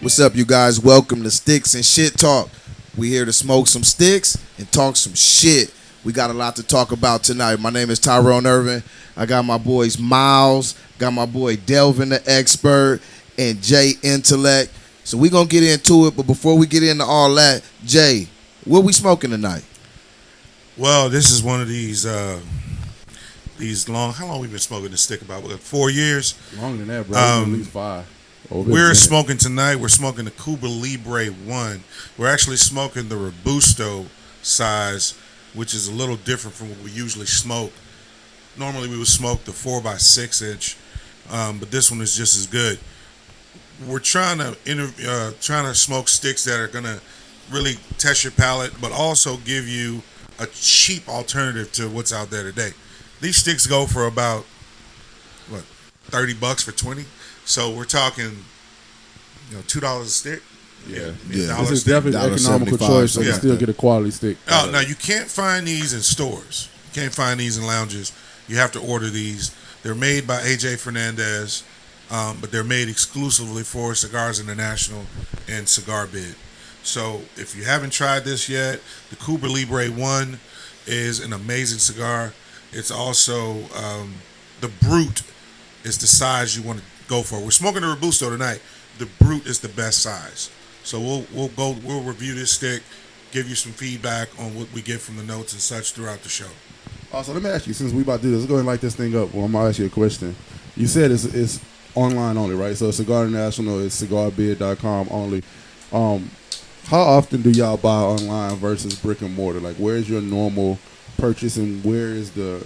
What's up, you guys? Welcome to Sticks-N-ShyTalk. We here to smoke some sticks and talk some shit. We got a lot to talk about tonight. My name is Tyrone Irvin. I got my boys Miles, got my boy Delvin the Expert, and Jay Intellect. So we gonna get into it, but before we get into all that, Jay, what we smoking tonight? Well, this is one of these long. How long we been smoking this stick? About 4 years. Longer than that, bro. At least 5. We're smoking tonight. We're smoking the Cuba Libre One. We're actually smoking the Robusto size, which is a little different from what we usually smoke. Normally, we would smoke the 4x6 inch, but this one is just as good. We're trying to smoke sticks that are gonna really test your palate, but also give you a cheap alternative to what's out there today. These sticks go for about $30 for 20. So we're talking, $2 a stick. Yeah. Yeah. This is definitely an economical choice, so you still get a quality stick. Now you can't find these in stores. You can't find these in lounges. You have to order these. They're made by AJ Fernandez, but they're made exclusively for Cigars International and Cigar Bid. So if you haven't tried this yet, the Cuba Libre One is an amazing cigar. It's also the Brute is the size you want to go for. We're smoking the Robusto tonight. The Brute is the best size. So we'll review this stick, give you some feedback on what we get from the notes and such throughout the show. So let me ask you, since we about to do this, let's go ahead and light this thing up. Well, I'm gonna ask you a question. You said it's online only, right? So Cigar International is cigarbid.com only. How often do y'all buy online versus brick and mortar? Like, where's your normal purchase, and where is the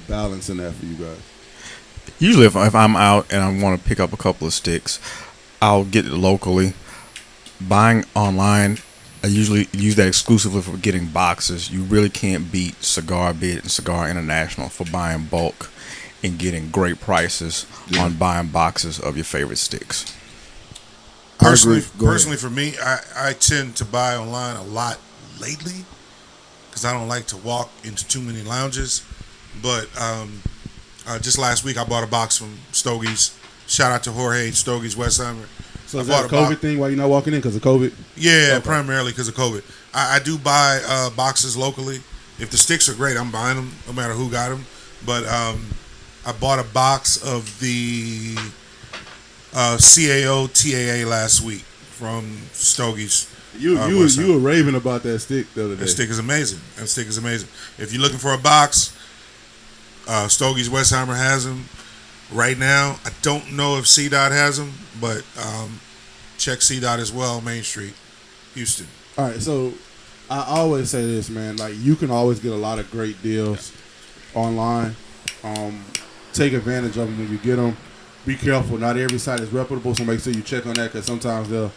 balance in that for you guys? Usually, if I'm out and I want to pick up a couple of sticks, I'll get it locally. Buying online, I usually use that exclusively for getting boxes. You really can't beat Cigar Bid and Cigar International for buying bulk and getting great prices on buying boxes of your favorite sticks. Personally for me, I tend to buy online a lot lately because I don't like to walk into too many lounges. But just last week, I bought a box from Stogie's. Shout out to Jorge Stogie's Westheimer. So is that a COVID thing? Why you're not walking in? Because of COVID? Yeah, okay. Primarily because of COVID. I do buy boxes locally. If the sticks are great, I'm buying them, no matter who got them. But I bought a box of the CAO TAA last week from Stogie's. You were raving about that stick the other day. That stick is amazing. If you're looking for a box, Stogie's Westheimer has them right now. I don't know if C-Dot has them, but check C-Dot as well, Main Street, Houston. All right, so I always say this, man. Like, you can always get a lot of great deals online. Take advantage of them when you get them. Be careful. Not every site is reputable, so make sure you check on that, because sometimes they'll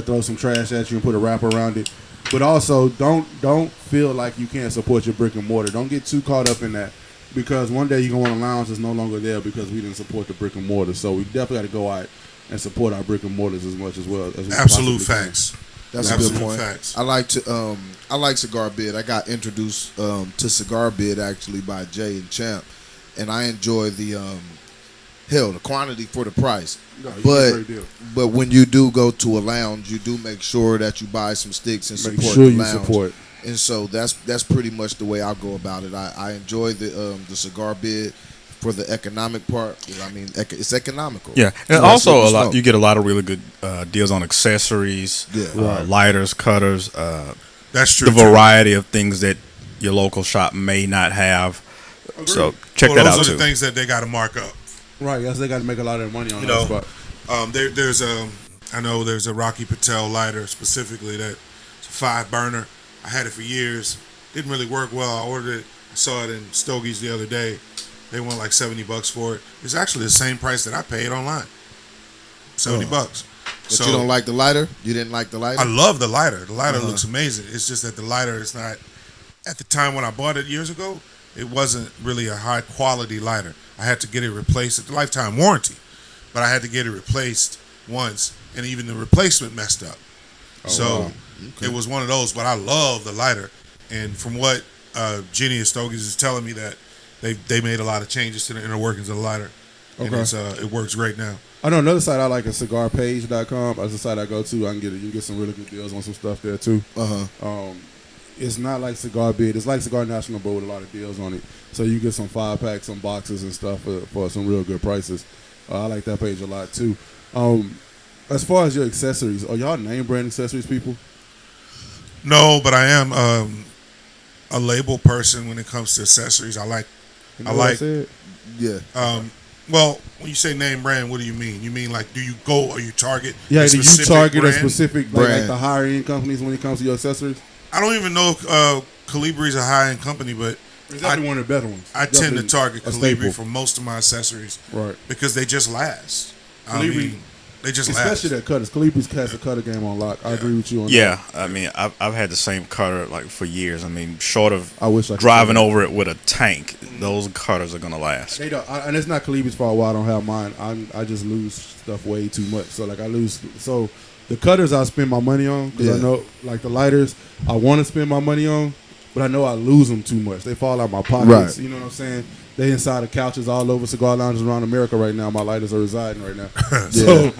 throw some trash at you and put a wrapper around it. But also, don't feel like you can't support your brick and mortar. Don't get too caught up in that, because one day you're going to want a lounge that's no longer there because we didn't support the brick and mortar. So we definitely got to go out and support our brick and mortars as much as well as we Absolute facts. That's Absolute a good point. Facts. I like Cigar Bid. I got introduced to Cigar Bid actually by Jay and Champ, and I enjoy the quantity for the price. No, but when you do go to a lounge, you do make sure that you buy some sticks and make support sure the you lounge. support. And so that's pretty much the way I'll go about it. I enjoy the Cigar Bid for the economic part. I mean, it's economical. Yeah, and So also you get a lot of really good deals on accessories, Right. lighters, cutters. That's true. The variety of things that your local shop may not have. Agreed. So check that out those are too. the things that they got to mark up. Right, yes, they got to make a lot of money on that spot. I know there's a Rocky Patel lighter specifically that's a 5-burner. I had it for years. Didn't really work well. I ordered it. I saw it in Stogie's the other day. They want like $70 for it. It's actually the same price that I paid online. $70. But you don't like the lighter? You didn't like the lighter? I love the lighter. The lighter looks amazing. It's just that the lighter is not. At the time when I bought it years ago, it wasn't really a high quality lighter. I had to get it replaced at the lifetime warranty, but I had to get it replaced once, and even the replacement messed up. It was one of those. But I love the lighter, and from what Jenny and Stogie's is telling me, that they made a lot of changes to the inner workings of the lighter. and Okay. it works great now. I know another site I like is cigarpage.com. That's the site I go to. You can get some really good deals on some stuff there too. It's not like Cigar Bid. It's like Cigar National, but with a lot of deals on it. So you get some 5-packs, some boxes and stuff for some real good prices. I like that page a lot too. As far as your accessories, are y'all name brand accessories people? No, but I am a label person when it comes to accessories. I like. Yeah. Well, when you say name brand, what do you mean? You mean like, do you go or you target? Yeah, a do you specific target brand? a specific like the higher end companies when it comes to your accessories? I don't even know if Colibri is a high end company, but It's definitely one of the better ones. I tend to Definitely target a Colibri staple. for most of my accessories, Right. Because they just last. Colibri- They just Especially last. that cutters. Calibri's has a cutter game on lock. I agree with you on that. Yeah, I mean, I've had the same cutter like for years. I mean, short of I wish I could driving say that. over it with a tank, those cutters are gonna last. They don't, and it's not Calibri's fault why I don't have mine. I just lose stuff way too much. So like I lose. So the cutters I spend my money on because I know like the lighters I want to spend my money on, but I know I lose them too much. They fall out my pockets. Right. You know what I'm saying? They inside the couches all over cigar lounges around America right now. My lighters are residing right now. So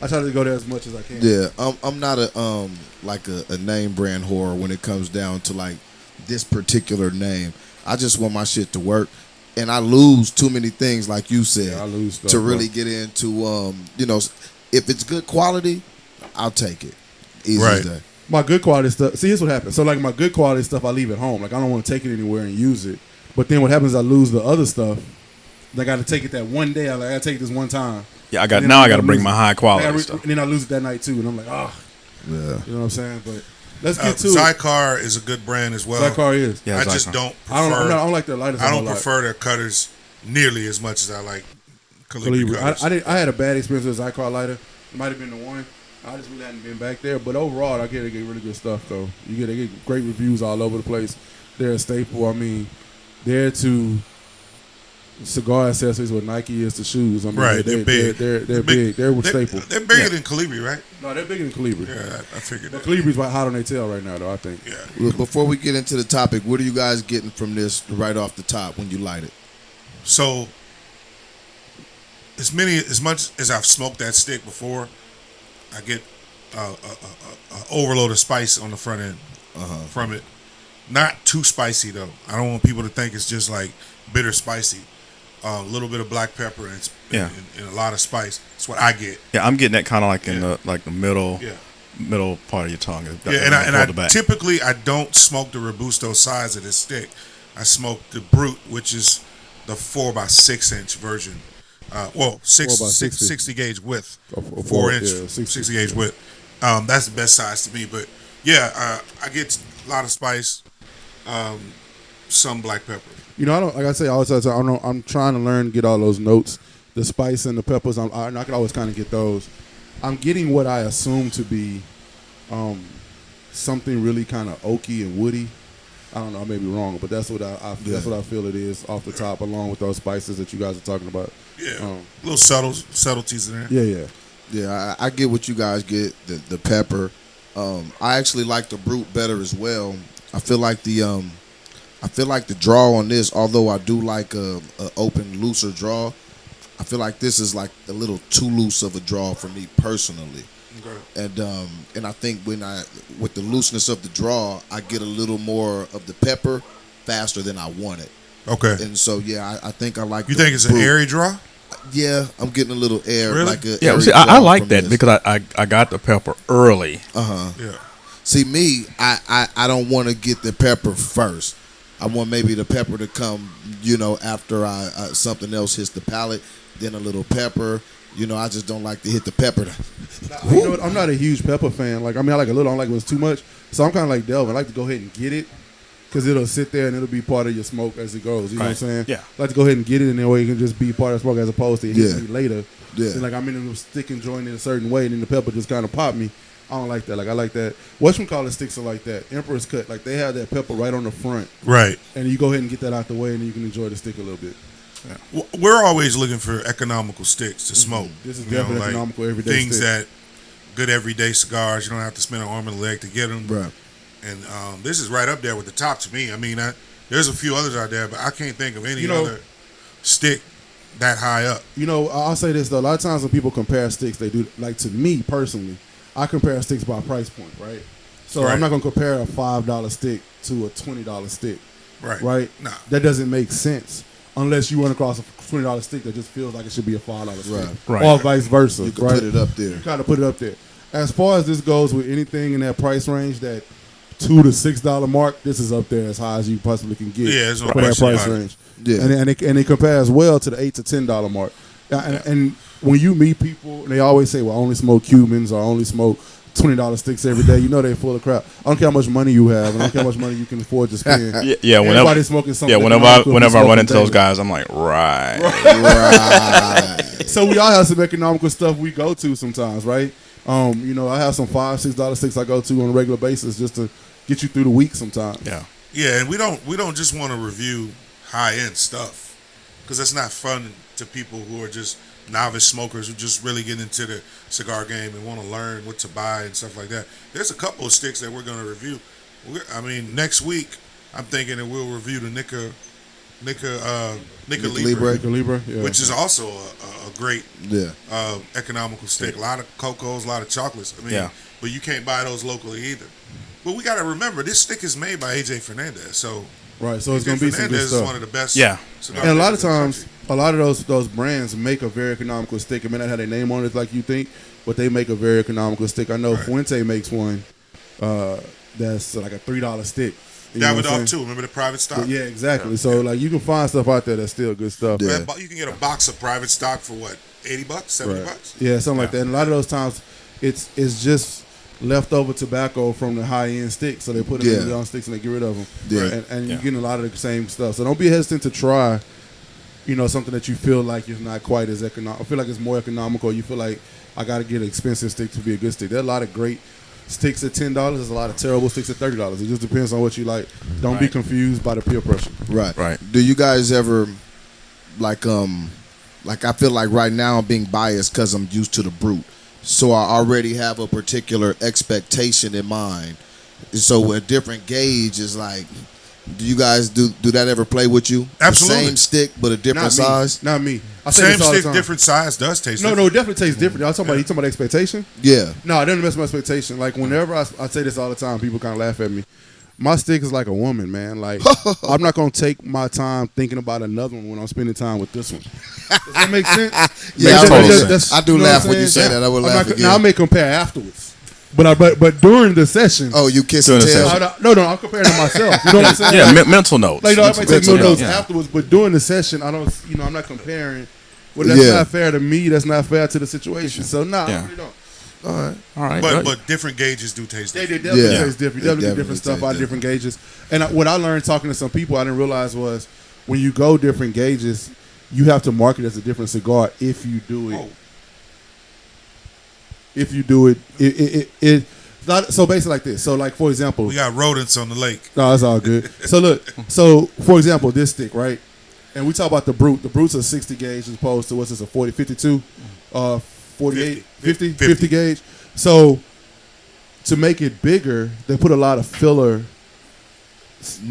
I try to go there as much as I can. Yeah, I'm not a like a name brand whore when it comes down to like this particular name. I just want my shit to work, and I lose too many things, like you said, Yeah, I lose stuff, to really bro. get into. If it's good quality, I'll take it. Easy Right. as that. My good quality stuff. See, here's what happens. So, like, my good quality stuff, I leave at home. Like, I don't want to take it anywhere and use it. But then what happens is I lose the other stuff. I got to take it that one day. I got to take it this one time. Yeah, And then I got to lose bring it. my high quality And stuff. then I lose it that night, too. And I'm like, oh. Yeah. You know what I'm saying? But let's get to it. Zycar is a good brand as well. Zycar is. Yeah, I just Zycar. don't I prefer. don't like their lighters. I a don't whole lot. prefer their cutters nearly as much as I like Colibri Calibri. cutters. I had a bad experience with a Zycar lighter. It might have been the one. I just really hadn't been back there. But overall, they get really good stuff, though. They get great reviews all over the place. They're a staple. I mean, they're to cigar accessories what Nike is to shoes. I mean, Right, they're big. They're big. They're a staple. They're bigger than Colibri, right? No, they're bigger than Calibri. Yeah, I figured But that. Calibri's hot on their tail right now, though, I think. Yeah. Well, before we get into the topic, what are you guys getting from this right off the top when you light it? So, as much as I've smoked that stick before, I get a overload of spice on the front end from it. Not too spicy though. I don't want people to think it's just like bitter spicy. A little bit of black pepper and a lot of spice. That's what I get. Yeah, I'm getting that kind of like in the middle Yeah. middle part of your tongue. Yeah, and I the back. typically I don't smoke the Robusto size of this stick. I smoke the Brute, which is the 4x6 version. 60 gauge width, Oh, 4-inch, 60, 60 gauge width. That's the best size to me. But yeah, I get a lot of spice, some black pepper. You know, I don't like I say all the time. I'm trying to learn to get all those notes, the spice and the peppers. I can always kind of get those. I'm getting what I assume to be something really kind of oaky and woody. I don't know, I may be wrong, but that's what that's what I feel it is off the top, along with those spices that you guys are talking about. Yeah, little subtleties in there. Yeah. Yeah, I get what you guys get, the pepper. I actually like the Brute better as well. I feel like the draw on this, although I do like a open, looser draw, I feel like this is like a little too loose of a draw for me personally. Okay. And I think with the looseness of the draw, I get a little more of the pepper faster than I want it. Okay. And so yeah, I think I like. You the think it's an Brute. airy draw? Yeah, I'm getting a little air. Really? Like a Yeah, airy see, I draw like from that this. because I got the pepper early. Yeah. See, me, I don't want to get the pepper first. I want maybe the pepper to come, after something else hits the palate, then a little pepper. I just don't like to hit the pepper. You know what? I'm not a huge pepper fan. Like, I like a little. I don't like when it's too much. So I'm kind of like Delvin. I like to go ahead and get it because it'll sit there and it'll be part of your smoke as it goes. You know what I'm saying? Yeah. I like to go ahead and get it in there where you can just be part of the smoke as opposed to hitting me later. Yeah. And like I'm in a stick and joint in a certain way, and then the pepper just kind of pop me. I don't like that. Like I like that. Whatchamacallit sticks are like that. Emperor's Cut. Like they have that pepper right on the front, Right. and you go ahead and get that out the way, and then you can enjoy the stick a little bit. We're always looking for economical sticks to smoke. This is You know, definitely like economical everyday things stick. that good everyday cigars. You don't have to spend an arm and a leg to get them. Right. And this is right up there with the top to me. I mean, there's a few others out there, but I can't think of any You know- other stick that high up. You know, I'll say this though. A lot of times when people compare sticks, they do like to me personally. I compare sticks by price point, right? So Right. I'm not gonna compare a $5 stick to a $20 stick, Right. right? Nah. That doesn't make sense unless you run across a $20 stick that just feels like it should be a $5 stick, Right. or vice versa. You can right? put it up there. You gotta put it up there. As far as this goes with anything in that price range, that $2 to $6 mark, this is up there as high as you possibly can get Yeah, there's no for that question price about it. range. Yeah. And it compares well to the $8 to $10 mark. And when you meet people, they always say, "Well, I only smoke Cubans or I only smoke $20 sticks every day." You know they're full of crap. I don't care how much money you have, and I don't care how much money you can afford to spend. Yeah, whenever Everybody's smoking something. whenever I run into those guys, I'm like, right. Right. So we all have some economical stuff we go to sometimes, right? You know, I have some $5, $6 sticks I go to on a regular basis just to get you through the week sometimes. Yeah. Yeah, and we don't just want to review high end stuff because that's not fun to people who are just novice smokers who just really get into the cigar game and want to learn what to buy and stuff like that. There's a couple of sticks that we're going to review. Next week I'm thinking that we'll review the Nica Libre, Libre, yeah. which is also a great Yeah. economical stick. A lot of cocos, a lot of chocolates. Yeah. But you can't buy those locally either. But we got to remember, this stick is made by AJ Fernandez, so Right, so it's AJ going to be some good Fernandez is stuff. one of the best. Yeah. cigar And a lot of makers in the times, country. a lot of those brands make a very economical stick. It may not have their name on it like you think, but they make a very economical stick. I know Right. Fuente makes one that's like a $3 stick. You know what I'm Davidoff saying? too. Remember the private stock? Yeah, exactly. So like you can find stuff out there that's still good stuff. Yeah. Man, you can get a box of private stock for what, $80, $70? Yeah, something like that. And a lot of those times, it's just leftover tobacco from the high end sticks. So they put it in the on sticks and they get rid of them. Yeah. And you're getting a lot of the same stuff. So don't be hesitant to try, you know, something that you feel like is not quite as economical. I feel like it's more economical. You feel like I got to get an expensive stick to be a good stick. There are a lot of great sticks at $10. There's a lot of terrible sticks at $30. It just depends on what you like. Don't be confused by the peer pressure. Right. Right. Do you guys ever like I feel like right now I'm being biased because I'm used to the brute, so I already have a particular expectation in mind. So a different gauge is like, do you guys do that ever play with you? Absolutely. The same stick but a different Not me. size. Not me. I say Same this all the stick, time. different size does taste No, different. it definitely tastes different. You talking about expectation? Yeah. No, it doesn't mess with my expectation. Like whenever I say this all the time, people kind of laugh at me. My stick is like a woman, man. Like I'm not gonna take my time thinking about another one when I'm spending time with this one. Does that make sense? Yeah, Like, totally that's- sense. I do you know laugh what when I'm you saying? say that. I would I'm laugh not, again. now I may compare afterwards, but during the session, Oh, you kiss and Doing the tell. session. no, I'm comparing to myself. You know what I'm saying? Yeah, mental notes. Like, I might take mental no notes notes. afterwards, but during the session, I don't. You know, I'm not comparing. Well, that's Yeah. not fair to me. That's not fair to the situation. So, I Yeah. really don't. All right. But different gauges do taste They different. definitely Yeah. taste different. It You definitely get definitely different stuff tastes out of different gauges. And what I learned talking to some people, I didn't realize was when you go different gauges, you have to market it as a different cigar if you do it. Oh. If you do it, not so basically like this. So like for example, We got rodents on the lake. no, that's all good. So look, so for example, this stick, right? And we talk about the brute. The brute's a 60 gauge as opposed to what's this, a 40, 52, 48, 50 gauge. So to make it bigger, they put a lot of filler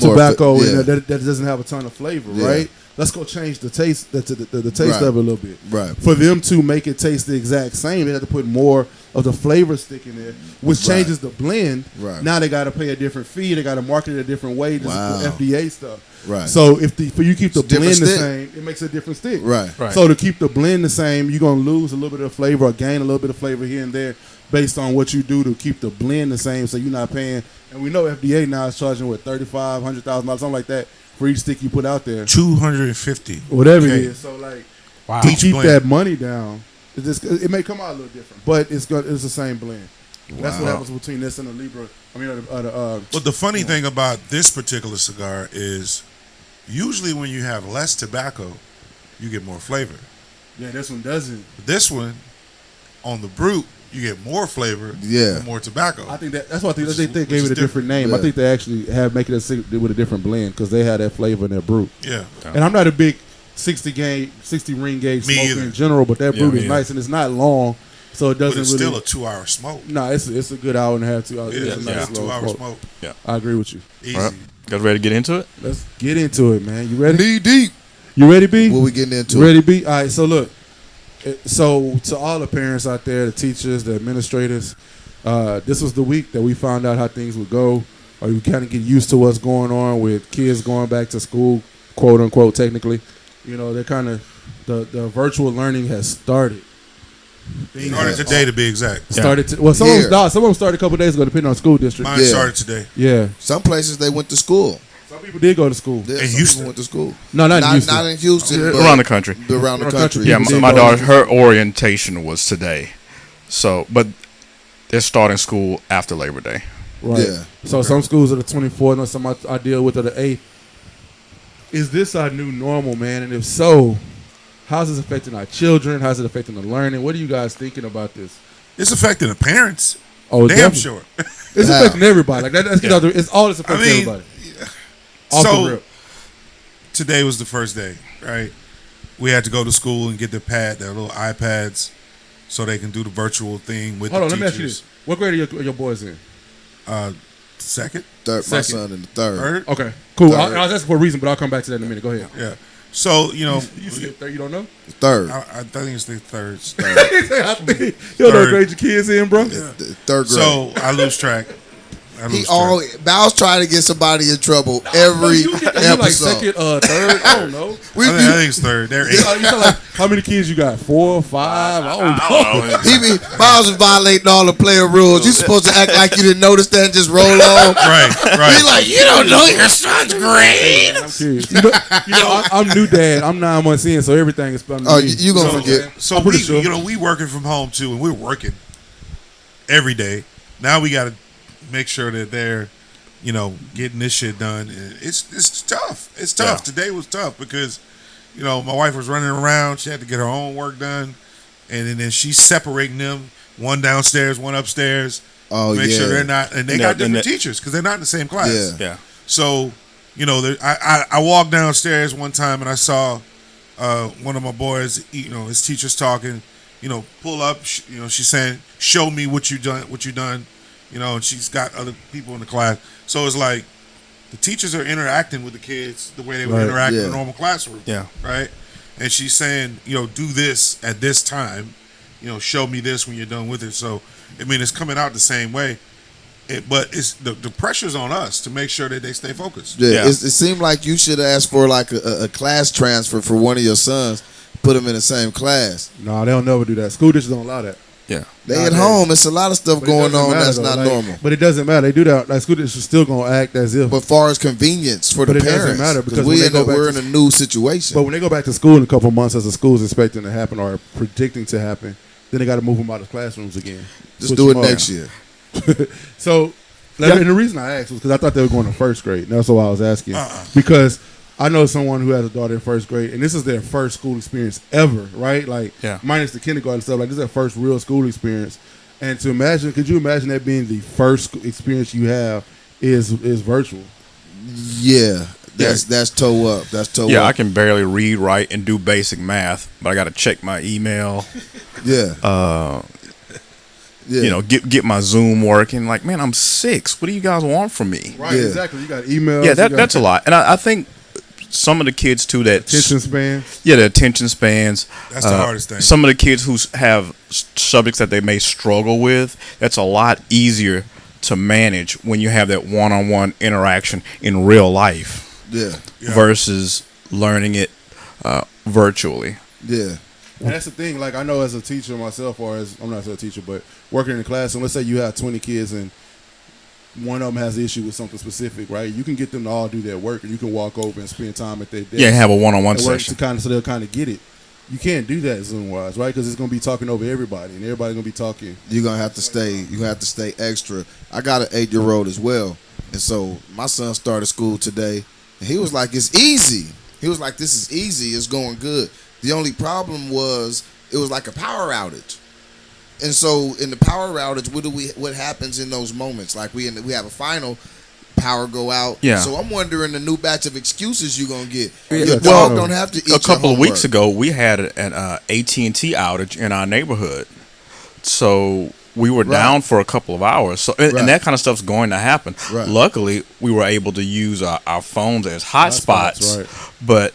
More tobacco fi- in yeah. there that doesn't have a ton of flavor, Yeah. right? Let's go change the taste, the taste Right. of it a little bit. Right. For them to make it taste the exact same, they have to put more of the flavor stick in there, which Right. changes the blend. Right. Now they got to pay a different fee. They got to market it a different way. This Wow. is FDA stuff. Right. So for you keep the It's a blend different the stick. same, it makes a different stick. Right. Right. So to keep the blend the same, you're gonna lose a little bit of flavor or gain a little bit of flavor here and there based on what you do to keep the blend the same. So you're not paying. And we know FDA now is charging what $35,000, $100,000, something like that for each stick you put out there, 250. whatever Okay. it is. So like Wow. to Each keep blend. that money down, it may come out a little different, but it's the same blend. That's what happens between this and the Libra. I mean, But the funny thing about this particular cigar is usually when you have less tobacco, you get more flavor. yeah, this one doesn't. But this one, on the brute, you get more flavor Yeah. and more tobacco. I think that's why I think Which they is- gave which it is a different name. Yeah. I think they actually make it with a different blend because they had that flavor in their brute. Yeah. And I'm not a big 60 ring gauge Me smoker either. in general, but that Yeah, brute me is either. nice and it's not long, so it But doesn't it's really. still a 2-hour smoke. No, it's a good hour and a half, 2 hours. It It's is a nice a slow 2-hour smoke. smoke. I agree with you. Easy. All right. Guys ready to get into it? Let's get into it, man. You ready? Knee deep. You ready, B? What we getting into? Ready, B? All right. So look. So to all the parents out there, the teachers, the administrators, this was the week that we found out how things would go, or you kind of get used to what's going on with kids going back to school, quote unquote. Technically, you know, they're kind of the virtual learning has started. Started today, to be exact. Started. Some of them started a couple days ago, depending on school district. Mine started today. Yeah. Some places they went to school. Some people did go to school. Yeah, In some Houston? people went to school. No, not in Houston. Not in Houston. Yeah. But Around the country. Around the country. Yeah, People my did go daughter, to- her orientation was today. So, but they're starting school after Labor Day. Right. Yeah. So some schools are the 24th, and some I deal with are the 8th. Is this our new normal, man? And if so, how's this affecting our children? How's it affecting the learning? What are you guys thinking about this? It's affecting the parents. Oh, Damn definitely. sure. It's How? affecting everybody. Like that's it's all this affecting everybody. Off the So rip. today was the first day, right? We had to go to school and get their little iPads, so they can do the virtual thing with Hold the on, let me ask you teachers. this: what grade are your boys in? Second, My Second. son in the third. third, Okay, cool. Third. I was asking for a reason, but I'll come back to that in a minute. Go ahead. yeah. So you know, You said third, you don't know? Third. I think it's the third. I think you don't know what Third. grade your kids in, bro. The third grade. So I lose track. He always Bow's trying to get somebody in trouble every you like episode. second, third. I don't know. We- I think it's third. They're eight. You feel like how many kids you got? 4, 5? I don't know. he be Miles is violating all the player rules. You supposed to act like you didn't notice that and just roll on. Right. He like, you don't know your son's grade. I'm curious. I'm new dad. I'm 9 months in, so everything is fun. Oh, you gonna forget. So I'm pretty we, sure. we working from home too, and we're working every day. Now we got to make sure that they're, getting this shit done. And it's tough. It's tough. Yeah. Today was tough because, my wife was running around. She had to get her own work done, and then she's separating them, one downstairs, one upstairs. Oh, make sure yeah. they're not, and they No, got different no. teachers because they're not in the same class. Yeah. Yeah. So, I walked downstairs one time and I saw one of my boys, his teacher's talking, pull up, she's saying, show me what you done, and she's got other people in the class. So it's like the teachers are interacting with the kids the way they would Right, interact in yeah. a normal classroom. Yeah. Right? And she's saying, do this at this time, show me this when you're done with it. So, it's coming out the same way. But it's the pressure's on us to make sure that they stay focused. Yeah, Yeah. it seemed like you should ask for like a class transfer for one of your sons, put them in the same class. No, they'll never do that. School districts don't allow that. Yeah. They Nah, at they- home. It's a lot of stuff But it going doesn't on matter, that's though. not Like, normal. But it doesn't matter. They do that. Like school districts still gonna act as if. But far as convenience for But the it doesn't parents, matter, because when we they go back we're to in a new situation. But when they go back to school in a couple months, as the school's expecting to happen or predicting to happen, then they got to move them out of classrooms again. Just Switch do it them up. next year. So, and the reason I asked was because I thought they were going to first grade. And that's why I was asking. Because I know someone who has a daughter in first grade, and this is their first school experience ever, right? Like, Yeah. minus the kindergarten stuff. Like, this is their first real school experience. And could you imagine that being the first experience you have is virtual? Yeah, that's toe up. That's toe Yeah, up. I can barely read, write, and do basic math, but I got to check my email. Yeah. Yeah. Get my Zoom working. Like, man, I'm 6. What do you guys want from me? Right, Yeah. exactly. You got emails. Yeah, you got that's a lot. And I think some of the kids too that attention span. yeah, the attention spans. That's the hardest thing. Some of the kids who have subjects that they may struggle with, that's a lot easier to manage when you have that one-on-one interaction in real life Yeah. versus learning it virtually. Yeah. And that's the thing. Like, I know as a teacher myself, or as I'm not a teacher, but working in a class, and let's say you have 20 kids and one of them has an issue with something specific, right? You can get them to all do their work, and you can walk over and spend time at their desk. Yeah, have a one-on-one and work session. so they'll kind of get it. You can't do that Zoom wise, right? Because it's gonna be talking over everybody, and everybody's gonna be talking. You're gonna have to stay. You're gonna have to stay extra. I got an 8-year-old as well, and so my son started school today, and he was like, "It's easy." He was like, "This is easy. It's going good." The only problem was it was like a power outage, and so in the power outage, what happens in those moments? Like we have a final. Power go out. Yeah. So I'm wondering the new batch of excuses you're gonna get. Yeah, Your well, dog don't have to eat A couple your of weeks homework. ago, we had an AT&T outage in our neighborhood, so we were down for a couple of hours. So Right. and that kind of stuff's going to happen. Right. Luckily, we were able to use our phones as hotspots, Right. but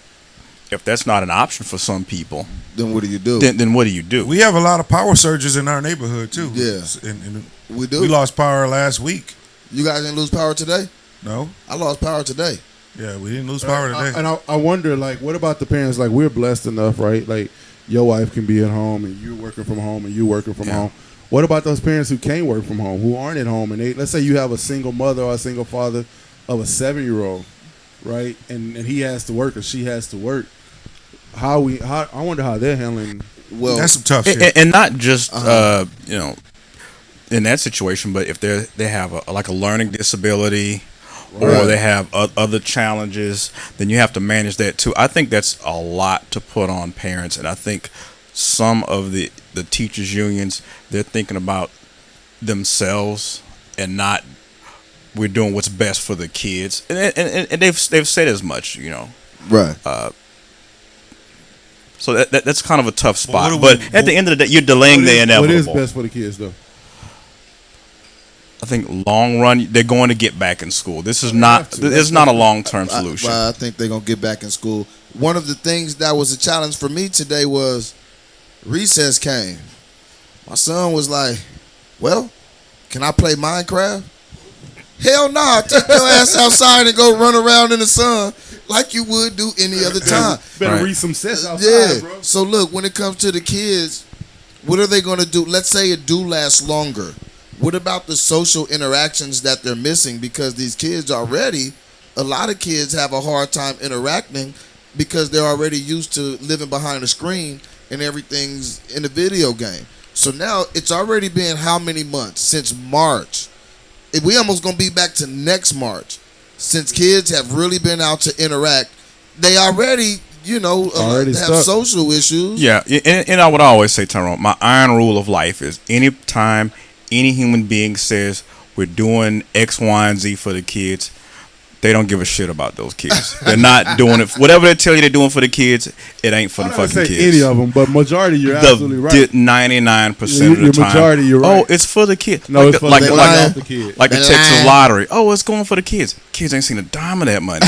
if that's not an option for some people, Then what do you do? then what do you do? We have a lot of power surges in our neighborhood too. Yeah. and We do. we lost power last week. You guys didn't lose power today? No, I lost power today. yeah, we didn't lose power today. And I wonder, like, what about the parents? Like, we're blessed enough, right? Like, your wife can be at home, and you're working from home, and you're working from home. What about those parents who can't work from home, who aren't at home, and let's say you have a single mother or a single father of a 7-year-old, right? And he has to work or she has to work. I wonder how they're handling. Well, That's some tough shit. And not just in that situation, but if they have a learning disability or they have other challenges, then you have to manage that too. I think that's a lot to put on parents, and I think some of the teachers unions, they're thinking about themselves and not we're doing what's best for the kids, and they've said as much, right. So that's kind of a tough spot. Well, but at the end of the day, you're delaying the inevitable. What is best for the kids, though? I think long run, they're going to get back in school. This is not a long term solution. I think they're gonna get back in school. One of the things that was a challenge for me today was recess came. My son was like, "Well, can I play Minecraft?" Hell nah, take your ass outside and go run around in the sun like you would do any other time. Better Right. read some sets outside, bro. So look, when it comes to the kids, what are they gonna do? Let's say it do last longer. What about the social interactions that they're missing? Because these kids already, a lot of kids have a hard time interacting because they're already used to living behind a screen and everything's in a video game. So now it's already been how many months? Since March. We almost going to be back to next March. Since kids have really been out to interact, they already, have stuck. social issues. Yeah, and I would always say, Tyrone, my iron rule of life is anytime any human being says we're doing X, Y, and Z for the kids, they don't give a shit about those kids. They're not doing it. Whatever they tell you they're doing for the kids, it ain't for the fucking say kids. any of them, but majority, you're absolutely right. 99% of the Your time. majority, you're right. Oh, it's for the kids. No, it's for the kids. Like the They Texas lying. lottery. Oh, it's going for the kids. Kids ain't seen a dime of that money.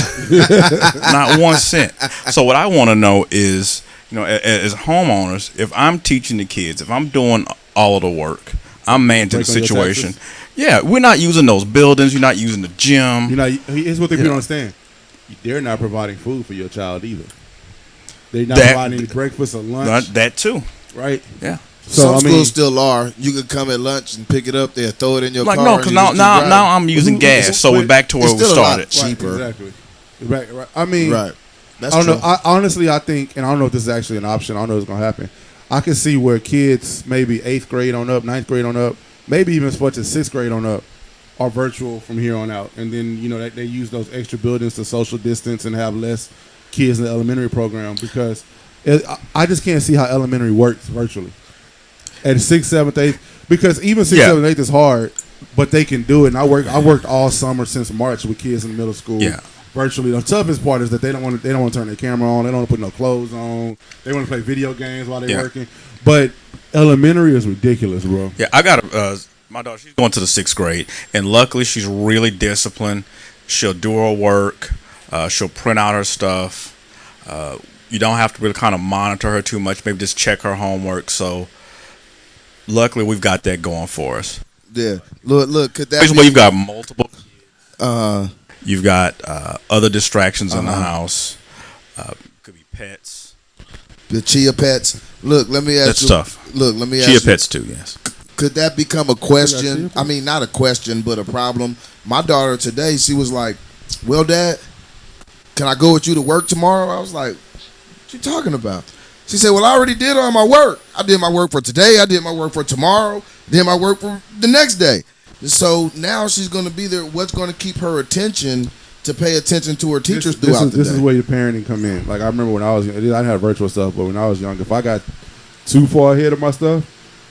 Not 1 cent. So what I want to know is, as homeowners, if I'm teaching the kids, if I'm doing all of the work, I'm managing the Break on your situation. taxes? Yeah, we're not using those buildings. You're not using the gym. Here's what people don't understand. They're not providing food for your child either. They're not providing any breakfast or lunch. That too. Right? Yeah. Some schools still are. You could come at lunch and pick it up there, throw it in your car. No, because now I'm using gas, so we're back to where we started. Cheaper. Right, exactly. Right. I mean, Right. That's I don't true. know. Honestly, I think, and I don't know if this is actually an option. I don't know if it's going to happen. I can see where kids, maybe 8th grade on up, 9th grade on up, maybe even as much as 6th grade on up, are virtual from here on out. And then, they use those extra buildings to social distance and have less kids in the elementary program because I just can't see how elementary works virtually. At 6th, 7th, 8th, because even 6th, 7th, 8th is hard, but they can do it. And I worked all summer since March with kids in the middle school. Yeah. Virtually, the toughest part is that they don't want to turn their camera on. They don't want to put no clothes on. They want to play video games while they're working. But elementary is ridiculous, bro. Yeah, I got my daughter. She's going to the 6th grade, and luckily she's really disciplined. She'll do her work. She'll print out her stuff. You don't have to really kind of monitor her too much. Maybe just check her homework. So luckily we've got that going for us. Yeah. Look. Could that? Basically, you've got multiple. You've got other distractions in the house. Could be pets. The chia pets. Look, let me ask That's you. tough. Look, let me ask Chia you. pets too. Yes. Could that become a question? I mean, not a question, but a problem. My daughter today, she was like, "Well, Dad, can I go with you to work tomorrow?" I was like, "What you talking about?" She said, "Well, I already did all my work. I did my work for today. I did my work for tomorrow. Did my work for the next day." So now she's going to be there. What's going to keep her attention to pay attention to her teachers throughout the day? This is where your parenting come in. Like I remember when I was young, I didn't have virtual stuff, but when I was young, if I got too far ahead of my stuff,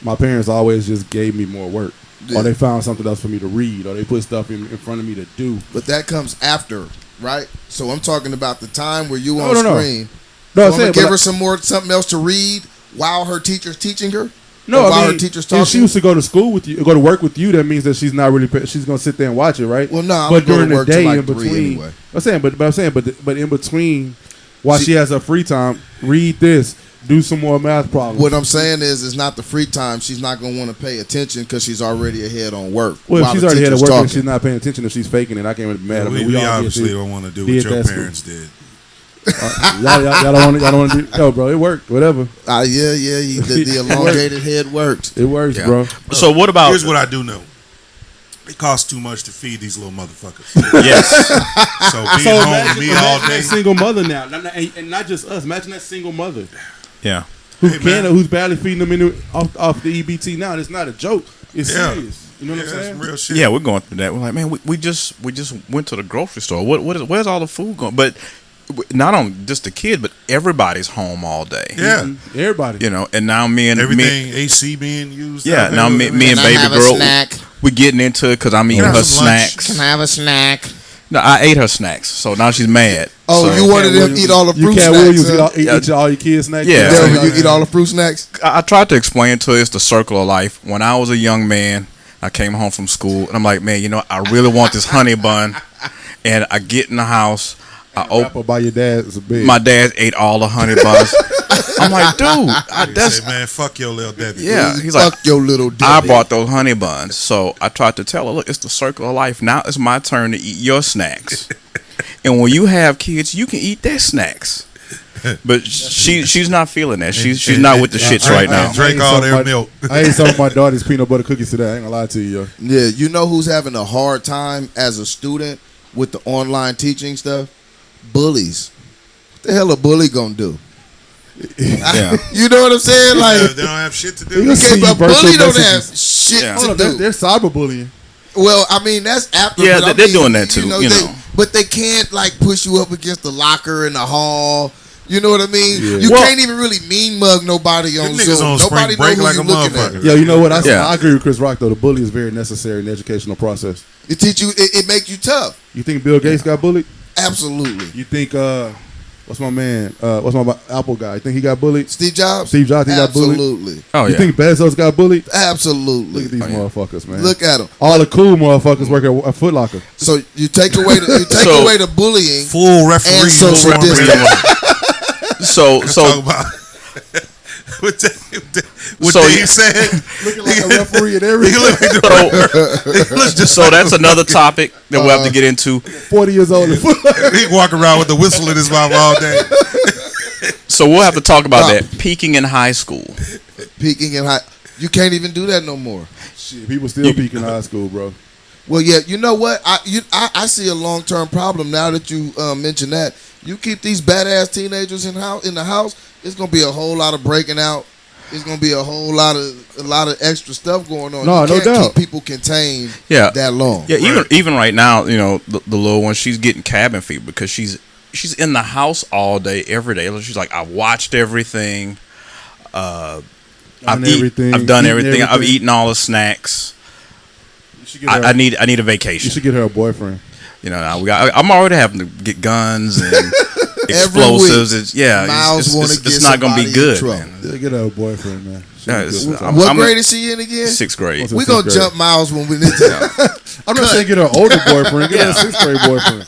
my parents always just gave me more work. Yeah. Or they found something else for me to read, or they put stuff in front of me to do. But that comes after, right? So I'm talking about the time where you on No. screen. No, I'm So I'm saying, gonna give her something else to read while her teacher's teaching her. No, Or while I mean, her teacher's talking. if she was to go to school with you, go to work with you, that means that she's not really. She's gonna sit there and watch it, right? Well, no, I'm but gonna during go to the work till day like in 3 between, anyway. I'm saying, but in between While she has her free time, read this. Do some more math problems. What I'm saying is, it's not the free time. She's not going to want to pay attention because she's already ahead on work. Well, if while she's the already ahead of teacher's work and talking. she's not paying attention, if she's faking it, I can't be mad. I mean, we all obviously did- don't want to do did what your that parents did. y'all don't want to do. Yo, bro, it worked. Whatever. Yeah, the elongated head worked. It works, Yeah. bro. So what about? Here's what I do know. It costs too much to feed these little motherfuckers. Yes. So being home with me all that day. single mother now, and not just us. Imagine that single mother Yeah. who's barely feeding them off the EBT now. It's not a joke. It's Yeah. serious. You know what I'm That's saying? some real shit. Yeah, we're going through that. We're like, man, we just went to the grocery store. Where's all the food going? But not on just the kid, but everybody's home all day. Yeah. Everybody. You know, and now me and Everything AC being used. yeah, out now there. me and Can I baby have a girl, snack? we getting into it because I'm eating Can I her have some lunch? snacks. Can I have a snack? No, I ate her snacks, so now she's mad. Oh, So- you wanted them to eat all the fruit You can't snacks? Williams huh? eat all your kids' snacks. Yeah. Delvin, you eat all the fruit snacks? I tried to explain to her it's the circle of life. When I was a young man, I came home from school and I'm like, man, you know, I really want this honey bun. And I get in the house, I open. Apple by your dad's a big. My dad ate all the honey buns. I'm like, dude, He that's said, man, fuck your little daddy. yeah. He's Fuck like, your little I daddy. bought those honey buns, so I tried to tell her, look, it's the circle of life. Now it's my turn to eat your snacks, and when you have kids, you can eat their snacks. But she's not feeling that. She's not with the shits right now. Drink all their milk. I ate some of my daughter's peanut butter cookies today. I ain't gonna lie to you, yo. Yeah, you know who's having a hard time as a student with the online teaching stuff? Bullies. What the hell a bully gonna do? Yeah. You know what I'm saying? Like, They don't have shit to do. You see a virtual bully don't messages. have shit Yeah. to Hold on, do. they're cyberbullying. Well, I mean, that's after. Yeah, but I they're mean, doing that too, you know. But they can't like push you up against the locker in the hall. You know what I mean? Yeah. You Well- can't even really mean mug nobody on Them niggas Zoom. on spring Nobody break know who like you a looking at. motherfucker. Yo, you know what? Yeah. I agree with Chris Rock though. The bully is very necessary in the educational process. It teach you. It make you tough. You think Bill Gates got bullied? Absolutely. You think what's my man? What's my Apple guy? You think he got bullied? Steve Jobs. Steve Jobs, he got bullied? Absolutely. Oh You yeah. think Bezos got bullied? Absolutely. Look at these motherfuckers, man. Look at them. All the cool motherfuckers work at Foot Locker. So you take away So- away the bullying. Full referee And social uniform. distance. So Talk about what So- Dave said. Looking like a referee and He everything. look like the- he looks just so that's another topic that we'll have to get into. 40 years old. And Foot Locker. he walk around with a whistle in his mouth all day. So we'll have to talk about that peaking in high school. Peaking in high. You can't even do that no more. Shit, people still peak in high school, bro. Well, yeah, you know what? I see a long-term problem now that you mention that. You keep these badass teenagers in the house, it's gonna be a whole lot of breaking out. It's gonna be a lot of extra stuff going on. No, you no can't doubt. keep people contained Yeah. that long. Yeah, even right now, you know, the little one, she's getting cabin fever because she's in the house all day, every day. She's like, I watched everything. I've done everything. I've eaten all the snacks. You should get her, I need a you vacation. should get her a boyfriend. You know, now I'm already having to get guns and explosives. It's, yeah, Miles wanna it's get not gonna be somebody in good, trouble. man. Yeah, get her a boyfriend, man. Yeah, it's- I'm- What I'm- grade is she in again? 6th grade. What's We Sixth gonna grade. jump Miles when we need to. I'm not saying get her an older boyfriend. Get her a 6th grade boyfriend.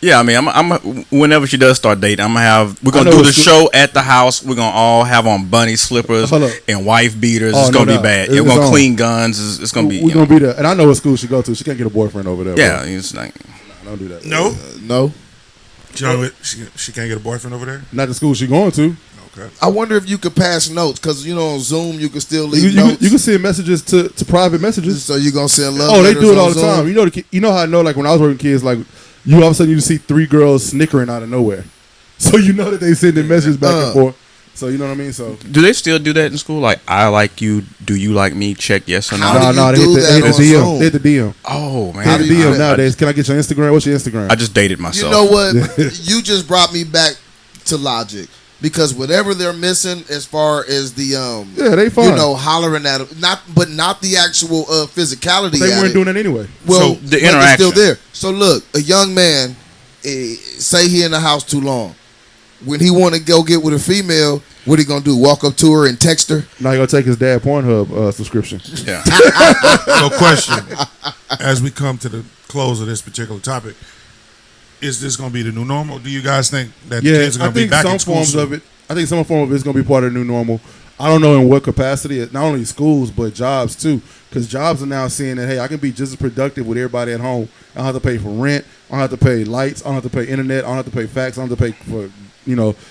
Yeah, I mean, I'm whenever she does start dating, we're gonna know do the it's- show at the house. We're gonna all have on bunny slippers Hold up. and wife beaters. Oh, It's no gonna be doubt. bad. It's We're gonna on. clean guns. It's gonna be. We're you gonna know, be there, and I know what school she go to. She can't get a boyfriend over there. yeah, bro. it's like Don't do that. No, No. you know what? She can't get a boyfriend over there. Not the school she going to. Okay. I wonder if you could pass notes because on Zoom you can still You, leave you, notes. you can send messages to private messages. So you gonna send love? Oh, they letters do it all on the Zoom? time. You know how I know, like when I was working with kids, like you all of a sudden you see 3 girls snickering out of nowhere, so you know that they sending messages back and forth. So you know what I mean. So do they still do that in school? Like, I like you. Do you like me? Check yes or How no. do no, you they do hit that the on DM. Zoom? They hit the DM. Oh They man, hit the DM I nowadays. Can I get your Instagram? What's your Instagram? just dated You myself. know what? You just brought me back to logic because whatever they're missing as far as the yeah, they fine. you know, holdering at them, not the actual physicality. they at weren't it. doing it anyway. Well, So, the but it's interaction. still there. So look, a young man, say he in the house too long. When he want to go get with a female, what he gonna do? Walk up to her and text her? Now he gonna take his dad Pornhub subscription. Yeah. So, question: as we come to the close of this particular topic, is this going to be the new normal? Do you guys think that the kids are going to be back in school? I think some form of it's going to be part of the new normal. I don't know in what capacity, not only schools, but jobs too. Because jobs are now seeing that, hey, I can be just as productive with everybody at home. I don't have to pay for rent. I don't have to pay lights. I don't have to pay internet. I don't have to pay fax. I don't have to pay for,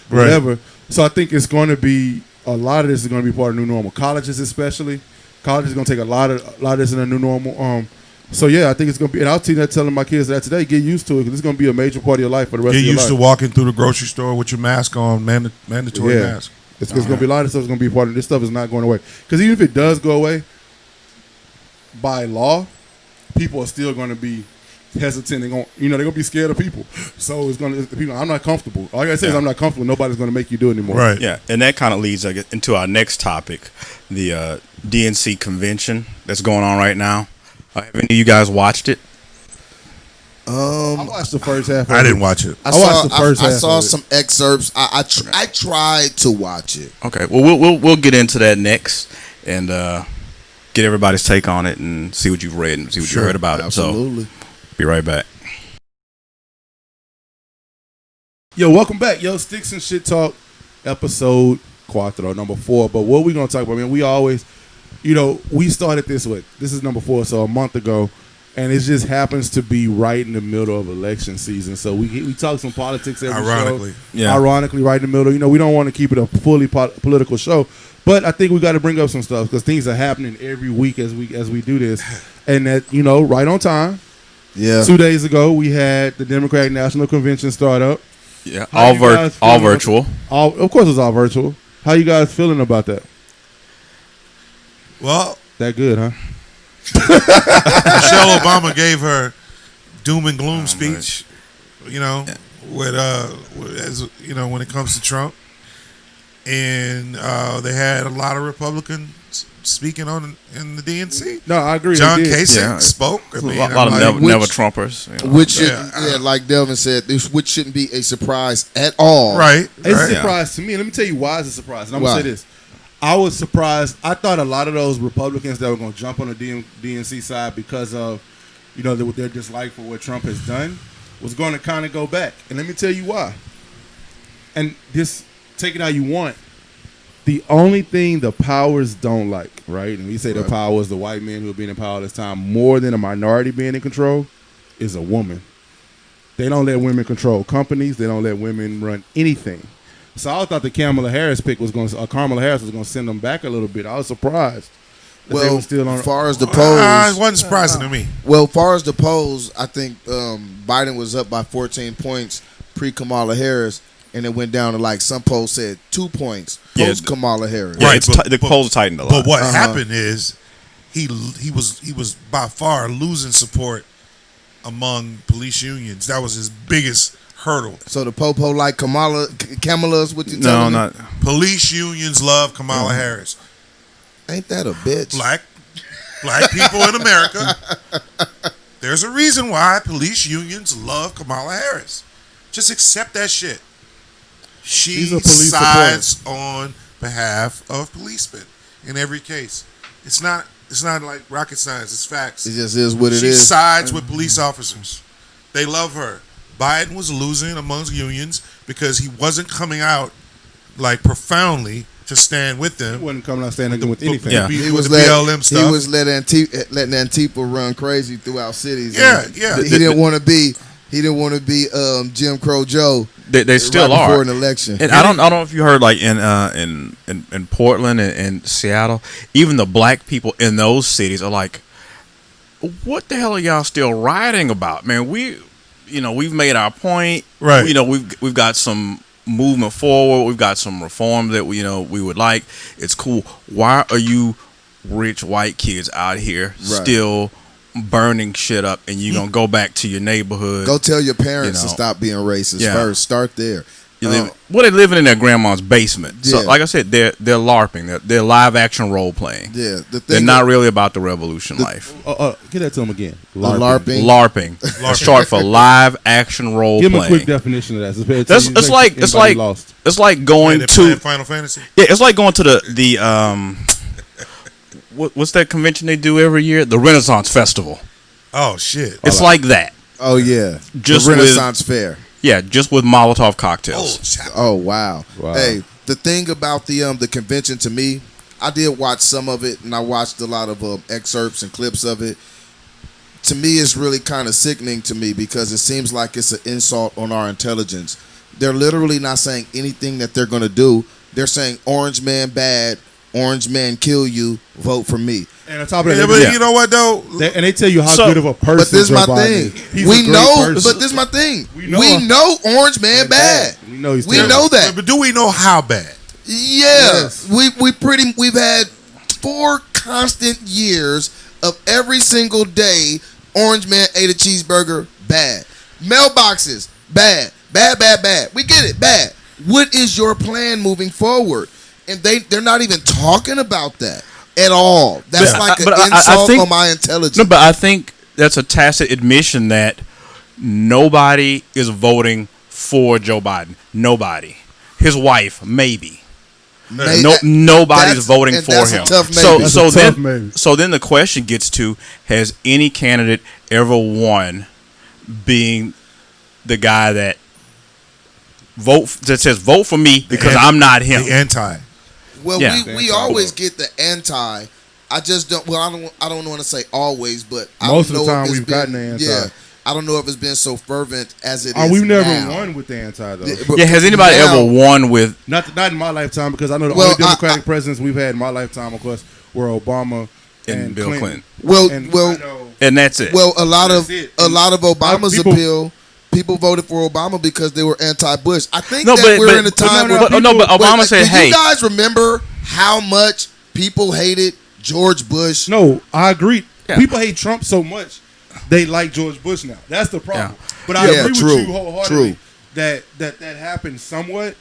whatever. Right. So I think it's going to be, a lot of this is going to be part of the new normal. Colleges especially. College is going to take a lot of this in a new normal. So yeah, I think it's going to be, and I was telling my kids that today, get used to it because it's going to be a major part of your life for the rest of your life. Get used to walking through the grocery store with your mask on, mandatory mask. It's going to be a lot of stuff that's going to be part of this stuff is not going away. Because even if it does go away, by law, people are still going to be hesitant and they're going to be scared of people. So it's going to people. I'm not comfortable. All I gotta say is I'm not comfortable. Nobody's going to make you do it anymore. Right. Yeah, and that kind of leads into our next topic, the DNC convention that's going on right now. Have any of you guys watched it? I watched the first half. I didn't watch it. I watched the first half. I saw some excerpts. I tried to watch it. Okay, well we'll get into that next and get everybody's take on it and see what you've read and see what you heard about absolutely. it. So, be right back. Yo, welcome back. Yo, Sticks and Shit Talk, episode cuatro, number 4. But what we gonna talk about, man? We always, we started this way. This is number 4, so a month ago. And it just happens to be right in the middle of election season. So we talk some politics every Ironically. show. Yeah. Ironically, right in the middle. We don't want to keep it a fully political show. But I think we got to bring up some stuff because things are happening every week as we do this. And that, right on time. Yeah. 2 days ago, we had the Democratic National Convention start up. Yeah, all virtual. Of course, it's all virtual. How you guys feeling about that? Well. That good, huh? Michelle Obama gave her doom and gloom speech, with when it comes to Trump, and they had a lot of Republicans speaking in the DNC. No, I agree. John Kasich spoke. A lot of never Trumpers, which like Delvin said, which shouldn't be a surprise at all. Right, it's a surprise to me. And let me tell you why it's a surprise. And I'm gonna say this. I was surprised. I thought a lot of those Republicans that were going to jump on the DNC side because of, their dislike for what Trump has done was going to kind of go back. And let me tell you why. And this, take it how you want. The only thing the powers don't like, right? And we say the powers, the white men who have been in power this time, more than a minority being in control, is a woman. They don't let women control companies. They don't let women run anything. So I thought the Kamala Harris pick was going to send them back a little bit. I was surprised. Well, they were still on. As far as the polls, it wasn't surprising to me. Well, as far as the polls, I think Biden was up by 14 points pre-Kamala Harris, and it went down to like some polls said 2 points post-Kamala Harris. Right, the polls tightened a lot. But what happened is he was by far losing support among police unions. That was his biggest hurdle. So the popo like Kamala's what you No, telling not. me? Police unions love Kamala Harris. Ain't that a bitch? Black people in America. There's a reason why police unions love Kamala Harris. Just accept that shit. She sides on behalf of policemen in every case. It's not like rocket science. It's facts. It just is what it is. She sides with police officers. They love her. Biden was losing amongst unions because he wasn't coming out like profoundly to stand with them. He wasn't coming out standing with anything. Yeah. He was BLM stuff. He was letting Antifa run crazy throughout cities. Yeah. He didn't want to be Jim Crow Joe. They still are before an election. And I don't know if you heard like in Portland and Seattle, even the black people in those cities are like, what the hell are y'all still rioting about, man? We've made our point. Right. We've got some movement forward. We've got some reform that we would like. It's cool. Why are you rich white kids out here still burning shit up, and you're gonna go back to your neighborhood? Go tell your parents to stop being racist first. Start there. They're living in their grandma's basement. So, like I said, they're LARPing. They're live action role playing. Yeah, they're not really about the revolution life. Get that to them again. LARPing. It's short for live action role playing. Give them a quick definition of that. It's like going to Final Fantasy. Yeah, it's like going to the what's that convention they do every year? The Renaissance Festival. Oh shit! It's like that. Oh yeah, Just the Renaissance Fair. Yeah, just with Molotov cocktails. Oh wow. Wow. Hey, the thing about the convention to me, I did watch some of it, and I watched a lot of excerpts and clips of it. To me, it's really kind of sickening to me because it seems like it's an insult on our intelligence. They're literally not saying anything that they're going to do. They're saying orange man bad, orange man kill you, vote for me. And on top of that, Yeah, but you know what though? they tell you how So- good of a person. But this is my Joe Biden thing. is. He's a We great know, person. but this is my thing. We We know know orange man bad. We know he's We terrible. know that. But do we know how bad? Yeah, Yes. we've had 4 constant years of every single day. Orange man ate a cheeseburger, bad. Mailboxes, bad. We get it, bad. What is your plan moving forward? And they're not even talking about that at all. That's like an insult on my intelligence. No, but I think that's a tacit admission that nobody is voting for Joe Biden. Nobody. His wife, maybe. Nobody's voting for that's a him. tough So maybe. That's a tough maybe. so then the question gets to: has any candidate ever won being the guy that says vote for me because I'm not him? The anti. Well, Yeah. we always get the anti. I just don't. Well, I don't want to say always, but I Most don't of the know time if it's we've been, gotten the anti. Yeah, I don't know if it's been so fervent as it is We've never now. won with the anti though. But Yeah, has anybody now- ever won with? Not in my lifetime, because I know the Well, only Democratic presidents we've had in my lifetime, of course, were Obama And Bill Clinton. Well, And I well, know- And that's it. well. A lot of That's it. Obama's People- appeal. People voted for Obama because they were anti-Bush. I think No, that but- we're but- in a but time no, where but Obama Wait, said, do "Hey." you guys remember how much people hated George Bush? No, I agree. Yeah. People hate Trump so much they like George Bush now. That's the problem. Yeah. But I Yeah, agree true, with you wholeheartedly that happened somewhat.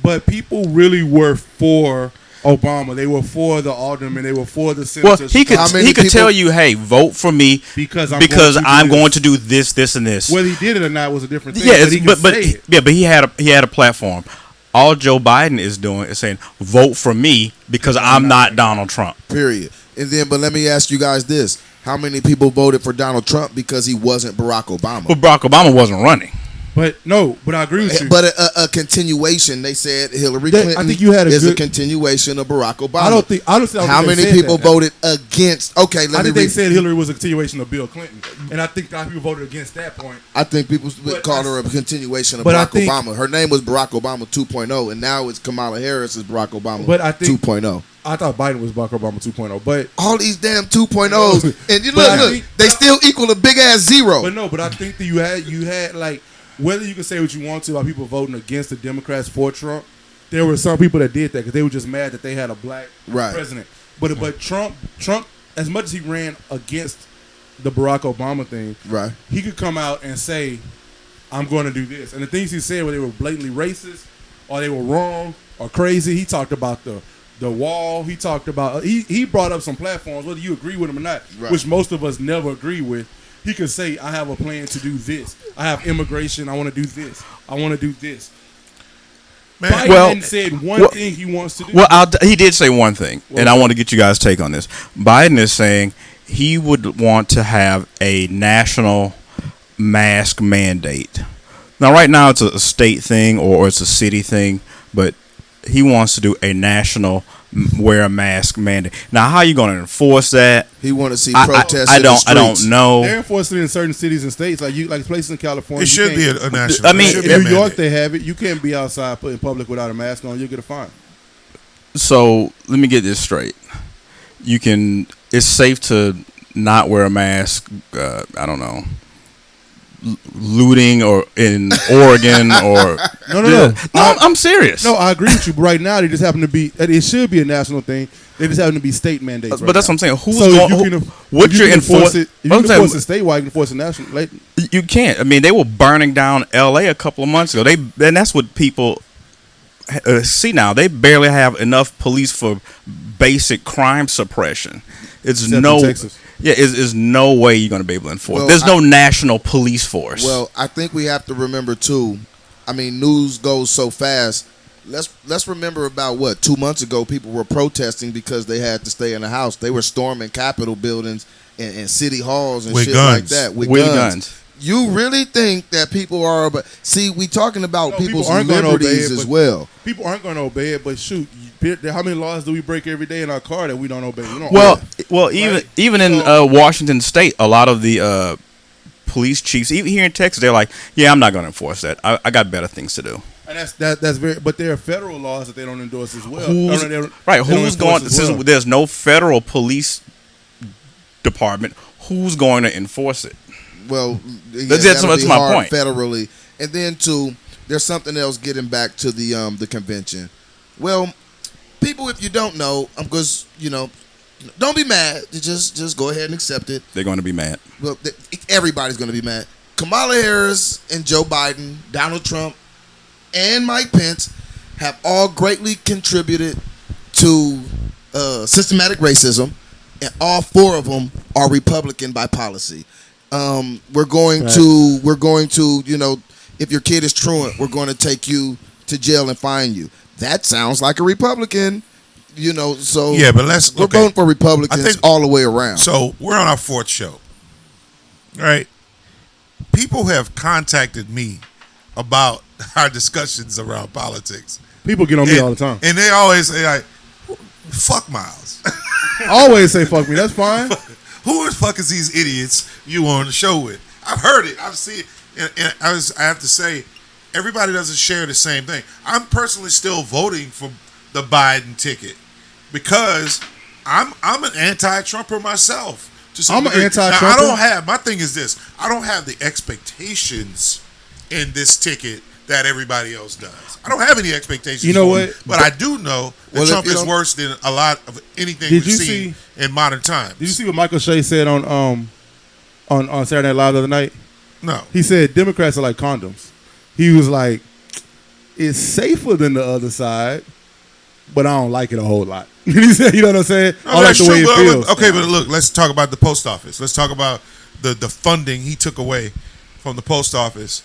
But people really were for Obama. They were for the aldermen. They were for the Well, senators. he could How many tell people- you, "Hey, vote for me because I'm going going to do this, and this." Whether he did it or not was a different thing. Yeah, but he could say it. but he had a platform. All Joe Biden is doing is saying, "Vote for me because I'm not Donald Trump." Period. And then, but let me ask you guys this: how many people voted for Donald Trump because he wasn't Barack Obama? But Barack Obama wasn't running. But I agree with you. But a continuation. They said Hillary That- I Clinton think you had a is a good- continuation of Barack Obama. I don't think How they many said people that. voted against? Okay, I let me think they read. said Hillary was a continuation of Bill Clinton, and I think a lot of people voted against that point. I think people would But call I- her a continuation of but I Barack think- Obama. Her name was Barack Obama 2.0, and now it's Kamala Harris is Barack Obama But I think- 2.0. I thought Biden was Barack Obama 2.0, but All these damn 2.0s, and you But I look, think- they still equal a big ass zero. but I think that you had like, whether you can say what you want to about people voting against the Democrats for Trump, there were some people that did that because they were just mad that they had a black Right. president. But Trump, as much as he ran against the Barack Obama thing, Right. he could come out and say, "I'm going to do this," and the things he said, whether they were blatantly racist or they were wrong or crazy, he talked about the wall. He talked about he brought up some platforms, whether you agree with him or not, Right. which most of us never agree with. He could say, "I have a plan to do this. I have immigration. I want to do this. I want to do this." Man, Biden Well- hadn't said one thing he wants to do. Well, he did say one thing, and I want to get you guys' take on this. Biden is saying he would want to have a national mask mandate. Now, right now, it's a state thing or it's a city thing, but he wants to do a national wear a mask mandate. Now, how are you going to enforce that? He want to see I protests. I in the don't. I don't streets. know. They're enforcing it in certain cities and states, like places in California. it you should be can't- a national. I mean, it should in be a New York, mandate. they have it. You can't be outside in public without a mask on. You'll get a fine. So let me get this straight. You can. It's safe to not wear a mask. I don't know. Looting or in Oregon or No. I'm serious. No, I agree with you. But right now, they just happen to be. It should be a national thing. They just happen to be state mandates. But that's what I'm saying. Who's So going? if you can, what if you you're can enforce enforcing? it, if you can enforce it statewide, you can enforce it national. You can't. I mean, they were burning down L.A. a couple of months ago. And that's what people see now. They barely have enough police for basic crime suppression. It's Except no. in Texas. Yeah, is no way you're going to be able to enforce. Well, There's no national police force. Well, I think we have to remember too. I mean, news goes so fast. Let's remember about 2 months ago, people were protesting because they had to stay in the house. They were storming Capitol buildings and city halls and With shit guns. like that with With guns. guns. You really think that people are? But see, we talking about No, people's people aren't gonna obey liberties it, as but- well. People aren't going to obey it, but shoot, how many laws do we break every day in our car that we don't obey? We don't Well, obey. even in Washington State, a lot of the police chiefs, even here in Texas, they're like, "Yeah, I'm not going to enforce that. I got better things to do." And that's very. But there are federal laws that they don't endorse as well. Who's They don't Who's enforce going? as Since well. there's no federal police department, who's going to enforce it? Well, yeah, That's that'll be my hard point. federally, and then too, there's something else. Getting back to the convention. Well, people, if you don't know, because don't be mad. Just go ahead and accept it. They're going to be mad. Well, everybody's going to be mad. Kamala Harris and Joe Biden, Donald Trump, and Mike Pence have all greatly contributed to systematic racism, and all four of them are Republican by policy. We're going to, if your kid is truant, we're going to take you to jail and fine you. That sounds like a Republican, so Yeah, but we're voting for Republicans all the way around. So we're on our fourth show, right? People have contacted me about our discussions around politics. People get on me all the time. And they always say, like, fuck Miles. I always say fuck me. That's fine. Who the fuck is these idiots you on the show with? I've heard it. I've seen it. And I have to say, everybody doesn't share the same thing. I'm personally still voting for the Biden ticket because I'm an anti-Trumper myself. I'm an anti-Trumper. Now, I don't have, my thing is this, I don't have the expectations in this ticket that everybody else does. I don't have any expectations. You know for what? it, but I do know that Trump is worse than a lot of anything we've seen in modern times. Did you see what Michael Shea said on Saturday Night Live the other night? No. He said Democrats are like condoms. He was like, it's safer than the other side, but I don't like it a whole lot. He said, you know what I'm saying? No, I like the way it feels. Okay, but look, let's talk about the post office. Let's talk about the funding he took away from the post office,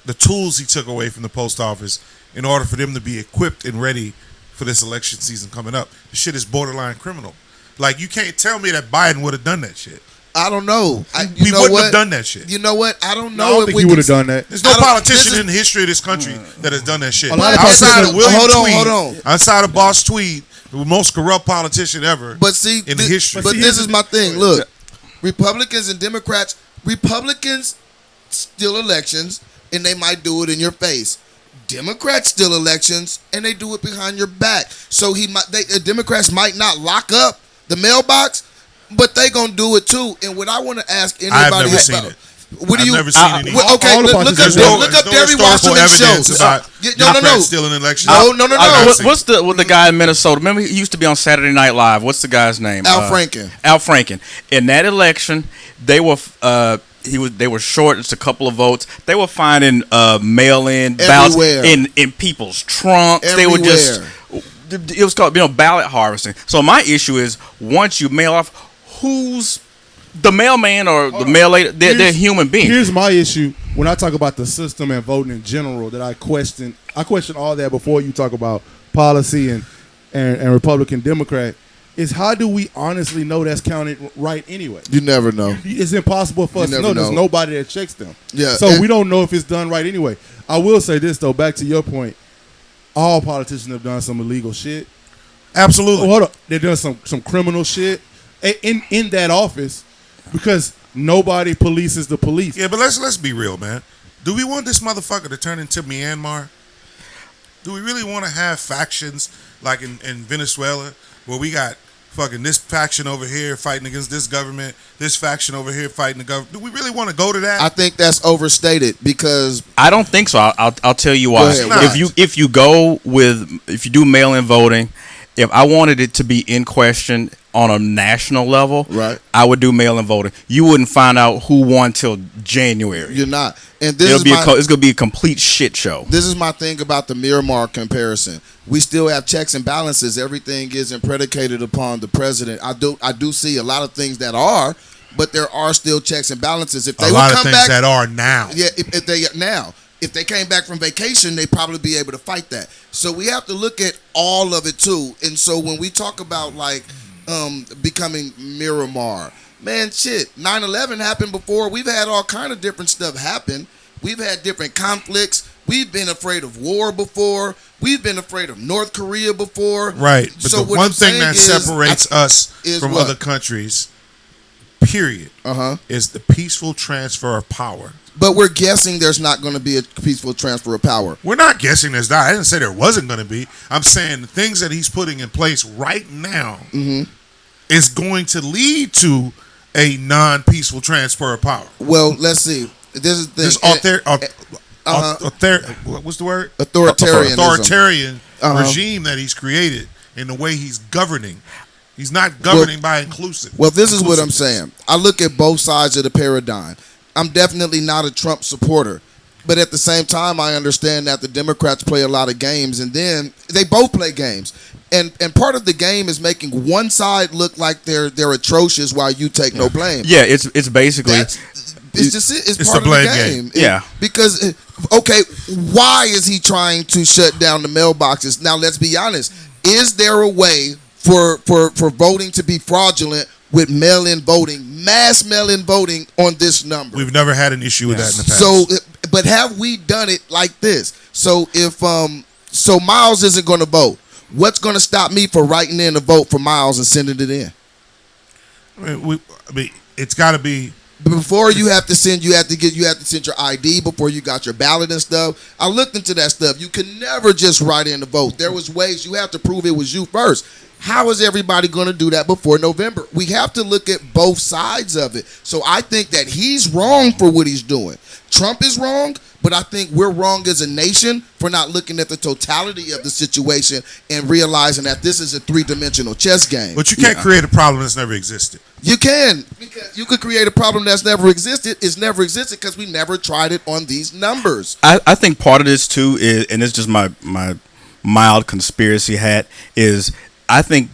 the tools he took away from the post office in order for them to be equipped and ready for this election season coming up. The shit is borderline criminal. Like, you can't tell me that Biden would have done that shit. I don't know. We wouldn't have done that shit. You know what? I don't know. I don't think he would have done that. There's no politician in the history of this country that has done that shit. A lot of Outside of politicians- William Tweed, hold on. outside of Boss Tweed, the most corrupt politician ever But see, in the history. But this is my thing. Look, Republicans and Democrats. Republicans steal elections, and they might do it in your face. Democrats steal elections, and they do it behind your back. So Democrats might not lock up the mailbox, but they gonna do it too. And what I want to ask anybody I've never seen it. What do you? I've never seen any. Okay, all the look up politicians- Derry Wasserman shows. About No. Democrats stealing elections. No. What's the guy in Minnesota? Remember, he used to be on Saturday Night Live. What's the guy's name? Al Franken. Al Franken. In that election, they were short just a couple of votes. They were finding mail-in ballots in people's trunks. Everywhere. They were just. It was called ballot harvesting. So my issue is once you mail off, who's the mailman or the mail lady? They're human beings. Here's my issue when I talk about the system and voting in general. That I question all that before you talk about policy and Republican Democrat. Is how do we honestly know that's counted right anyway? You never know. It's impossible for us to know. There's nobody that checks them. Yeah, So we don't know if it's done right anyway. I will say this though, back to your point. All politicians have done some illegal shit. Absolutely. Oh, hold up. They've done some criminal shit in that office because nobody polices the police. Yeah, but let's be real, man. Do we want this motherfucker to turn into Myanmar? Do we really want to have factions like in Venezuela where we got fucking this faction over here fighting against this government, this faction over here fighting the government? Do we really want to go to that? I think that's overstated because I don't think so. I'll tell you why. Go ahead. If you do mail-in voting, if I wanted it to be in question on a national level, right, I would do mail-in voting. You wouldn't find out who won till January. You're not. And this it's gonna be a complete shit show. This is my thing about the Miramar comparison. We still have checks and balances. Everything isn't predicated upon the president. I do see a lot of things that are, but there are still checks and balances. If they a would lot of come things back, that are now. yeah. If they came back from vacation, they'd probably be able to fight that. So we have to look at all of it too. And so when we talk about like becoming Miramar, Man, shit, 9/11 happened before. We've had all kind of different stuff happen. We've had different conflicts. We've been afraid of war before. We've been afraid of North Korea before. Right. But So the what one I'm thing saying that is, separates us is from what? other countries, period, is the peaceful transfer of power. But we're guessing there's not going to be a peaceful transfer of power. We're not guessing there's not. I didn't say there wasn't going to be. I'm saying the things that he's putting in place right now is going to lead to a non-peaceful transfer of power. Well, let's see. This is the what's the word? Authoritarianism. Authoritarian regime that he's created in the way he's governing. He's not governing by inclusive. Well, this is what I'm saying. I look at both sides of the paradigm. I'm definitely not a Trump supporter. But at the same time, I understand that the Democrats play a lot of games, and then they both play games. And part of the game is making one side look like they're atrocious while you take no blame. Yeah, it's basically It's part of the blame game. Yeah. Because okay, why is he trying to shut down the mailboxes? Now let's be honest. Is there a way for voting to be fraudulent with mail-in voting, mass mail-in voting on this number? We've never had an issue with that in the past. So, but have we done it like this? So if Miles isn't going to vote, what's going to stop me from writing in a vote for Miles and sending it in? I mean, it's got to be. Before you have to send your ID before you got your ballot and stuff. I looked into that stuff. You can never just write in the vote. There was ways you have to prove it was you first. How is everybody going to do that before November? We have to look at both sides of it. So I think that he's wrong for what he's doing. Trump is wrong, but I think we're wrong as a nation for not looking at the totality of the situation and realizing that this is a three-dimensional chess game. But you can't create a problem that's never existed. You can. Because you could create a problem that's never existed. It's never existed because we never tried it on these numbers. I think part of this too is, and it's just my mild conspiracy hat, is I think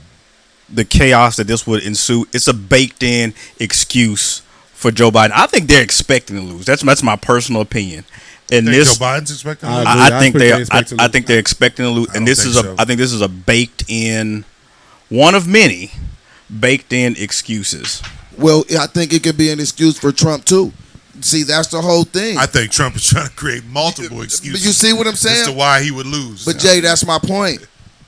the chaos that this would ensue, it's a baked in excuse for Joe Biden. I think they're expecting to lose. That's my personal opinion. And Think this, Joe Biden's expecting to lose? I think they're expecting to lose. And this is so. I think this is a baked in, one of many baked in excuses. Well, I think it could be an excuse for Trump too. See, that's the whole thing. I think Trump is trying to create multiple excuses. But you see what I'm saying? As to why he would lose. But Jay, that's my point.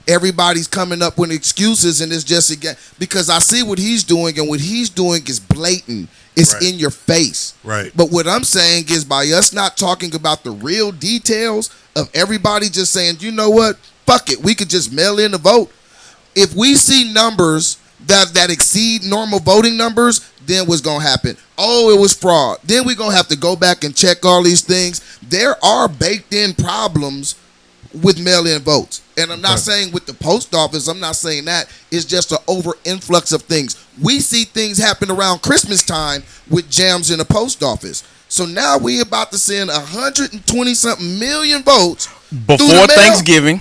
Everybody's coming up with excuses, and it's just again because I see what he's doing, and what he's doing is blatant. It's Right. in your face. Right. But what I'm saying is by us not talking about the real details of everybody just saying, you know what, fuck it, we could just mail in the vote. If we see numbers that exceed normal voting numbers, then what's going to happen? Oh, it was fraud. Then we're going to have to go back and check all these things. There are baked in problems with mail-in votes. And I'm not saying with the post office, I'm not saying that. It's just an over-influx of things. We see things happen around Christmas time with jams in the post office. So now we about to send 120-something million votes Before through the mail. Thanksgiving.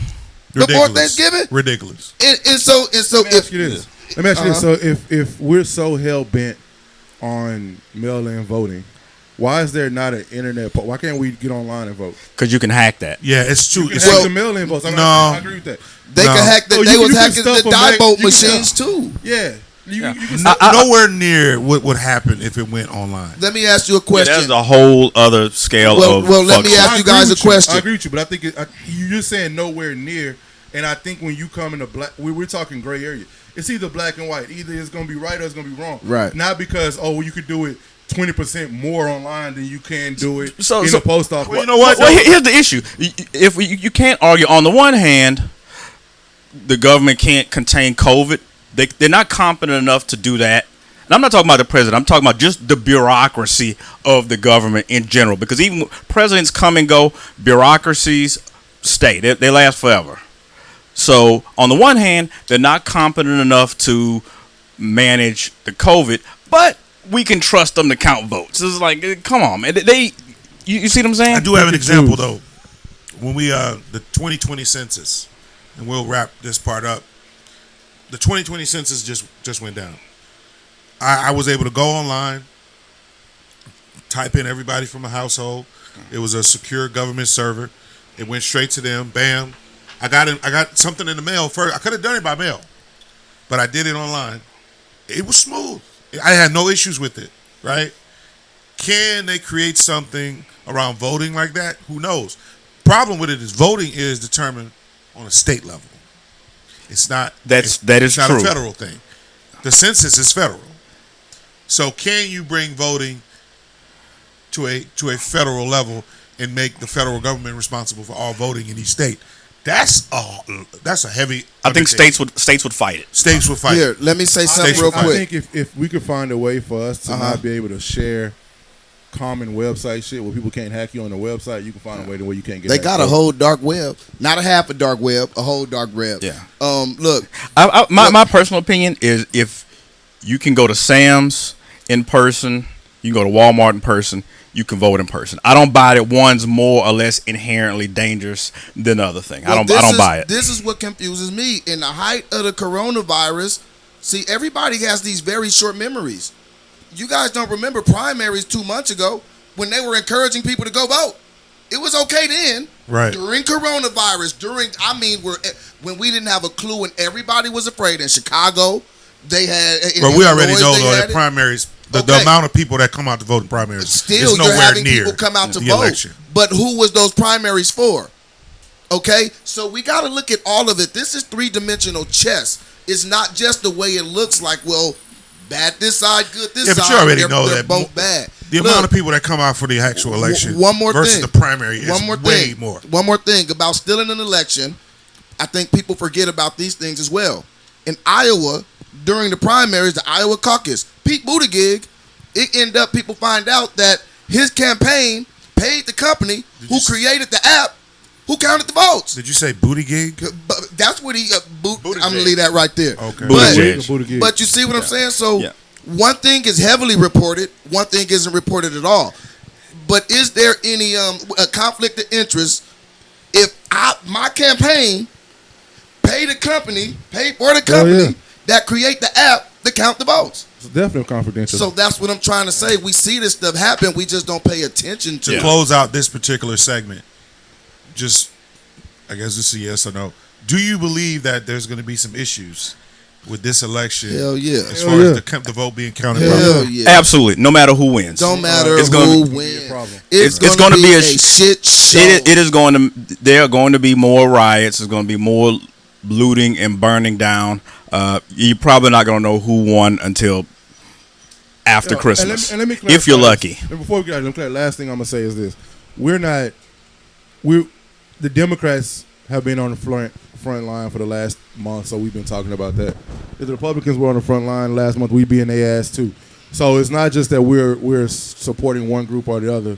Before Thanksgiving? Ridiculous. And so Let me ask you this. So if we're so hell-bent on mail-in voting, why is there not an internet poll? Why can't we get online and vote? Because you can hack that. Yeah, it's true. You can It's hack the mail-in votes. I agree with that. they No. can hack the, Oh, they you was can hacking stuff the a die Mac- boat you can- machines too. Yeah. You can nowhere near what would happen if it went online. Let me ask you a Yeah, question. that's a whole other scale of well, let fuck me shit. ask you guys a question. I agree with you, but I think you're just saying nowhere near. And I think when you come into black, we're talking gray area. It's either black and white. Either it's going to be right or it's going to be wrong. Right. Not because, you could do it 20% more online than you can do it So- in so- the post office. Well, you know what? Well, here's the issue. If you can't argue, on the one hand, the government can't contain COVID. They're not competent enough to do that. And I'm not talking about the president. I'm talking about just the bureaucracy of the government in general. Because even presidents come and go, bureaucracies stay. They last forever. So on the one hand, they're not competent enough to manage the COVID, but we can trust them to count votes. It's like, come on, man. You see what I'm saying? I do have an example though. When we the 2020 census, and we'll wrap this part up. The 2020 census just went down. I was able to go online, type in everybody from a household. It was a secure government server. It went straight to them. Bam. I got something in the mail first. I could have done it by mail, but I did it online. It was smooth. I had no issues with it, right? Can they create something around voting like that? Who knows? Problem with it is voting is determined on a state level. It's not. That is not true. a federal thing. The census is federal. So can you bring voting to a federal level and make the federal government responsible for all voting in each state? That's a heavy. I think states would fight it. States would fight. Here, let me say something Station real fight. I quick. think if we could find a way for us to not be able to share common website shit where people can't hack you on the website, you can find a way to where you can't get. They hacked. got a whole dark web, not a half a dark web, a whole dark web. Yeah. Look, My personal opinion is if you can go to Sam's in person, you can go to Walmart in person, you can vote in person. I don't buy that one's more or less inherently dangerous than the other thing. I don't buy it. This is what confuses me. In the height of the coronavirus, see, everybody has these very short memories. You guys don't remember primaries 2 months ago when they were encouraging people to go vote. It was okay then. Right. During coronavirus, when we didn't have a clue and everybody was afraid. In Chicago, they had. Well, we already know though that that primaries, the Okay. amount of people that come out to vote in primaries Still, is you're nowhere having near people come out to the vote. election. But who was those primaries for? Okay, so we got to look at all of it. This is three-dimensional chess. It's not just the way it looks like. Well, bad this side, good this Yeah, side. but you already they're, know they're that both bad. The Look, amount of people that come out for the actual election one more versus thing. the primary is one more way thing. more. One more thing about stealing an election. I think people forget about these things as well. In Iowa, during the primaries, the Iowa caucus, Pete Buttigieg, it ended up people find out that his campaign paid the company who created the app, who counted the votes. Did you say booty gig? But that's what he I'm Buttigieg. gonna leave that right there. Okay. Buttigieg. But you see what I'm saying? So Yeah. one thing is heavily reported, one thing isn't reported at all. But is there any a conflict of interest if my campaign paid for the company that create the app to count the votes? It's definitely confidential. So that's what I'm trying to say. We see this stuff happen, we just don't pay attention to To it. close out this particular segment, just I guess this is a yes or no. Do you believe that there's going to be some issues with this election? Hell yeah. As far as the vote being counted. Hell yeah. Absolutely. No matter who wins. Don't matter It's who gonna- wins. problem. It's It's gonna gonna be be a a shit show. It is going to. There are going to be more riots. There's going to be more looting and burning down. You're probably not going to know who won until after Christmas, and let me if you're clarify lucky. this. And before we get out, last thing I'm gonna say is this: the Democrats have been on the front line for the last month, so we've been talking about that. If the Republicans were on the front line last month, we'd be in their ass too. So it's not just that we're supporting one group or the other.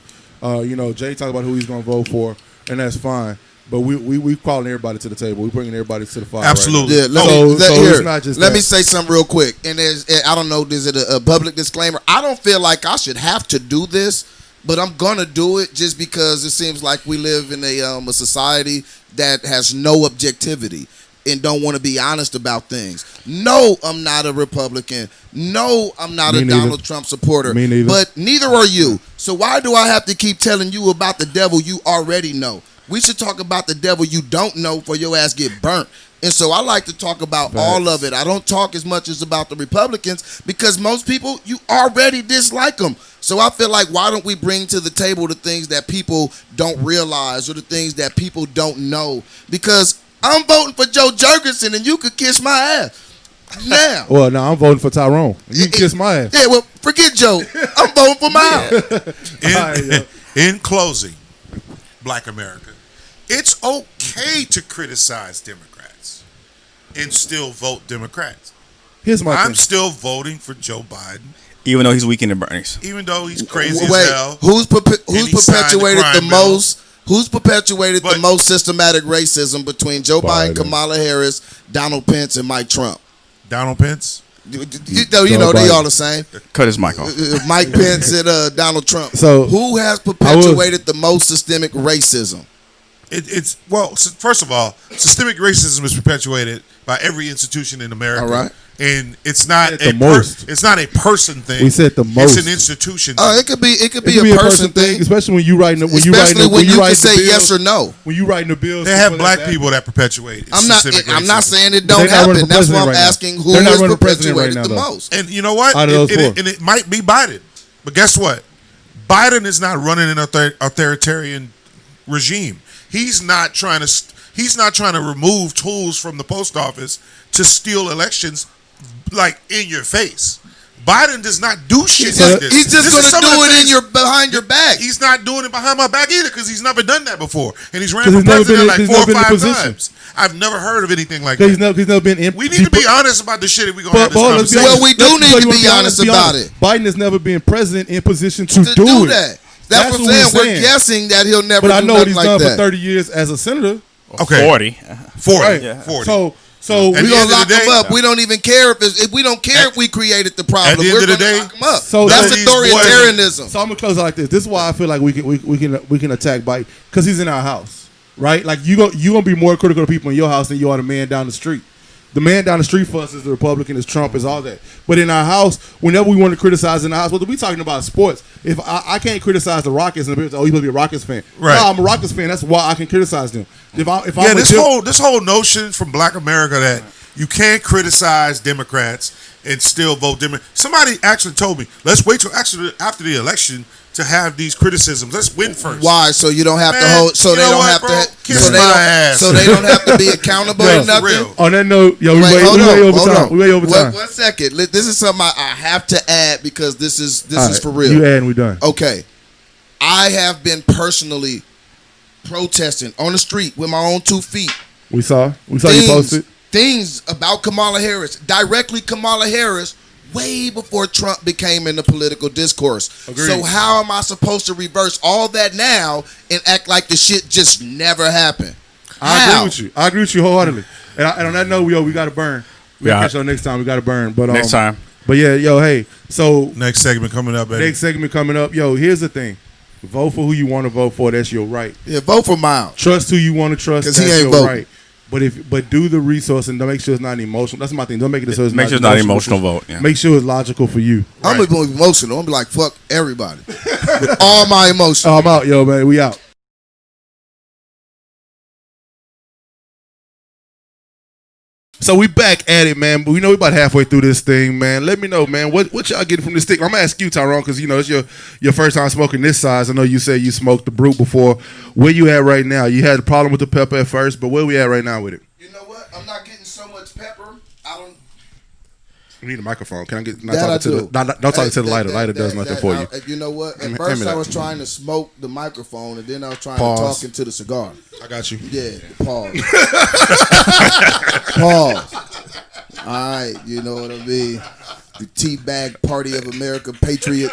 Jay talked about who he's gonna vote for, and that's fine. But we calling everybody to the table. We're bringing everybody to the fire. Absolutely. Right Yeah, it's not just let that. me say something real quick. And I don't know, is it a public disclaimer? I don't feel like I should have to do this, but I'm gonna do it just because it seems like we live in a society that has no objectivity and don't want to be honest about things. No, I'm not a Republican. No, I'm not Me a neither. Donald Trump supporter. Me neither. But neither are you. So why do I have to keep telling you about the devil you already know? We should talk about the devil you don't know for your ass get burnt. And so I like to talk about all of it. I don't talk as much as about the Republicans because most people, you already dislike them. So I feel like why don't we bring to the table the things that people don't realize or the things that people don't know? Because I'm voting for Joe Jurgensen and you could kiss my ass. Now. Well, no, I'm voting for Tyrone. You can kiss my ass. Yeah, well, forget Joe. I'm voting for Miles. In closing, Black America, it's okay to criticize Democrats and still vote Democrats. Here's my I'm thing. still voting for Joe Biden, Even though he's weakening Bernie's. even though he's crazy Wait, as hell. who's he signed the perpetuated the crime bill. most? Who's perpetuated the But- most systematic racism between Joe Biden, Biden. Kamala Harris, Donald Pence, and Mike Trump? Donald Pence. You know they Biden. all the same. Cut his mic off. Mike Pence and Donald Trump. So, who has perpetuated the most systemic racism? It's first of all, systemic racism is perpetuated by every institution in America. All right. And it's not it's not a person thing. We said the most. It's an institution. Oh, it could be a person thing, especially when you writing when you can say yes or no. When you writing the bills, they have black people that perpetuate. I'm not saying it don't happen. That's why I'm asking who is perpetuated the most. And you know what? It might be Biden, but guess what? Biden is not running an authoritarian regime. He's not trying to remove tools from the post office to steal elections like in your face. Biden does not do shit like this. He's just going to do it behind your back. He's not doing it behind my back either because he's never done that before. And he's ran for president like 4 or 5 times. I've never heard of anything like that. He's never been we need to be honest about this shit if we're going to have this conversation. Well, we do need to be honest about it. Biden has never been president in position to do that. That's what I'm saying. We're guessing that he'll never do nothing like that. But I know what he's done for 30 years as a senator. Okay. 40. Right. Yeah. 40. So we're gonna lock him up. We don't even care if we don't care if we created the problem. At the end of the day, lock him up. So that's authoritarianism. So I'm gonna close it like this. This is why I feel like we can attack Biden because he's in our house, right? Like you gonna be more critical of people in your house than you are the man down the street. The man down the street for us is the Republican, is Trump, is all that. But in our house, whenever we want to criticize in the house, whether we talking about sports, if I can't criticize the Rockets and you supposed to be a Rockets fan. Right. No, I'm a Rockets fan. That's why I can criticize them. This whole notion from Black America that you can't criticize Democrats and still vote Democrat. Somebody actually told me, let's wait till after the election to have these criticisms. Let's win first. Why? So you don't have to hold. So they don't have to. So they don't have to be accountable or nothing. On that note, we way over time. One second. This is something I have to add because this is for real. You add and we done. Okay. I have been personally protesting on the street with my own 2 feet. We saw you posted things about Kamala Harris, directly Kamala Harris, way before Trump became in the political discourse. Agreed. So how am I supposed to reverse all that now and act like the shit just never happened? I agree with you wholeheartedly. And on that note, we got to burn. We'll catch y'all next time. We got to burn. But next time. But yeah, hey. So next segment coming up, baby. Here's the thing. Vote for who you want to vote for. That's your right. Yeah, vote for Miles. Trust who you want to trust. Because he ain't voting. Right. But do the resource and don't make sure it's not emotional. That's my thing. Don't make it so it's make sure it's not emotional vote. Yeah. Make sure it's logical for you. I'm gonna be emotional. I'm gonna be like, fuck everybody with all my emotions. I'm out, yo, man. We out. So we back at it, man. But we know we about halfway through this thing, man. Let me know, man. What y'all getting from this stick? I'm gonna ask you, Tyrone, because it's your first time smoking this size. I know you said you smoked the Brute before. Where you at right now? You had a problem with the pepper at first, but where we at right now with it? You know what? I'm not getting so much pepper. I don't. We need a microphone. Can I get? Don't talk to the lighter. Lighter does nothing for you. You know what? At first, I was trying to smoke the microphone, and then I was trying to talk into the cigar. I got you. Yeah. Pause. Pause. All right. You know what I mean? The teabag party of America patriot.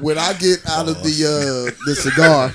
When I get out of the cigar,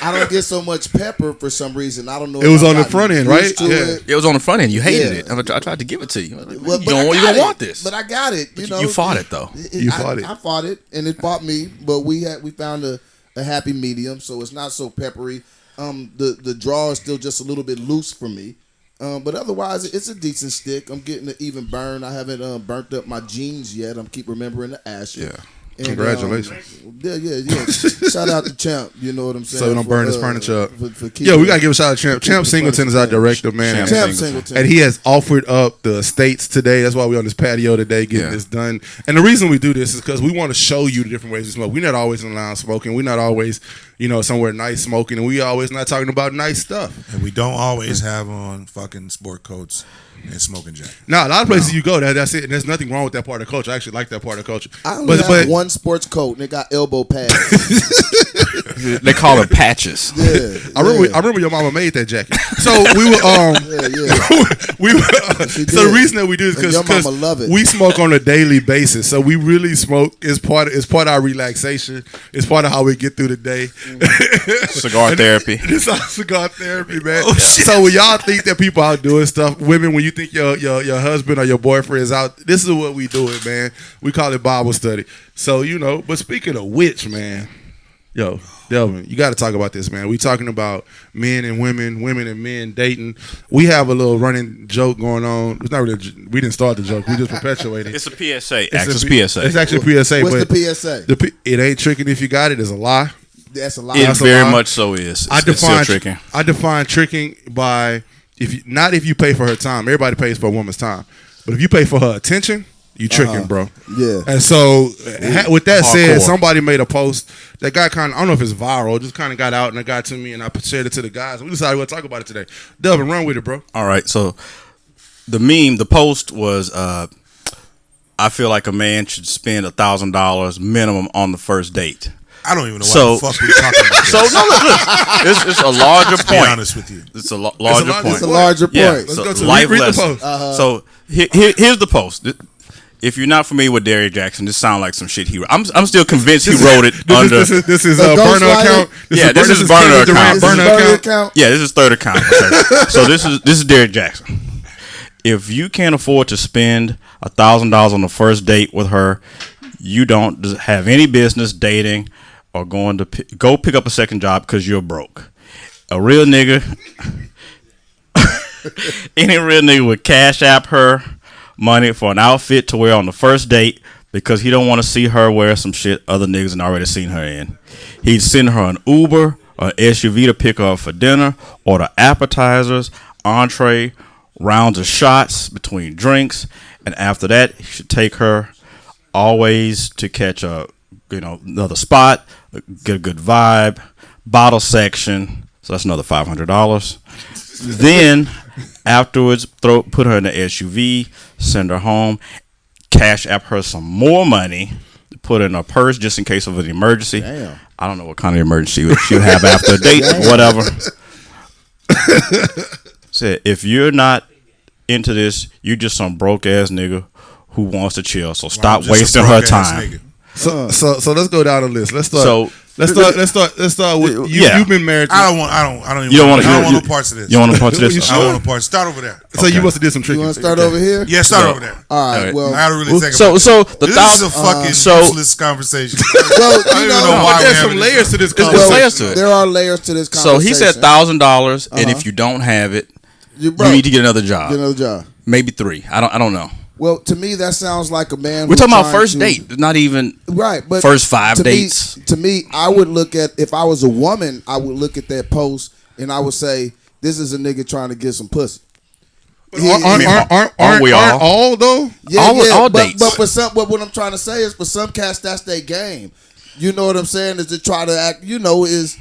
I don't get so much pepper for some reason. I don't know. It was on the front end, right? Yeah. It was on the front end. You hated it. I tried to give it to you. You don't want this. But I got it. You fought it though. I fought it, and it fought me. But we found a happy medium, so it's not so peppery. The draw is still just a little bit loose for me. But otherwise, it's a decent stick. I'm getting an even burn. I haven't burnt up my jeans yet. I'm keep remembering the ashes. Yeah. And, congratulations. Yeah. Shout out to Champ. You know what I'm saying? So we don't burn his furniture up. We got to give a shout out to Champ. Champ Singleton is our director, man. Champ Singleton. And he has offered up the estates today. That's why we're on this patio today getting this done. And the reason we do this is because we want to show you the different ways we smoke. We're not always in the lounge smoking. We're not always, somewhere nice smoking. And we always not talking about nice stuff. And we don't always have on fucking sport coats and smoking jacket. No, a lot of places you go, that's it. And there's nothing wrong with that part of the culture. I actually like that part of the culture. I only have one sports coat, and it got elbow pads. They call it patches. Yeah, I remember your mama made that jacket. So we were so the reason that we do is because we smoke on a daily basis. So we really smoke. It's part of our relaxation. It's part of how we get through the day. Cigar therapy. It's our cigar therapy, man. So when y'all think that people out doing stuff, women, when you think your husband or your boyfriend is out, this is what we do it, man. We call it Bible study. So but speaking of which, man, Delvin, you got to talk about this, man. We talking about men and women, women and men dating. We have a little running joke going on. It's not really. We didn't start the joke. We just perpetuated. It's a PSA. It's PSA. It's actually a PSA. What's but the PSA? it ain't tricking if you got it. It's a lie. That's a lie. It That's a very lie. much so is. It's still tricking. I define tricking by if you pay for her time. Everybody pays for a woman's time, but if you pay for her attention, you tricking, bro. Yeah. And so, with that said, Hardcore. somebody made a post that got kind of, I don't know if it's viral, it just kind of got out and it got to me, and I shared it to the guys. We decided we're going to talk about it today. Delvin, run with it, bro. All right. So the post was, I feel like a man should spend $1,000 minimum on the first date. I don't even know why the fuck we talking about this. So no, look, it's a larger point. To be honest with you. It's a larger point. It's a larger point. Yeah, Let's so go to life read the lesson. post. So here's the post. If you're not familiar with Derrick Jackson, this sounds like some shit he wrote. I'm still convinced he wrote it under. This is A burner ghostwriter? account. This is burner Kevin account. Durant burner Burner account. account. Yeah, this is third account. Okay. So this is Derrick Jackson. If you can't afford to spend $1,000 on the first date with her, you don't have any business dating or going to go pick up a second job because you're broke. A real nigga, any real nigga would cash app her money for an outfit to wear on the first date because he don't want to see her wear some shit other niggas had already seen her in. He'd send her an Uber or an SUV to pick her up for dinner, order appetizers, entree, rounds of shots between drinks, and after that, he should take her always to catch another spot, get a good vibe, bottle section. So that's another $500. Then afterwards, put her in the SUV, send her home, cash app her some more money, put her in a purse just in case of an emergency. Damn. I don't know what kind of emergency she'll have after a date, whatever. Said, if you're not into this, you're just some broke ass nigga who wants to chill. So stop wasting her time. So let's go down the list. Let's start. So let's start with you. Yeah. You've been married. I don't want You don't want no parts of this. You don't want no parts of You this? sure? I don't want no parts. Start over there. So you must have did some You tricking. want to start over here? Yeah, start over there. All right. Alright. Well, I gotta really think So about the this is a fucking useless conversation. well, I don't you even know, know why There's we're some having layers to this There's conversation. layers to it. there are layers to this So conversation. he said $1,000, and if you don't have it, you you need to get another job. get another job. Maybe 3. I don't know. Well, to me, that sounds like a man. We're who's talking about trying first to- date, not even right? But first 5 to dates. Me, to me, I would look at if I was a woman, I would look at that post and I would say, "This is a nigga trying to get some pussy." Aren't we all? all though? Yeah, all but, dates. But for some, but what I'm trying to say is, for some cats, that's their game. You know what I'm saying? Is to try to act. Is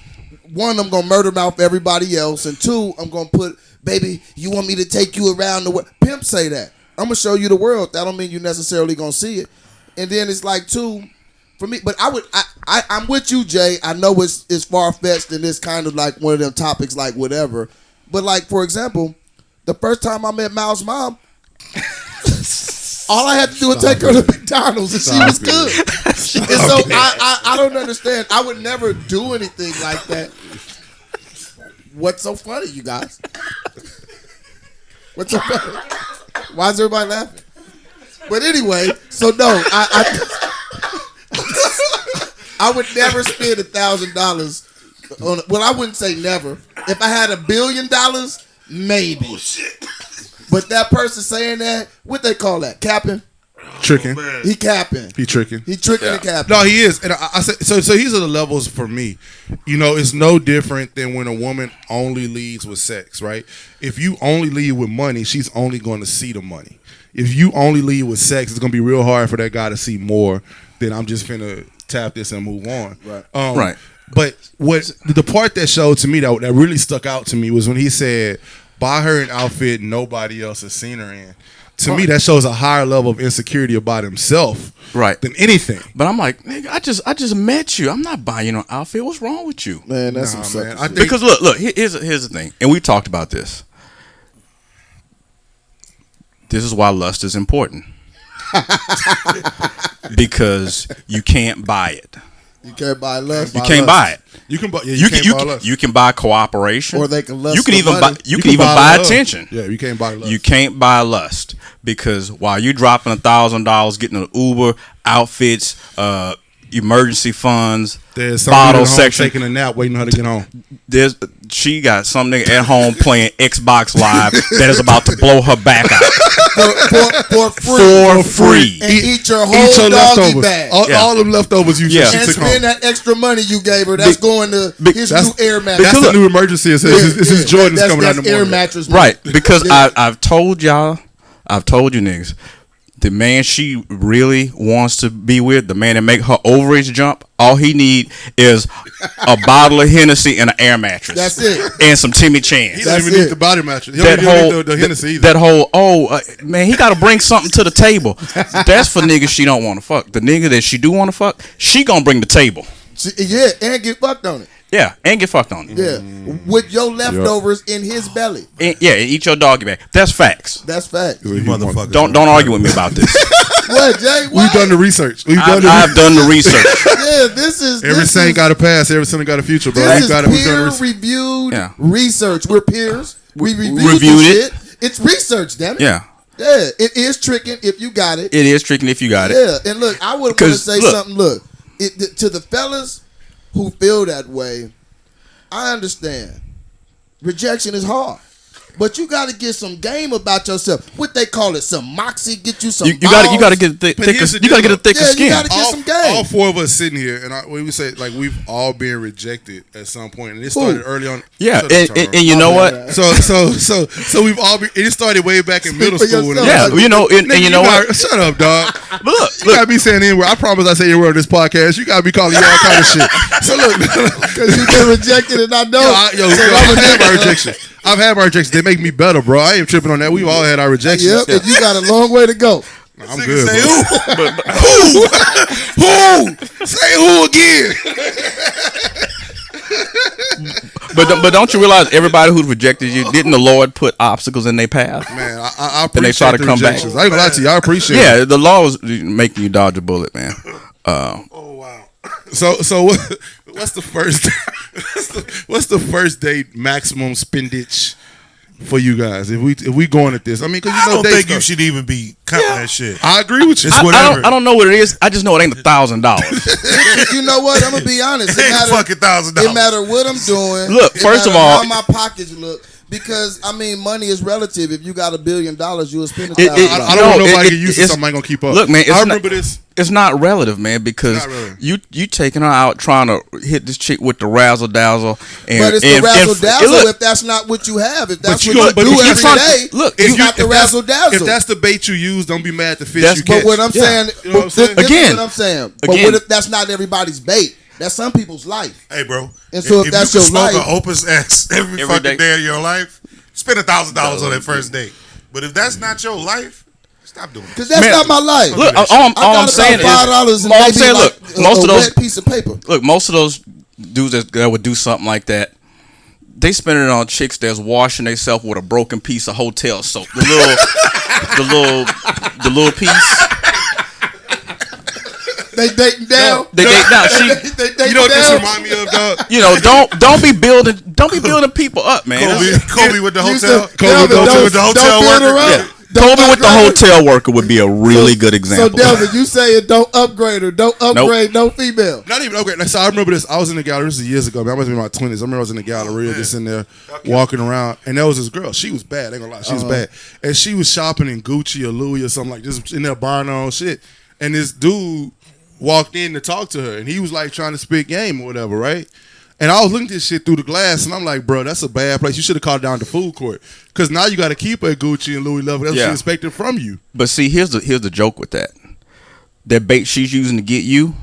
one, I'm gonna murder mouth everybody else, and 2, I'm gonna put, baby, you want me to take you around the world? Pimp say that. I'm gonna show you the world. That don't mean you necessarily gonna see it. And then it's like 2, for me. But I'm with you, Jay. I know it's far fetched and it's kind of like one of them topics, like whatever. But like, for example, the first time I met Miles' mom, all I had to do was take her to McDonald's and she was good. And so I don't understand. I would never do anything like that. What's so funny, you guys? What's so funny? Why is everybody laughing? But anyway, so no, I would never spend $1,000 on. Well, I wouldn't say never. If I had $1 billion, maybe. But that person saying that, what they call that? Capping? Tricking. He capping. He tricking. He tricking and capping. No, he is. And I said so. These are the levels for me. It's no different than when a woman only leads with sex, right? If you only lead with money, she's only going to see the money. If you only lead with sex, it's going to be real hard for that guy to see more than I'm just finna tap this and move on. Right. Right. But what the part that showed to me that really stuck out to me was when he said, "Buy her an outfit nobody else has seen her in." To me, that shows a higher level of insecurity about himself, Right. than anything. But I'm like, nigga, I just met you. I'm not buying you no outfit. What's wrong with you? Man, that's Nah, some man. sucker I shit. think- Because look, here's the thing, and we talked about this. This is why lust is important. Because you can't buy it. You can't buy lust. You can't buy it. You can buy. Yeah, You can buy cooperation, Or they can lust You can for even money. buy. You can even buy love. attention. Yeah, you can't buy love. You can't buy lust because while you dropping $1,000 getting an Uber, outfits, emergency funds, There's bottle somebody section. taking a nap, waiting on her to get home. She got some nigga at home playing Xbox Live that is about to blow her back out for free. for free. And eat your Eat whole your doggy leftovers. bag. All them leftovers you Yeah. just And took spend home. that extra money you gave her. That's going to his that's- new air mattress. That's the new emergency. It's his Jordans That's coming out in the air morning. mattress money. Right, because Yeah. I've told you niggas, the man she really wants to be with, the man that make her ovaries jump, all he need is a bottle of Hennessy and an air mattress. That's it. And some Timmy He Chans. doesn't even need the body mattress. He That don't whole, even need the Hennessy either. that whole, man, he got to bring something to the table. That's for niggas she don't want to fuck. The nigga that she do want to fuck, she gonna bring the table. Yeah, and get fucked on it. Yeah, and get fucked on it. Yeah, with your leftovers in his belly. And eat your doggy bag. That's facts. That's fact. You motherfuckers. Don't argue with me about this. What, Jay? What? We've done the research. I've done the research. Yeah, this is Every saint got a past. Every sinner got a future, bro. This We've done is peer research. reviewed Yeah. research. We're peers. We reviewed Reviewed the it. shit. It's research, damn it. Yeah, Yeah, it is tricking if you got it. it is tricking if you got it. Yeah, and look, I would want to 'Cause, say look. something. Look, to the fellas who feel that way, I understand. Rejection is hard. But you got to get some game about yourself. What they call it, some moxie. Get you some. You got to get But thicker. here's the You got to deal, get a thicker Yeah, you skin. gotta get some game. All four of us sitting here, and we say like we've all been rejected at some point, and it started early on. Yeah, Shut up, and Tyrone. you know what? So we've all been. It started way back in middle for school. yourself. Yeah, you know, and Nigga, you know what? Shut up, dog. But look, You gotta be saying N-word. I promise I say N-word on this podcast. You gotta be calling you all kind of shit. So look, Because you've been rejected and I know. I've had my rejection. I've had my rejection. They make me better, bro. I ain't tripping on that. We've all had our rejections. Yep, and you got a long way to go. I'm good, Say bro. who? Who? Say who again? but don't you realize everybody who rejected you, didn't the Lord put obstacles in their path? Man, I Then they appreciate try to the come back. rejections. I ain't gonna lie to you. I appreciate it. Yeah, the law was making you dodge a bullet, man. Oh wow. So what's the first what's the first date maximum spendage for you guys? If we going at this, I mean, because I don't dates think you go- should even be counting that shit. I agree with you. It's I whatever. don't know what it is. I just know it ain't $1,000. You know what? I'm gonna be honest. It ain't fucking $1,000. It matter what I'm doing. Look, It first of matter all- how my pockets look. Because I mean, money is relative. If you got $1 billion, you'll spend It- $1,000. I don't want No, nobody it- to use to it's- something I ain't gonna keep up. Look, man, I remember this. It's not relative, man, because Not relevant. you taking her out trying to hit this chick with the razzle dazzle, and But it's and- the razzle and- dazzle look, if that's not what you have. If that's you what go- you but do if every you day, look, it's if not the if that's- razzle dazzle. If that's the bait you use, don't be mad at the fish That's- you But catch. what I'm Yeah. saying, You know what I'm saying? this Again. is what I'm saying. But Again. what if that's not everybody's bait? That's some people's life. Hey, bro. And so if that's you your can smoke life- an Opus X every fucking day. day of your life, spend $1,000 on that first date. But if that's not your life, stop doing it. Because that's Man, not my life. look, all I I'm got saying about $5 and all I'm maybe saying, like look, most a of those wet piece of paper. Look, most of those dudes that would do something like that, they spend it on chicks that's washing themselves with a broken piece of hotel soap. The little piece. They dating down. They date down. They dating You know what this down. remind me of, dog? You know, don't be building people up, man. Kobe with the You hotel. said, Delvin, Kobe with the hotel don't build worker. her up. Yeah. Don't Kobe with the upgrade her. hotel worker would be a really good example. So Delvin, you saying don't upgrade her, don't upgrade no female. Not even okay. So I remember this. I was in the gallery. This is years ago. Man, I must be in my 20s. I remember I was in the gallery, just in there walking around, and there was this girl. She was bad. I ain't gonna lie, she was bad, and she was shopping in Gucci or Louis or something like just in there buying her own shit. And this dude walked in to talk to her, and he was like trying to spit game or whatever, right? And I was looking at this shit through the glass, and I'm like, bro, that's a bad place. You should have called down to food court, because now you got to keep her at Gucci and Louis level. That's what Yeah. she expected from you. But see, here's the joke with that. That bait she's using to get you,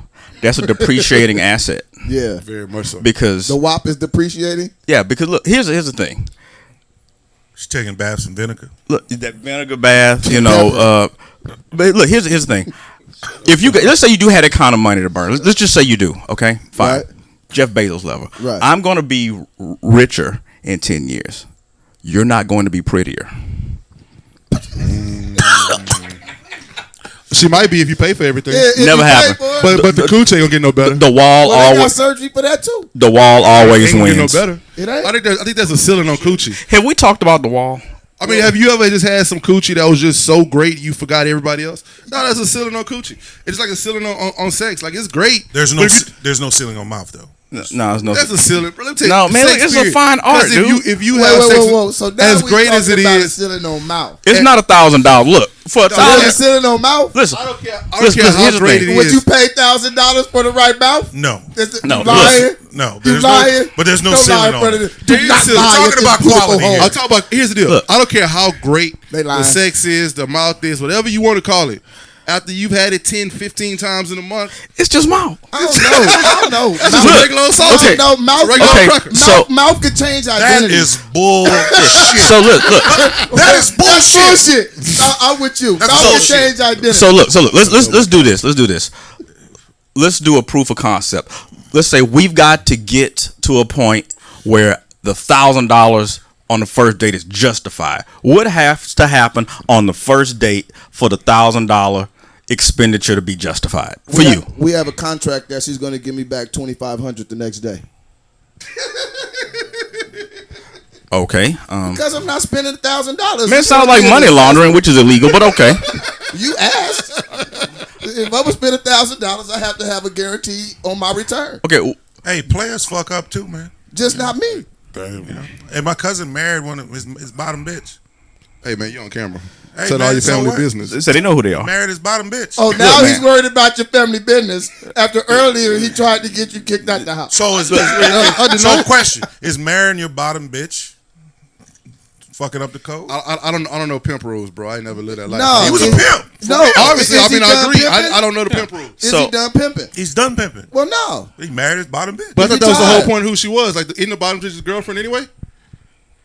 that's a depreciating asset. Yeah. Very much so. Because The WAP is depreciating. because look, here's the thing. She's taking baths in vinegar. Look, that vinegar bath, you know. But look, here's the thing. If you let's say you do have that kind of money to burn, let's just say you do. Okay, fine. Right. Jeff Bezos level. Right. I'm going to be richer in 10 years. You're not going to be prettier. She might be if you pay for everything. Yeah, if Never you pay happened. for it, But the cooch ain't gonna get no better. The wall well, they got always surgery for that too. the wall always Ain't gonna get no wins. better. It ain't. I think there's a ceiling on coochie. Have we talked about the wall? I mean, have you ever just had some coochie that was just so great you forgot everybody else? No, that's a ceiling on coochie. It's like a ceiling on sex. Like, it's great. There's no ceiling on mouth though. No, it's no. That's a ceiling. Bro, let me tell you, No, man, sex it's a period. fine art, 'Cause dude. If you have sex, Whoa. So now as we great as it talking about is, a ceiling on mouth. It's not $1,000. Look, for a There's a thousand. ceiling on mouth. Listen, I don't care Listen, how here's the great thing. it Would is. you pay $1,000 for the right mouth? No. No, You lying? No, You lying? but there's no Don't lie ceiling in on front it. of the- Do not We're lie talking at this about political quality home. here. I'm talking about. Here's the deal. Look. I don't care how great They lying. the sex is, the mouth is, whatever you want to call it. After you've had it 10, 15 times in a month, it's just mouth. I don't know. it's just Mouth- a regular old sausage. Okay. No, mouth. Regular Okay, cracker. so- Mouth could change That identity. is bullshit. So look. That is bullshit. bullshit. I'm with you. Mouth can bullshit. change identity. So look. Let's do this. Let's do a proof of concept. Let's say we've got to get to a point where the $1,000 on the first date is justified. What has to happen on the first date for the $1,000 expenditure to be justified for you? We have a contract that she's going to give me back $2,500 the next day. Okay. Because I'm not spending $1,000. Man, it sounds like money laundering, which is illegal, but okay. You asked. If I would spend $1,000, I have to have a guarantee on my return. Okay. Hey, players fuck up too, man. Just not me. Hey, my cousin married one of his bottom bitch. Hey man, you on camera. Hey, Tell man, all your so family what? business. They said they know who they are. Married his bottom bitch. Oh, now Look, he's man. worried about your family business after earlier he tried to get you kicked out the house. So question: is marrying your bottom bitch fucking up the code? I don't know pimp rules, bro. I ain't never lived that life. No. He was a is- pimp. No, Obviously, is I mean, he I done agree. pimping? I don't know the pimp rules. Is So- he done pimping? He's done pimping. Well, no. He married his bottom bitch. But I thought that was the whole retired. point of who she was. Like, in the bottom bitch's girlfriend anyway.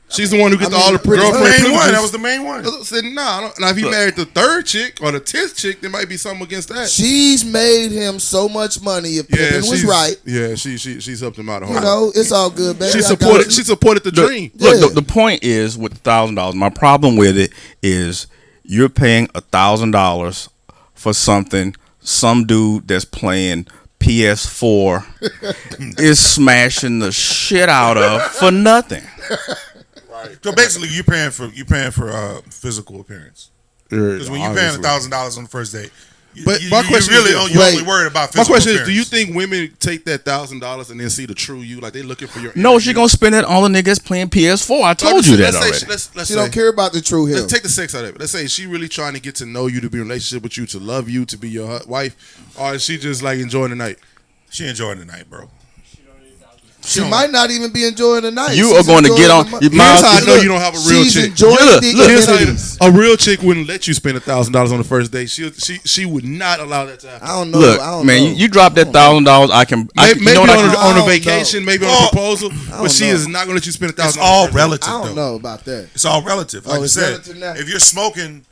She's the one who gets I mean, all the pretty That was the girlfriend main one. privileges. That was the main one. I said, nah. Now, if he married the third chick or the 10th chick, there might be something against that. She's made him so much money if pimping was right. Yeah, she's helped him out a whole You know, it's all good, baby. She I got supported. it. She supported the dream. Yeah. Look, the point is with $1,000. My problem with it is you're paying $1,000 for something some dude that's playing PS4 is smashing the shit out of for nothing. So basically, you're paying for physical appearance. Because when you're paying $1,000 on the first date, But my question really is, you're only worried about my physical question is, appearance. do you think women take that $1,000 and then see the true you? Like, they looking for your No, she gonna spend it on the niggas playing PS4. I told you that already. Let's She don't care about the true him. Let's take the sex out of it. Let's say she really trying to get to know you, to be in a relationship with you, to love you, to be your wife, or is she just like enjoying the night? She enjoying the night, bro. She might not even be enjoying the night. You She's are going to enjoying get on. the mo- Here's how I know you don't have a real She's chick. enjoying Look, the look, Here's how amenities. a real chick wouldn't let you spend $1,000 on the first date. She would not allow that to happen. I don't know. Look, I don't man, know. you drop that $1,000. I can. Maybe, you know what I can, on a don't vacation, maybe on Oh, a proposal, but she know. is not going to let you spend $1,000. It's all on the first date. relative, I though. don't know about that. It's all relative. Like Oh, I it's said, relative now? if you're smoking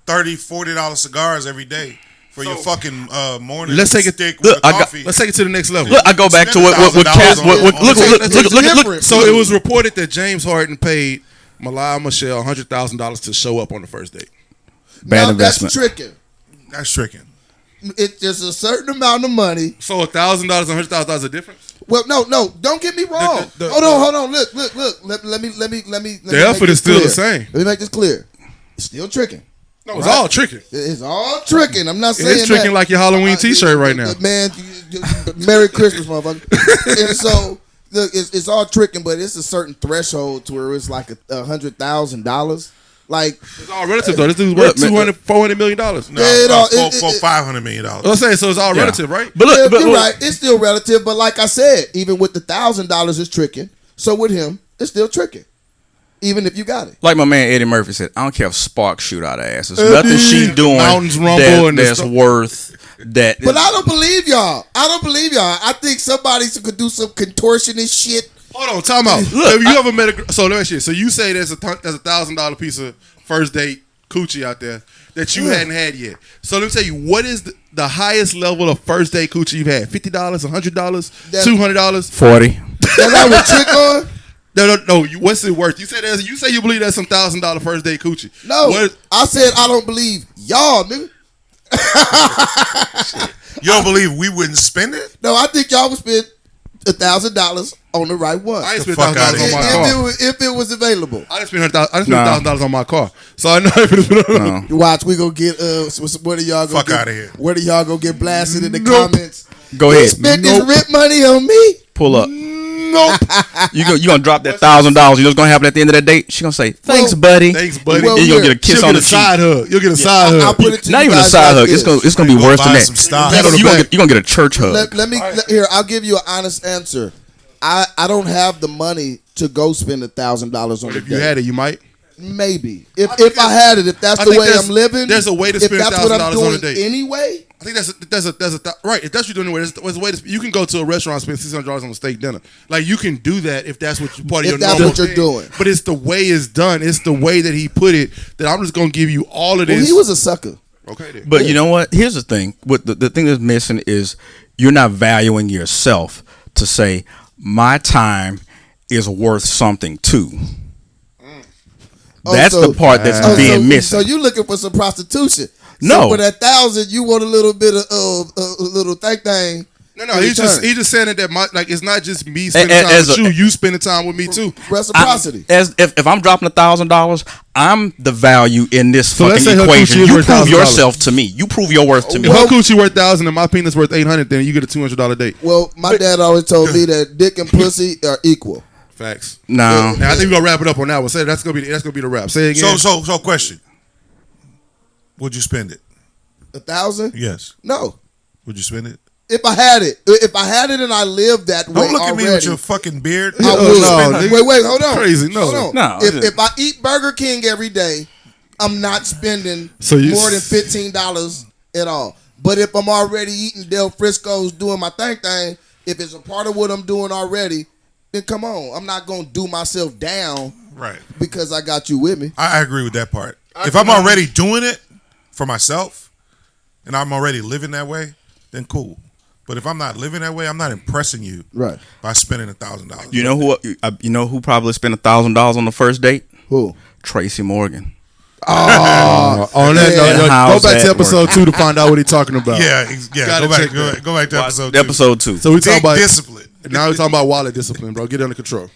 $30, $40 cigars every day for your fucking morning Let's take it- stick look, with I a got- coffee, Let's take it to the next level. look, I go back to what $1,000 Cat. on- Look, on- look, on- look, It's look. different. So it was reported that James Harden paid Malaya Michelle $100,000 to show up on the first date. Bad Now, investment. That's tricking. that's tricking. It's just a certain amount of money. So $1,000 and $100,000 a difference? Well, no, don't get me wrong. The- hold on. Look. Let me. The effort is still the same. Let me make this clear. It's still tricking. No, it's all tricking. It's all tricking. I'm not saying It's tricking that. like your Halloween T-shirt right now. Man, Merry Christmas, motherfucker. And so, look, it's all tricking, but it's a certain threshold to where it's like $100,000. Like, It's all relative though. This dude's worth $200, $400 million. No, it all- it- for $500 million. Let's say so. It's all relative, right? But yeah, look, but you're look, right. It's still relative, but like I said, even with the $1,000, it's tricking. So with him, it's still tricking, even if you got it. like my man Eddie Murphy said, I don't care if sparks shoot out her ass. There's nothing she doing mountains rumble that, and the that's stuff. worth that. But I don't believe y'all. I think somebody could do some contortionist shit. Hold on, time out. Have you ever met a girl? So let me ask you. So you say there's a $1,000 piece of first date coochie out there that you hadn't had yet. So let me tell you, what is the highest level of first date coochie you've had? $50, $100, $200, 40. That I would trick on. No. What's it worth? You say you believe that's some $1,000 first date coochie. No, What- I said I don't believe y'all, nigga. You don't believe we wouldn't spend it? No, I think y'all would spend $1,000 on the right one. I didn't spend fuck outta $1,000 on my here. car. If it was available. I didn't spend $1,000 on my car, so I know if it was. Watch, we gonna get what are y'all gonna Fuck get? outta here. Where do y'all gonna get blasted in the Nope. comments? Go You ahead. spent this rent money on me? Pull up. Nope. You gonna drop that $1,000. You know what's gonna happen at the end of that date? She gonna say, "Thanks, buddy." Thanks, buddy. Well, And you gonna here, get a kiss She'll on get the a cheek. side hug. You'll get a side I'll hug. put it to Not you even a guys side like hug. this. It's gonna be Go worse buy than that. some stock. Pat on the You back. gonna get a church hug. Let me here. I'll give you an honest answer. I don't have the money to go spend $1,000 on a If you date. had it, you might. Maybe if I had it, if that's I the think way I'm living, there's a way to if spend that's what I'm $1,000 on a doing date. anyway. I think right. If that's what you're doing, there's a way to. You can go to a restaurant and spend $600 on a steak dinner. Like you can do that if that's what you part of If your that's normal what you're thing. doing. But it's the way it's done. It's the way that he put it that I'm just gonna give you all of Well, this. he was a sucker. Okay, then. But you know what? Here's the thing. What the thing that's missing is you're not valuing yourself to say my time is worth something too. That's so- the part that's being missing. So you looking for some prostitution? No. So for that 1,000, you want a little bit of a little thing. No, in he's return. just saying that like it's not just me spending time as with a- you. You spending time with me too. Reciprocity. As if I'm dropping $1,000, I'm the value in this So let's fucking say her equation. coochie is You worth prove $1,000. yourself to me. You prove your worth to me. If her coochie worth 1,000 and my penis worth 800, then you get a $200 date. Well, my dad always told me that dick and pussy are equal. Facts. No. Now I think we're gonna wrap it up on that one. Say that's gonna be the wrap. Say it again. So question. Would you spend it? 1,000? Yes. No. Would you spend it? If I had it and I lived that way Don't look at me with already, your fucking beard. I No, would. no, nigga. Wait, hold on. Crazy, no. Hold on. No, If I eat Burger King every day, I'm not spending So you- more than $15 at all. But if I'm already eating Del Frisco's, doing my thing, if it's a part of what I'm doing already, then come on. I'm not gonna do myself down Right. because I got you with me. I agree with that part. If I'm already doing it for myself and I'm already living that way, then cool. But if I'm not living that way, I'm not impressing you Right. by spending $1,000. You know who probably spent $1,000 on the first date? Who? Tracy Morgan. on that Yeah. note, How's go back to that episode 2 to find out what he's talking about. Yeah. Gotta check that. Go back to episode 2. Episode 2. So we talking Dick about discipline. now we're talking about wallet discipline, bro. Get it under control.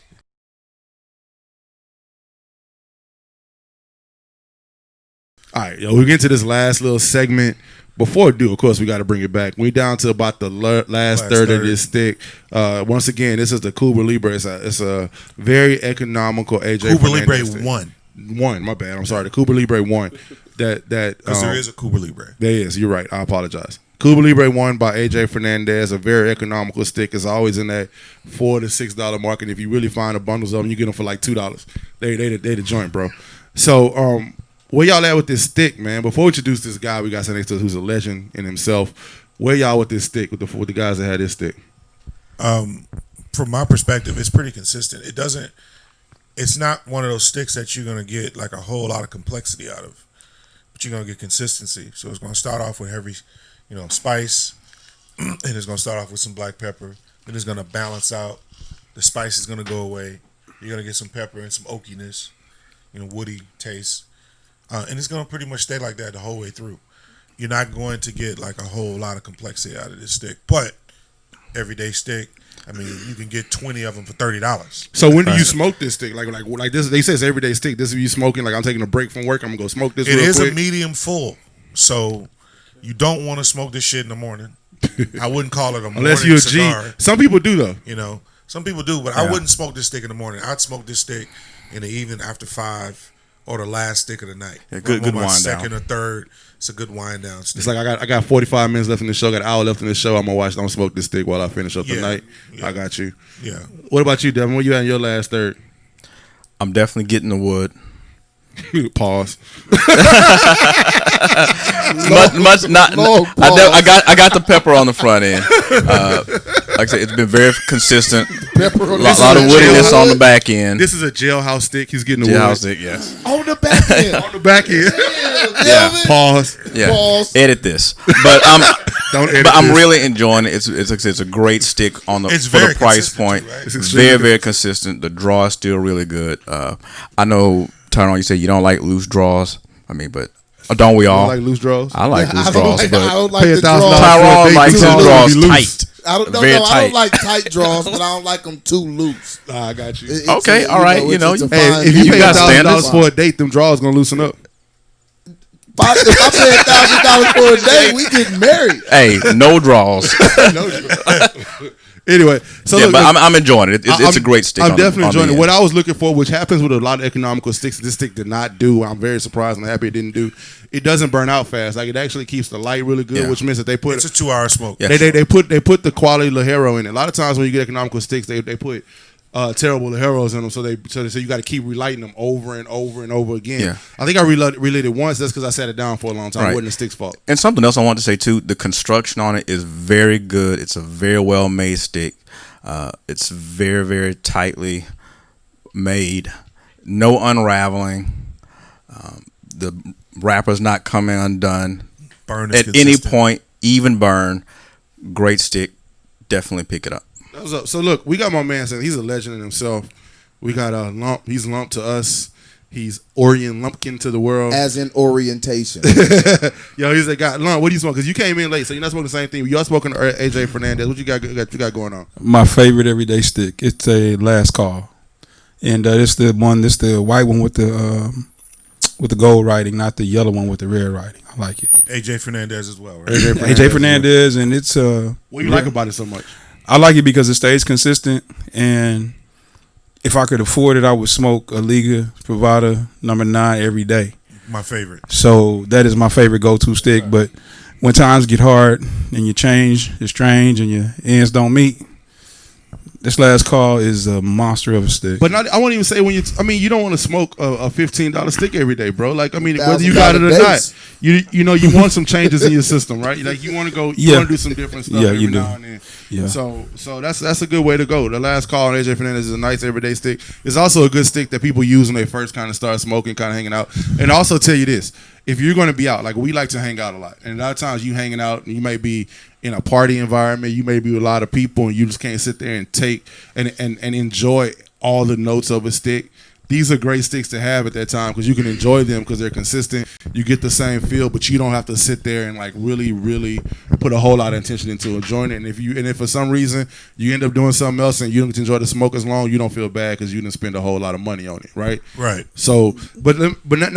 All right, yo, we get to this last little segment. Before we do, of course, we got to bring it back. We down to about the last third of this stick. Once again, this is the Cuba Libre. It's a very economical AJ Cuba Fernandez Libre stick. 1. One, my bad. I'm sorry. The Cuba Libre 1. That Because there is a Cuba Libre. There is. You're right. I apologize. Cuba Libre 1 by AJ Fernandez, a very economical stick. It's always in that $4 to $6 mark, and if you really find the bundles of them, you get them for like $2. They the joint, bro. So, where y'all at with this stick, man? Before we introduce this guy, we got something next to us who's a legend in himself. Where y'all with this stick with the guys that had this stick? From my perspective, it's pretty consistent. It's not one of those sticks that you're gonna get like a whole lot of complexity out of, but you're gonna get consistency. So it's gonna start off with heavy, spice, and it's gonna start off with some black pepper. Then it's gonna balance out. The spice is gonna go away. You're gonna get some pepper and some oakiness, woody taste, and it's gonna pretty much stay like that the whole way through. You're not going to get like a whole lot of complexity out of this stick, but everyday stick. I mean, you can get 20 of them for $30. So when do you smoke this stick? Like this? They say it's everyday stick. This is you smoking. Like I'm taking a break from work. I'm gonna go smoke this. It real is quick. a medium full, so you don't want to smoke this shit in the morning. I wouldn't call it a morning Unless you're a G. cigar. Some people do though. Some people do, but I wouldn't smoke this stick in the morning. I'd smoke this stick in the evening after 5 or the last stick of the night. Yeah, good I'm on my wind second down. or third. It's a good wind down stick. It's like I got 45 minutes left in the show. Got an hour left in the show. I'm gonna watch. Don't smoke this stick while I finish up the Yeah, night. yeah. I got you. Yeah. What about you, Devin? Where you at in your last third? I'm definitely getting the wood. Pause. much not. Long I got the pepper on the front end. Like I said, it's been very consistent. Pepper A on lot of woodiness on the back end. This is a jailhouse stick. He's getting the Jailhouse wood. stick, yes. on the back end. On the back end. Yeah. Pause. Yeah. Pause. Edit this, but Don't edit But I'm this. really enjoying it. It's a great stick on the It's for the very price consistent point. too, right? It's extremely Very very consistent. The draw is still really good. I know Tyrone, you say you don't like loose draws. I mean, but don't we You all? like loose draws? I like loose I draws, don't but like Pay the $1,000 draw. for a Tyrone date, likes his $200 draws be loose. tight. I don't know. Very No, I tight. don't like tight draws, but I don't like them too loose. I got you. Okay, all right, you know, it's a Hey, fine if you line. pay got $1,000 standards. for a date, them draws gonna loosen up. If I pay $1,000 for a day, we getting married. Hey, no draws. Anyway, so Yeah, look, but look, I'm enjoying it. It's a great stick. I'm on definitely on enjoying the it. What end. I was looking for, which happens with a lot of economical sticks, this stick did not do. I'm very surprised and happy it didn't do. It doesn't burn out fast. Like it actually keeps the light really good, Yeah. which means that they put It's a 2-hour smoke. Yeah. they put the quality Lajero in it. A lot of times when you get economical sticks, they put terrible Lajeros in them, so they say you got to keep relighting them over and over and over again. Yeah. I think I relit it once. That's because I sat it down for a long time. It Right. wasn't the stick's fault. And something else I want to say too: the construction on it is very good. It's a very well made stick. It's very, very tightly made. No unraveling. The wrapper's not coming undone Burn is at any consistent. point. Even burn. Great stick. Definitely pick it up. That was up. So look, we got my man saying he's a legend in himself. We got a Lump. He's Lump to us. He's Orian Lumpkin to the world. As in orientation. Yo, he's a guy. Lump, what do you smoke? Because you came in late, so you're not smoking the same thing. Y'all smoking AJ Fernandez. What you got going on? My favorite everyday stick. It's a Last Call, and it's the one. It's the white one with the gold writing, not the yellow one with the red writing. I like it. AJ Fernandez as well, right? AJ Fernandez, and it's What do you like about it so much? I like it because it stays consistent, and if I could afford it, I would smoke a Liga Privada number 9 every day. My favorite. So that is my favorite go-to stick. But when times get hard and you change, it's strange, and your ends don't meet, this Last Call is a monster of a stick. But not, I won't even say when you. I mean, you don't want to smoke a $15 stick every day, bro. Like, I mean, whether you got it or $1,000 not, you know you want some changes in your system, right? Like, you want to go, you want to do some different stuff every now and then. Yeah. So that's a good way to go. The Last Call on AJ Fernandez is a nice everyday stick. It's also a good stick that people use when they first kind of start smoking, kind of hanging out. And also tell you this: if you're going to be out, like we like to hang out a lot, and a lot of times you hanging out, and you may be in a party environment, you may be with a lot of people, and you just can't sit there and take and enjoy all the notes of a stick. These are great sticks to have at that time because you can enjoy them because they're consistent. You get the same feel, but you don't have to sit there and like really, really put a whole lot of attention into enjoying it. And if for some reason you end up doing something else and you don't enjoy the smoke as long, you don't feel bad because you didn't spend a whole lot of money on it, right? Right. So, but now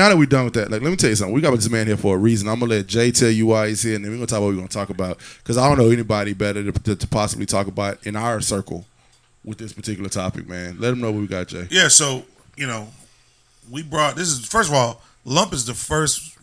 that we're done with that, like let me tell you something. We got this man here for a reason. I'm gonna let Jay tell you why he's here, and then we're gonna talk about what we're gonna talk about because I don't know anybody better to possibly talk about in our circle with this particular topic, man. Let them know what we got, Jay. Yeah, so, we brought this is first of all, Lump is the first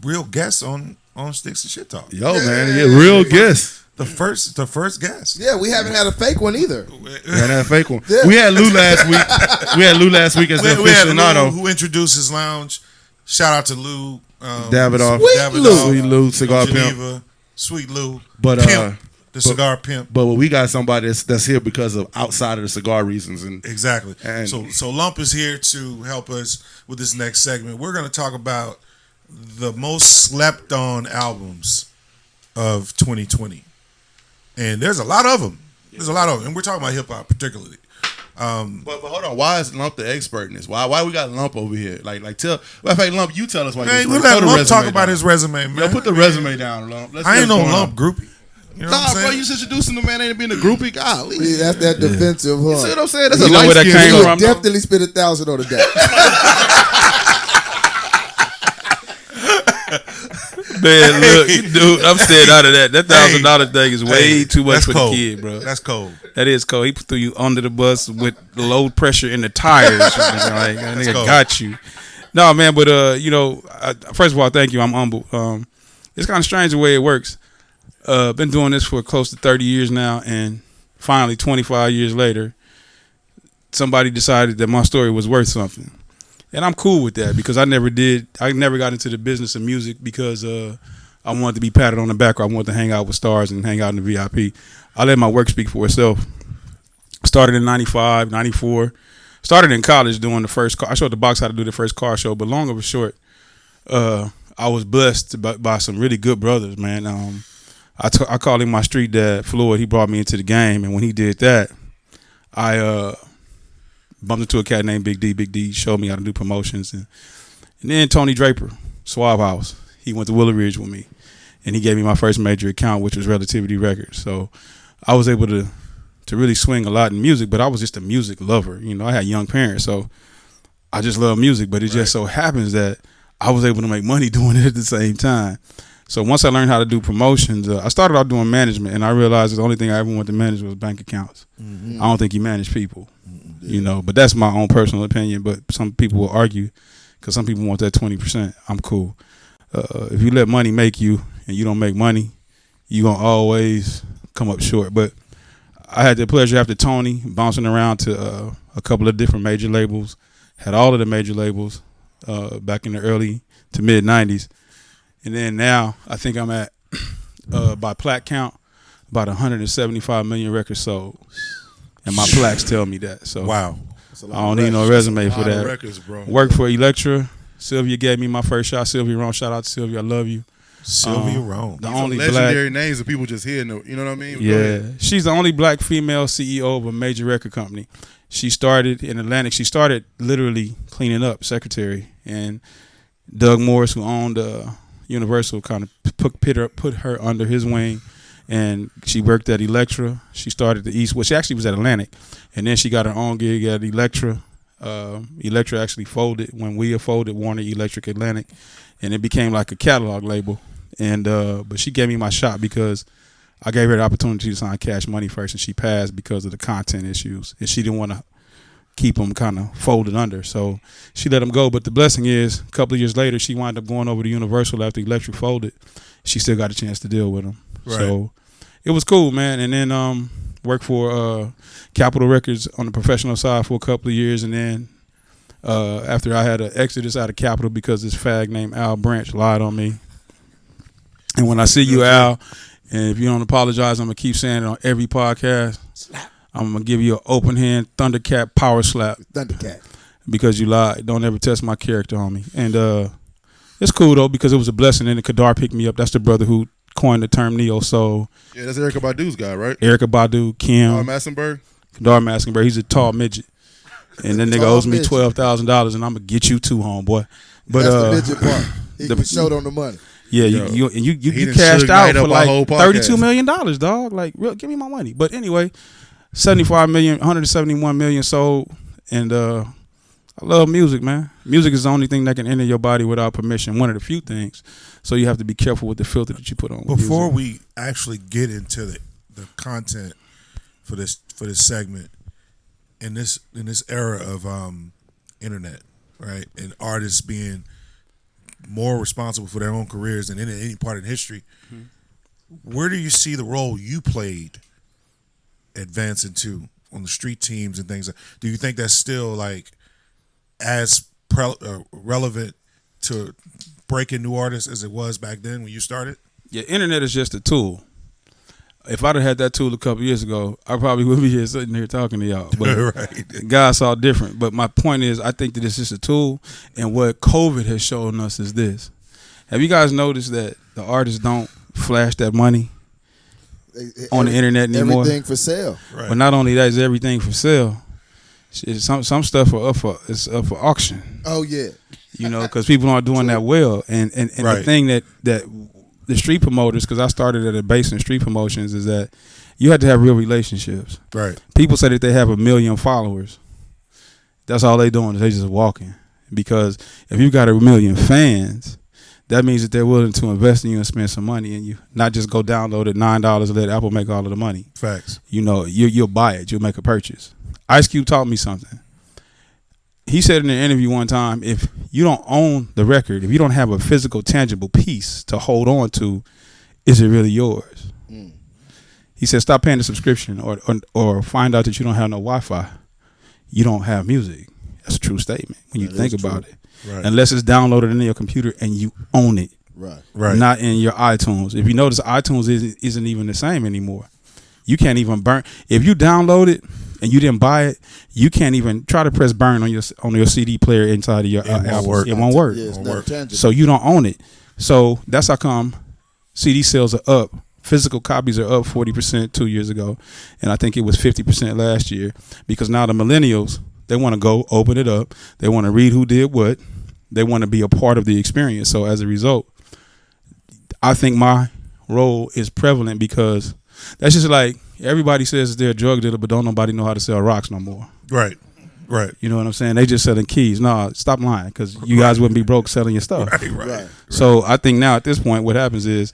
real guest on Sticks and Shit Talk. Yo, man, yeah, real guest. The first guest. Yeah, we haven't had a fake one either. Yeah, that fake one. Yeah. We had Lou last week. As the We had aficionado. Lou who introduced his lounge. Shout out to Lou. Davidoff. Sweet Lou, cigar pimp. Geneva, Sweet Lou. But, Pimp, the cigar pimp. But we got somebody that's here because of outside of the cigar reasons, and Exactly. And- So Lump is here to help us with this next segment. We're going to talk about the most slept on albums of 2020. And there's a lot of them. There's a lot of them. And we're talking about hip hop particularly. But hold on, why is Lump the expert in this? Why we got Lump over here? Like tell. Well, in fact, Lump, you tell us why. Man, you we'll throw let the Lump resume talk about down. his resume, man. Yo, put the resume down, Lump. Let's I see ain't what's no going Lump on. groupie. You know what I'm Bro, saying? you just introducing the man ain't been a groupie. Golly, Yeah, that's that defensive you see huh? what I'm saying? That's You a know where that light-skinned came look. from? Definitely spend $1,000 on a day. Man, look, dude, I'm staying out of that. That $1,000 thing is way Hey, too much that's for cold. the kid, bro. That's cold. That is cold. He threw you under the bus with low pressure in the tires. Like, that nigga cold. got you. No, man, but first of all, thank you. I'm humble. It's kind of strange the way it works. Been doing this for close to 30 years now, and finally, 25 years later, somebody decided that my story was worth something. And I'm cool with that because I never got into the business of music because I wanted to be patted on the back or I wanted to hang out with stars and hang out in the VIP. I let my work speak for itself. Started in 95, 94. Started in college doing the first car. I showed the box how to do the first car show, but long or short, I was blessed by some really good brothers, man. I called him my street dad, Floyd. He brought me into the game, and when he did that, I bumped into a cat named Big D. Big D showed me how to do promotions, and then Tony Draper, Swab House. He went to Willow Ridge with me, and he gave me my first major account, which was Relativity Records. So I was able to really swing a lot in music, but I was just a music lover. You know, I had young parents, so I just love music, but it just so happens that I was able to make money doing it at the same time. So once I learned how to do promotions, I started out doing management, and I realized the only thing I ever wanted to manage was bank accounts. I don't think you manage people, you know, but that's my own personal opinion. But some people will argue because some people want that 20%. I'm cool. If you let money make you and you don't make money, you're going to always come up short. But I had the pleasure after Tony bouncing around to a couple of different major labels, had all of the major labels back in the early to mid 90s. And then now I think I'm at, by plaque count, about 175 million records sold. And my plaques tell me that. So Wow. I don't need no resume for that. Records, bro. Worked for Elektra. Sylvia gave me my first shot. Sylvia Roan. Shout out to Sylvia. I love you. Sylvia Roan. The These only are legendary black. names that people just hear. You know what I mean? Go Yeah. ahead. She's the only black female CEO of a major record company. She started in Atlantic. She started literally cleaning up, secretary. And Doug Morris, who owned Universal, kind of put her under his wing. And she worked at Elektra. She started the East. Well, she actually was at Atlantic. And then she got her own gig at Elektra. Elektra actually folded when we folded Warner Electric Atlantic. And it became like a catalog label. And but she gave me my shot because I gave her the opportunity to sign Cash Money first, and she passed because of the content issues, and she didn't want to keep them kind of folded under, so she let them go. But the blessing is, a couple of years later, she wound up going over to Universal after Electric folded. She still got a chance to deal with them, so it was cool, man. And then worked for Capitol Records on the professional side for a couple of years, and then after I had an exodus out of Capitol because this fag named Al Branch lied on me. And when I see you, Al, and if you don't apologize, I'm going to keep saying it on every podcast. I'm going to give you an open hand Thundercat power slap. Thundercat. Because you lied. Don't ever test my character on me. And it's cool, though, because it was a blessing. And Kadar picked me up. That's the brother who coined the term Neo Soul. Yeah, that's Erykah Badu's guy, right? Erykah Badu, Kim. Massenberg? Kadar Massenberg. He's a tall midget. And that nigga owes me $12,000, and I'm going to get you too, homeboy. But, that's the midget part. He can showed on the money. Yeah, you cashed out for like $32 million, dog. Like, real, give me my money. But anyway, 75 million, 171 million sold, and I love music, man. Music is the only thing that can enter your body without permission. One of the few things. So you have to be careful with the filter that you put on. Before we actually get into the content for this segment, in this era of internet, right, and artists being more responsible for their own careers than any part in history, where do you see the role you played advancing to on the street teams and things? Do you think that's still like as relevant to breaking new artists as it was back then when you started? Yeah, internet is just a tool. If I'd have had that tool a couple years ago, I probably would be here sitting here talking to y'all. But right. God's all different. But my point is, I think that it's just a tool. And what COVID has shown us is this. Have you guys noticed that the artists don't flash that money on the internet anymore? Everything for sale. Right. But not only that, is everything for sale. Some stuff are up for auction. Oh, yeah. You know, because people aren't doing that well. And Right. the thing that the street promoters, because I started at a base in street promotions, is that you have to have real relationships. Right. People say that they have 1 million followers. That's all they doing is they just walking. Because if you got 1 million fans, that means that they're willing to invest in you and spend some money in you, not just go download it $9 and let Apple make all of the money. Facts. You know, you'll buy it. You'll make a purchase. Ice Cube taught me something. He said in an interview one time, if you don't own the record, if you don't have a physical, tangible piece to hold on to, is it really yours? He said, stop paying the subscription or find out that you don't have no Wi-Fi. You don't have music. That's a true statement when you think about it. Right. Unless it's downloaded into your computer and you own it. Right. Not in your iTunes. If you notice, iTunes isn't even the same anymore. You can't even burn. If you download it and you didn't buy it, you can't even try to press burn on your CD player inside of your album. It won't work. Yeah, it's not tangible. So you don't own it. So that's how come CD sales are up. Physical copies are up 40% 2 years ago, and I think it was 50% last year, because now the millennials, they want to go open it up. They want to read who did what. They want to be a part of the experience. So as a result, I think my role is prevalent, because that's just like everybody says they're a drug dealer, but don't nobody know how to sell rocks no more. Right. You know what I'm saying? They just selling keys. No, stop lying, because you guys wouldn't be broke selling your stuff. Right. So I think now at this point, what happens is,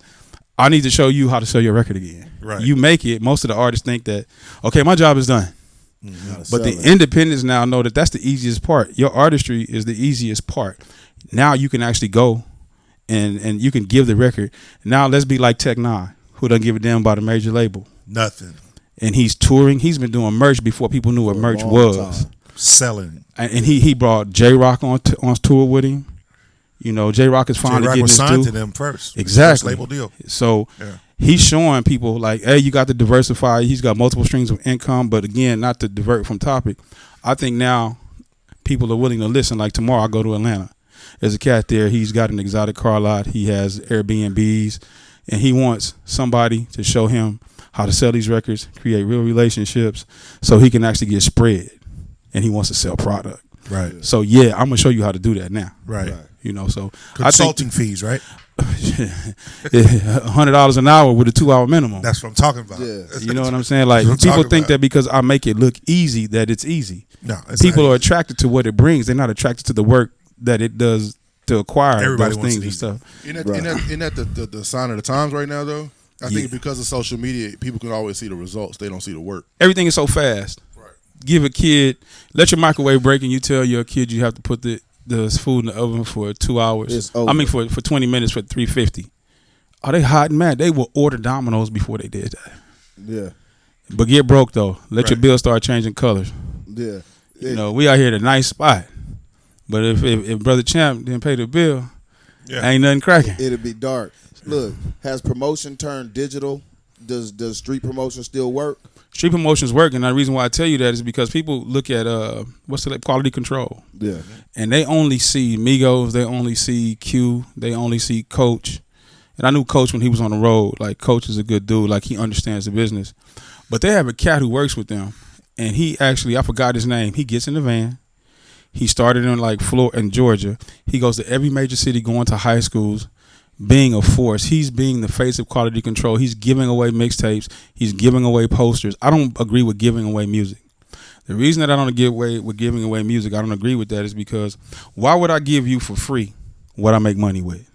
I need to show you how to sell your record again. Right. You make it. Most of the artists think that, okay, my job is done. But the independents now know that that's the easiest part. Your artistry is the easiest part. Now you can actually go and you can give the record. Now let's be like Tech Nine, who doesn't give a damn about a major label. Nothing. And he's touring. He's been doing merch before people knew what merch was. Selling. And he brought J-Rock on tour with him. You know, J-Rock is finally J-Rock getting was his signed due. to them first. Exactly. First label deal. So Yeah. he's showing people like, hey, you got to diversify. He's got multiple streams of income. But again, not to divert from topic, I think now people are willing to listen. Like tomorrow I go to Atlanta. There's a cat there. He's got an exotic car lot. He has Airbnbs. And he wants somebody to show him how to sell these records, create real relationships so he can actually get spread. And he wants to sell product. Right. So, yeah, I'm going to show you how to do that now. Right. You know, so Consulting fees, right? $100 an hour with a 2-hour minimum. That's what I'm talking about. Yeah. You know what I'm saying? Like, That's what I'm people talking think about. that because I make it look easy, that it's easy. No, it's People not are easy. attracted to what it brings. They're not attracted to the work that it does to acquire Everybody those wants things it and easy. stuff. Isn't that the sign of the times right now, though? I Yeah. think because of social media, people can always see the results. They don't see the work. Everything is so fast. Give a kid, let your microwave break, and you tell your kid you have to put the food in the oven for 2 hours. It's over. I mean, for 20 minutes for $3.50. Are they hot and mad? They will order Domino's before they did that. Yeah. But get broke though. Let your Right. bill start changing colors. Yeah. You know, we out here at a nice spot. But if Brother Champ didn't pay the bill, Yeah. ain't nothing cracking. It'll be dark. Look, has promotion turned digital? Does street promotion still work? Street promotion's working. And the reason why I tell you that is because people look at what's the quality control. Yeah. And they only see Migos, they only see Q, they only see Coach. And I knew Coach when he was on the road. Like, Coach is a good dude. Like, he understands the business. But they have a cat who works with them. And he actually, I forgot his name. He gets in the van. He started in like Florida and Georgia. He goes to every major city, going to high schools, being a force. He's being the face of quality control. He's giving away mixtapes. He's giving away posters. I don't agree with giving away music. The reason that I don't agree with giving away music, I don't agree with that, is because why would I give you for free what I make money with?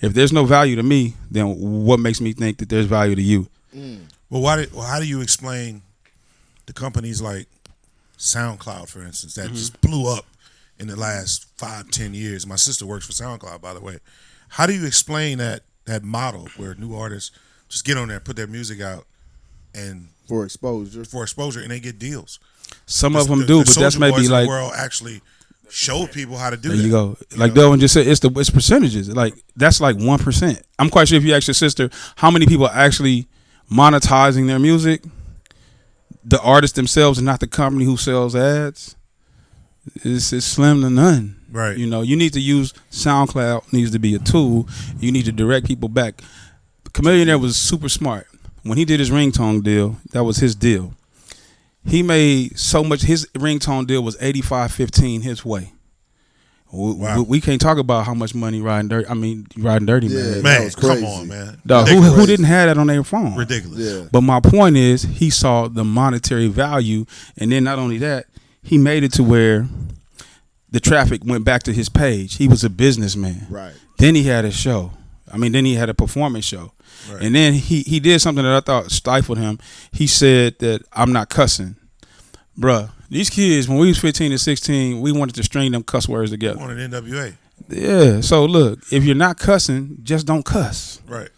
If there's no value to me, then what makes me think that there's value to you? Well, how do you explain the companies like SoundCloud, for instance, that just blew up in the last 5-10 years? My sister works for SoundCloud, by the way. How do you explain that model where new artists just get on there, put their music out, and For exposure. and they get deals? Some of them do, but that's Soulja maybe Boys in like, the world actually showed people how to do there that. you go. Like know? Delvin just said, it's percentages. Like, that's like 1%. I'm quite sure if you ask your sister how many people are actually monetizing their music, the artists themselves and not the company who sells ads, it's slim to none. Right. You know, you need to use SoundCloud needs to be a tool. You need to direct people back. Chameleonaire was super smart. When he did his ringtone deal, that was his deal. He made so much. His ringtone deal was 85-15 his way. Wow. We can't talk about how much money Riding Dirty Yeah. made. That Man, was come crazy. on, man. Dog, Ridiculous. who didn't have that on their phone? Ridiculous. Yeah. But my point is, he saw the monetary value, and then not only that, he made it to where the traffic went back to his page. He was a businessman. Right. Then he had a show. Then he had a performance show. Right. And then he did something that I thought stifled him. He said that I'm not cussing. Bruh, these kids, when we was 15 and 16, we wanted to string them cuss words together. On an NWA. Yeah, so look, if you're not cussing, just don't cuss. Right.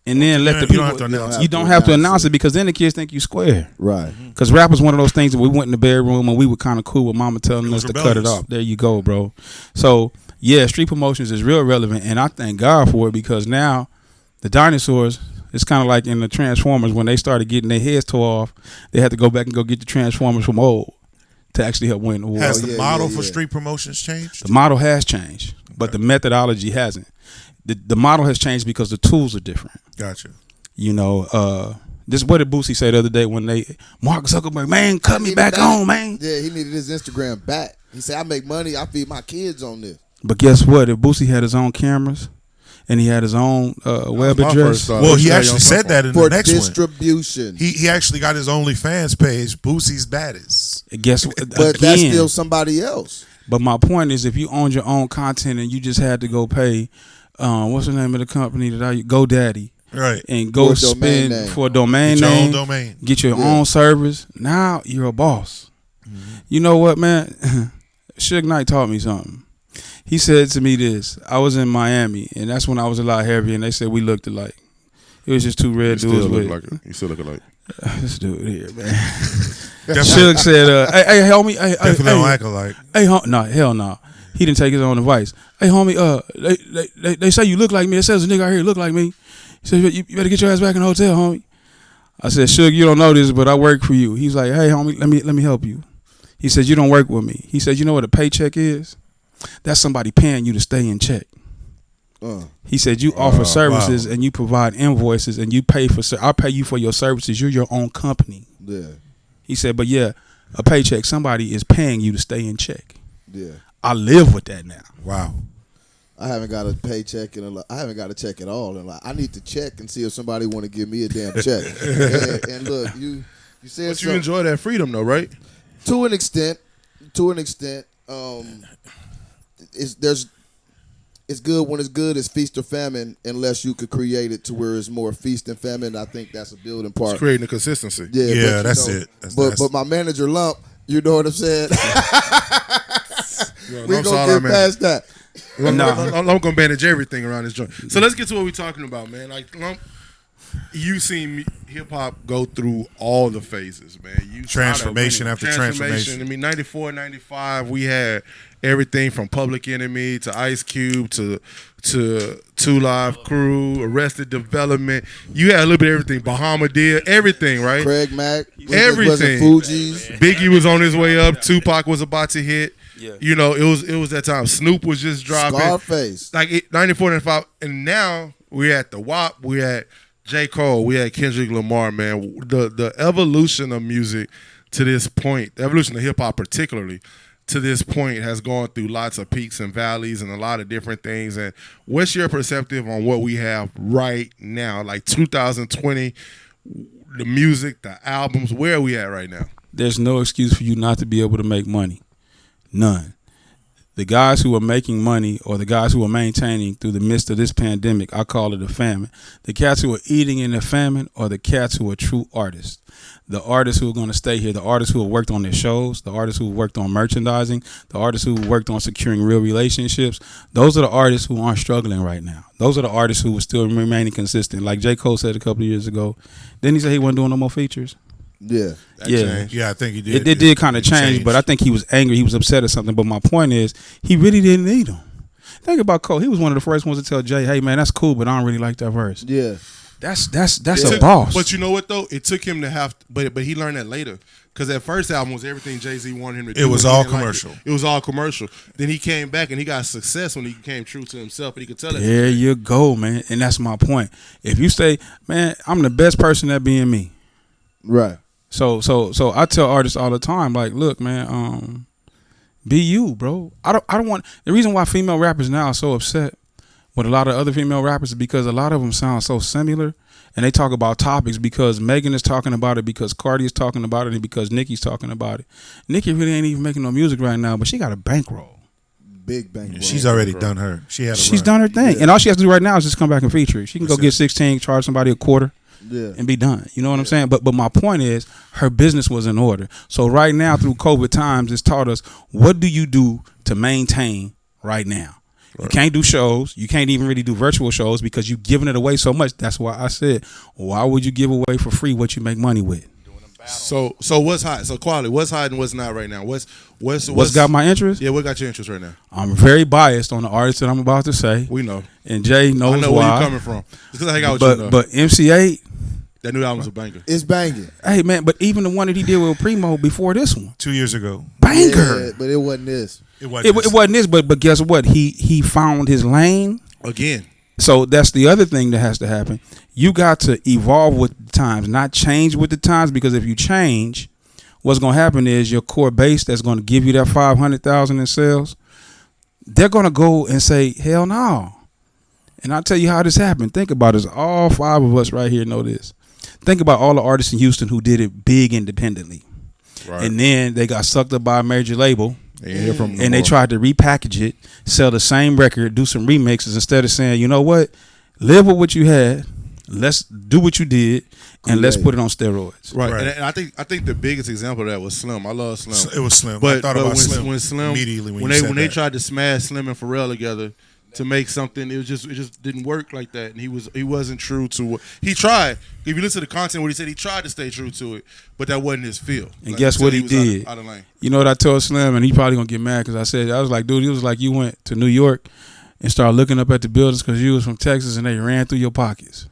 And then let the You people, don't have to announce you don't have to announce it because then the kids think you square. Right. Because rap was one of those things that we went in the bedroom and we were kind of cool with mama telling It was us to cut it rebellious. off. There you go, bro. So, yeah, street promotions is real relevant, and I thank God for it because now the dinosaurs, it's kind of like in the Transformers when they started getting their heads tore off, they had to go back and go get the Transformers from old to actually help win the war. Has Oh, the yeah, model yeah, for yeah. street promotions changed? The model has changed, but the methodology hasn't. The model has changed because the tools are different. Gotcha. You know, this what did Boosie say the other day when Mark Zuckerberg, man, cut me back on, man. Yeah, he needed his Instagram back. He said, I make money, I feed my kids on this. But guess what? If Boosie had his own cameras and he had his own web my address. first thought. Well, Let's he tell you actually on said that in For the next one. distribution. He actually got his OnlyFans page, Boosie's Baddest. Guess what? But that's still somebody else. But my point is, if you owned your own content and you just had to go pay, what's the name of the company that I GoDaddy, Right. and go For a domain spend name. for a domain Get your own name, domain. get your Yeah. own service. Now you're a boss. You know what, man? Suge Knight taught me something. He said to me this. I was in Miami, and that's when I was a lot heavier, and they said we looked alike. It was just two red You dudes still with. look like it. You still look like. This dude here, man. Definitely, Suge said, "Hey, homie, definitely don't act alike. hey, no, hell no." He didn't take his own advice. Hey, homie, they say you look like me. It says a nigga out here look like me. He said, you better get your ass back in the hotel, homie. I said, Suge, you don't know this, but I work for you. He's like, hey, homie, let me help you. He said, you don't work with me. He said, you know what a paycheck is? That's somebody paying you to stay in check. He said, you offer services and you provide invoices and you pay for. I'll pay you for your services. You're your own company. Yeah. He said, but yeah, a paycheck, somebody is paying you to stay in check. Yeah. I live with that now. Wow. I haven't got a paycheck I haven't got a check at all, and I need to check and see if somebody want to give me a damn check. and look, you said But you something. enjoy that freedom, though, right? To an extent. It's good when it's good. It's feast or famine, unless you could create it to where it's more feast and famine. I think that's a building part. It's creating a consistency. Yeah, but that's it. But my manager Lump, you know what I'm saying? Yo, We Lump's gonna all our get man. past that. I'm gonna manage everything around this joint. So let's get to what we're talking about, man. Like Lump, you seen hip hop go through all the phases, man. You Transformation after transformation. I mean, 94, 95, we had everything from Public Enemy to Ice Cube to Two Live Crew, Arrested Development. You had a little bit of everything. Bahama did everything, right? Craig Mack, Everything. Fugees. Biggie was on his way up. Tupac was about to hit. Yeah. You know, it was that time. Snoop was just dropping. Scarface. Like 94, 95. And now we're at the WAP. We're at J. Cole. We had Kendrick Lamar, man. The evolution of music to this point, the evolution of hip hop particularly, to this point has gone through lots of peaks and valleys and a lot of different things. And what's your perspective on what we have right now? Like 2020, the music, the albums, where are we at right now? There's no excuse for you not to be able to make money. None. The guys who are making money or the guys who are maintaining through the midst of this pandemic, I call it a famine. The cats who are eating in the famine are the cats who are true artists. The artists who are going to stay here, the artists who have worked on their shows, the artists who have worked on merchandising, the artists who have worked on securing real relationships. Those are the artists who aren't struggling right now. Those are the artists who are still remaining consistent. Like J. Cole said a couple of years ago. Didn't he say he wasn't doing no more features? Yeah. Yeah, I think he did. It did kind of change, but I think he was angry. He was upset or something. But my point is, he really didn't need them. Think about Cole. He was one of the first ones to tell Jay, "Hey man, that's cool, but I don't really like that verse." Yeah. That's a boss. But you know what though? It took him to have, but he learned that later. Because that first album was everything Jay-Z wanted him to do. It was all commercial. It was all commercial. Then he came back and he got success when he became true to himself, and he could tell it. There you go, man. And that's my point. If you say, "Man, I'm the best person at being me," Right. So I tell artists all the time, like, look, man, be you, bro. I don't want. The reason why female rappers now are so upset with a lot of other female rappers is because a lot of them sound so similar, and they talk about topics because Megan is talking about it, because Cardi is talking about it, and because Nicki's talking about it. Nicki really ain't even making no music right now, but she got a bankroll. Big bang. She's already done her. She's done her thing, and all she has to do right now is just come back and feature it. She can go get 16, charge somebody a quarter. Yeah. And be done. You know what I'm saying? But my point is, her business was in order. So right now, through COVID times, it's taught us, what do you do to maintain right now? Right. You can't do shows. You can't even really do virtual shows because you've given it away so much. That's why I said, why would you give away for free what you make money with? So what's hot? So quality, what's hot and what's not right now? What's got my interest? Yeah, what got your interest right now? I'm very biased on the artist that I'm about to say. We know. And Jay knows why. I know where you're coming from. Because I hang out with you. But MC8, that new album's a banger. It's banging. Hey man, but even the one that he did with Primo before this one, 2 years ago, banger. Yeah, but it wasn't this. It wasn't this. But guess what? He found his lane again. So that's the other thing that has to happen. You got to evolve with the times, not change with the times. Because if you change, what's going to happen is your core base that's going to give you that 500,000 in sales, they're going to go and say, hell no. And I'll tell you how this happened. Think about this. All 5 of us right here know this. Think about all the artists in Houston who did it big independently. Right. And then they got sucked up by a major label. They ain't hear from them no And they more. tried to repackage it, sell the same record, do some remixes instead of saying, you know what, live with what you had, let's do what you did, and let's put it on steroids. Right. Right. And I think the biggest example of that was Slim. I love Slim. It was Slim. But, I thought but about when Slim, when Slim immediately when when they tried to smash Slim and Pharrell together to make something, it just didn't work like that. And he wasn't true to what he tried. If you listen to the content, what he said, he tried to stay true to it, but that wasn't his feel. And guess what he was did? Out of lane. You know what I told Slim, and he probably gonna get mad because I said, I was like, dude, it was like you went to New York and started looking up at the buildings because you was from Texas and they ran through your pockets.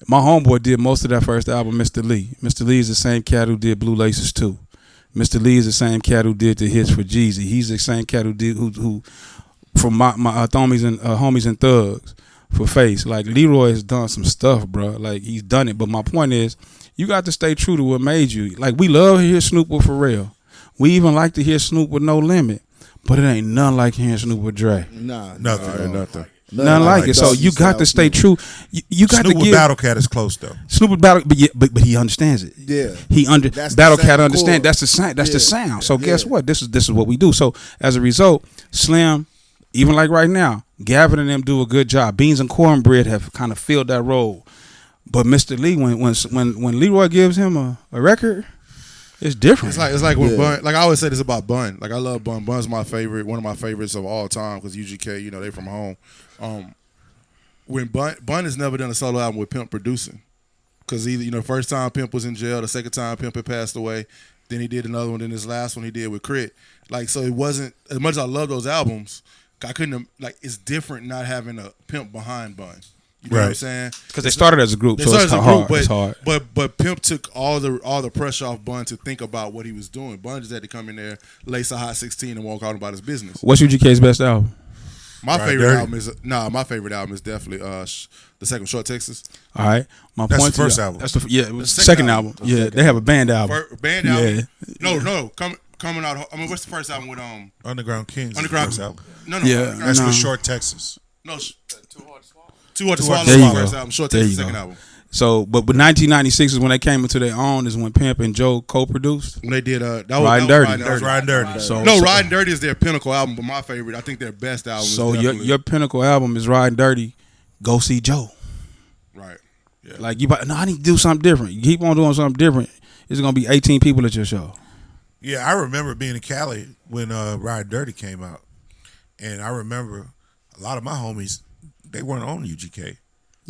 My homeboy did most of that first album, Mr. Lee. Mr. Lee is the same cat who did Blue Laces too. Mr. Lee is the same cat who did the hits for Jeezy. He's the same cat who did who from my homies and homies and thugs for Face. Like Leroy has done some stuff, bro. Like he's done it. But my point is, you got to stay true to what made you. Like we love to hear Snoop with Pharrell. We even like to hear Snoop with No Limit. But it ain't none like hearing Snoop with Dre. Nah, Nothing. Nothing. None like it. So you got to stay true. You got Snoop to with give Battle Cat is close though. Snoop with Battle, but he understands it. Yeah. That's the Battle same Cat understand. chord. That's the sound. That's the Yeah. sound. So guess Yeah. what? This is what we do. So as a result, Slim, even like right now, Gavin and them do a good job. Beans and Cornbread have kind of filled that role. But Mr. Lee, when Leroy gives him a record, it's different. It's like when Yeah. Bun. Like I always say this about Bun. Like I love Bun. Bun's my favorite. One of my favorites of all time because UGK. You know they from home. When Bun has never done a solo album with Pimp producing, because either the first time Pimp was in jail, the second time Pimp had passed away, then he did another one, then this last one he did with Crit. Like so, it wasn't as much as I love those albums. I couldn't it's different not having a Pimp behind Bun. You know what I'm Right. saying? Because they started as a group, They so started it's as a hard. group, It's hard. But Pimp took all the pressure off Bun to think about what he was doing. Bun just had to come in there, lace a hot 16, and walk out about his business. What's UGK's best album? My Right, favorite Dirty. album is my favorite album is definitely the second Short Texas. All right, my That's point. the first to you- album. That's the it was the second second album. album. Yeah, they have a band album. Band album. No, coming out. I mean, what's the first album with Underground Kings. is the Underground? first album. No, Yeah. Underground. That's No. with Short Texas. No, Too Hard to Swallow. There is you the go. first album. Short There Texas, you second go. album. So, but 1996 is when they came into their own. Is when Pimp and Joe co-produced. When they did Riding that Dirty. was That was Riding Dirty. So, No, so, Riding Dirty is their pinnacle album, but my favorite, I think their best album. So is your definitely, your pinnacle album is Riding Dirty. Go see Joe. right. Like I need to do something different. You keep on doing something different. It's gonna be 18 people at your show. Yeah, I remember being in Cali when Ride Dirty came out. And I remember a lot of my homies, they weren't on UGK.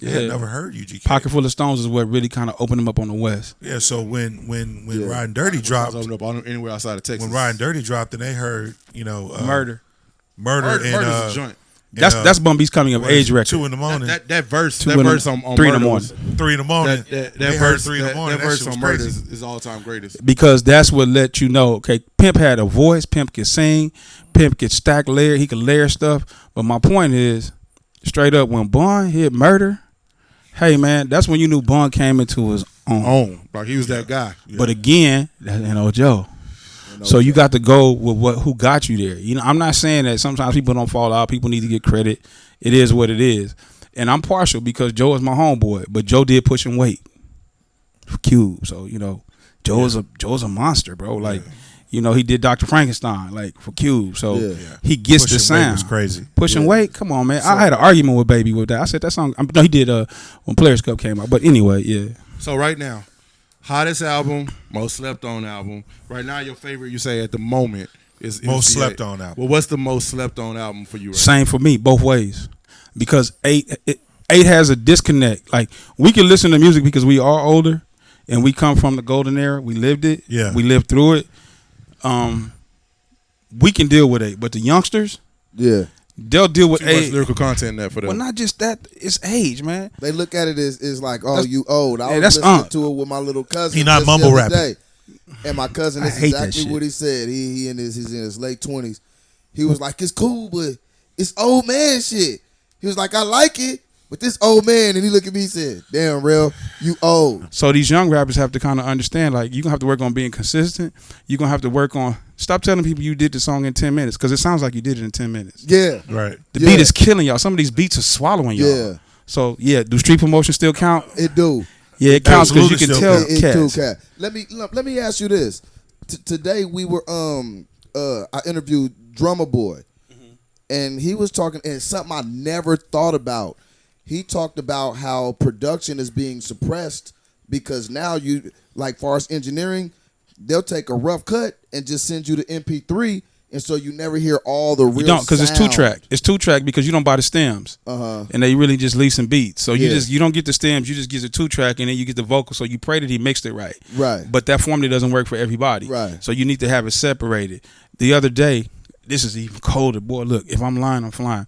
They had never heard UGK. Pocket Full of Stones is what really kind of opened them up on the West. Yeah, so when Riding Dirty dropped, Open up anywhere outside of Texas. when Riding Dirty dropped, and they heard, Murder. Murder's Murder's a joint. That's Bun B's coming of age record. 2 in the morning, That verse, Two that in the- verse on 3 in the Murder morning. was- 3 in the morning. That they heard verse, 3 in the morning. That That verse shit was on Murder crazy. is all time greatest. Because that's what let you know, okay, Pimp had a voice, Pimp could sing, Pimp could stack layer, he could layer stuff. But my point is, straight up, when Bun hit Murder, hey man, that's when you knew Bun came into his own. Like he was that guy. But again, Joe. So you got to go with who got you there. I'm not saying that sometimes people don't fall out. People need to get credit. It is what it is. And I'm partial because Joe is my homeboy, but Joe did push and weight for Cube. So, Joe's a monster, bro. Like, he did Dr. Frankenstein, like, for Cube. So he gets Push the and Weight sound. was crazy. Push and weight, come on, man. I had an argument with Baby with that. I said that song. No, he did when Players Cup came out. But anyway, yeah. So right now, hottest album, most slept on album. Right now, your favorite, you say at the moment, is Most MCA. slept on album. Well, what's the most slept on album for you right Same for me, both ways. Because eight has a disconnect. Like, we can listen to music because we are older and we come from the golden era. We lived it. Yeah. We lived through it. We can deal with 8. But the youngsters, they'll deal with now? Too much 8. lyrical content in that for them. Well, not just that. It's age, man. They look at it as like, oh, That's- you old. I yeah, was that's listening to it with my little cousin. He not just the mumble other rapping. day. And my cousin, I this is hate that exactly shit. what he said. He's in his late 20s. He was like, it's cool, but it's old man shit. He was like, I like it, But this old man, and he looked at me and said, damn, real, you old. So these young rappers have to kind of understand, like, you're going to have to work on being consistent. You're going to have to work on, stop telling people you did the song in 10 minutes, because it sounds like you did it in 10 minutes. Yeah. Right. The beat is killing y'all. Some of these beats are swallowing y'all. Yeah. So, yeah, do street promotion still count? It do. Yeah, it counts because you can tell It cats. too, cat. Let me ask you this. Today we were, I interviewed Drummer Boy, and he was talking, and something I never thought about. He talked about how production is being suppressed because now you, like far as engineering, they'll take a rough cut and just send you the MP3, and so you never hear all the real. You don't, because it's sound. 2-track. It's 2-track because you don't buy the stems, and they really just leasing beats. So you don't get the stems. You just get the 2-track, and then you get the vocal. So you pray that he mixed it right. Right. But that formula doesn't work for everybody. Right. So you need to have it separated. The other day, this is even colder. Boy, look, if I'm lying, I'm flying.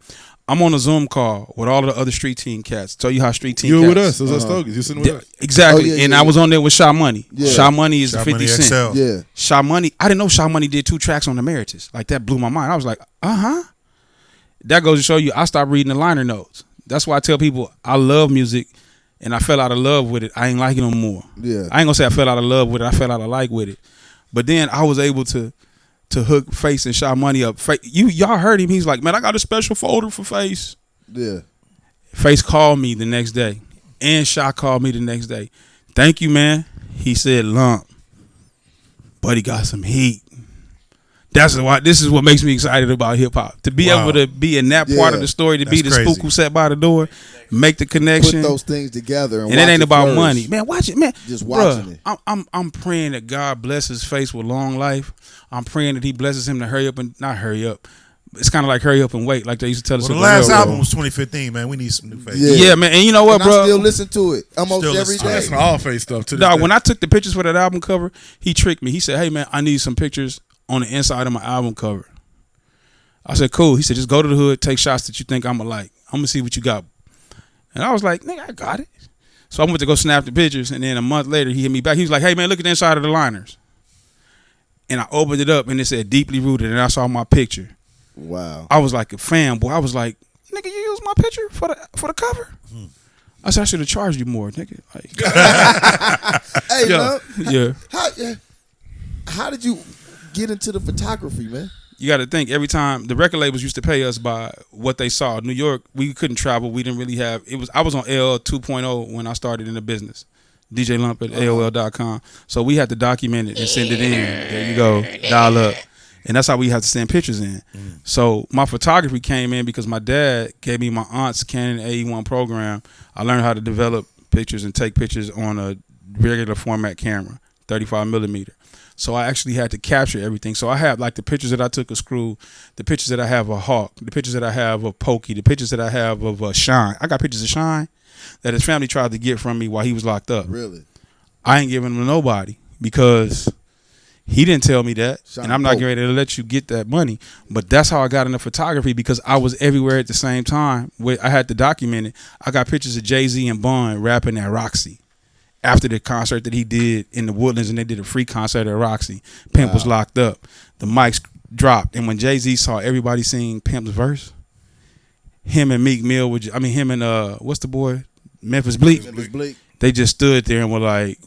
I'm on a Zoom call with all of the other street team cats. Tell you how street team You cats. were with us. It was us Stogies. You sitting with us. Exactly. Oh, yeah, and yeah, I was on there with Sha Money. Yeah. Sha Money is the Sha 50 Money Cent. XL. Yeah. Sha Money, I didn't know Sha Money did 2 tracks on Emeritus. Like, that blew my mind. I was like, That goes to show you I stopped reading the liner notes. That's why I tell people I love music, and I fell out of love with it. I ain't like it no more. Yeah. I ain't gonna say I fell out of love with it. I fell out of like with it. But then I was able to hook Face and Sha Money up. Y'all heard him. He's like, man, I got a special folder for Face. Yeah. Face called me the next day, and Sha called me the next day. Thank you, man. He said, Lump, buddy got some heat. That's why this is what makes me excited about hip hop. To be able to be in that part of the story, to be the crazy. spook who sat by the door, make the connection. Put those things together, and it watch ain't about flourish. money, man. Watch it, man. Just watching Bruh, it. I'm praying that God blesses Face with long life. I'm praying that He blesses him to hurry up and not hurry up. It's kind of like hurry up and wait, like they used to tell us. Well, the at last railroad. album was 2015, man. We need some new faces. Yeah. Yeah, man. And you know what, And bro? I still listen to it almost Still every listen to day. it. Listen to all face stuff to this Dog, day. when I took the pictures for that album cover, he tricked me. He said, hey, man, I need some pictures on the inside of my album cover. I said, cool. He said, just go to the hood, take shots that you think I'm going to like. I'm going to see what you got. And I was like, nigga, I got it. So I went to go snap the pictures, and then a month later, he hit me back. He was like, hey, man, look at the inside of the liners. And I opened it up, and it said deeply rooted, and I saw my picture. Wow. I was like a fanboy. I was like, nigga, you used my picture for the cover? I said, I should have charged you more, nigga. Like, Hey, yeah. man. How did you get into the photography, man? You got to think, every time the record labels used to pay us by what they saw. New York, we couldn't travel. We didn't really have it. I was on LL 2.0 when I started in the business. DJ Lump at AOL.com. So we had to document it and send it in. There you go. Dial up. And that's how we had to send pictures in. So my photography came in because my dad gave me my aunt's Canon AE1 program. I learned how to develop pictures and take pictures on a regular format camera, 35 millimeter. So I actually had to capture everything. So I have like the pictures that I took of Screw, the pictures that I have of Hawk, the pictures that I have of Pokey, the pictures that I have of Shine. I got pictures of Shine that his family tried to get from me while he was locked up. Really? I ain't giving them to nobody because he didn't tell me that, Shine and I'm not Poke. getting ready to let you get that money. But that's how I got into photography, because I was everywhere at the same time. I had to document it. I got pictures of Jay-Z and Bun rapping at Roxy after the concert that he did in the Woodlands, and they did a free concert at Roxy. Pimp was locked up. The mics dropped, and when Jay-Z saw everybody sing Pimp's verse, him and Meek Mill him and what's the boy? Memphis Bleak. Memphis Bleak. They just stood there and were like,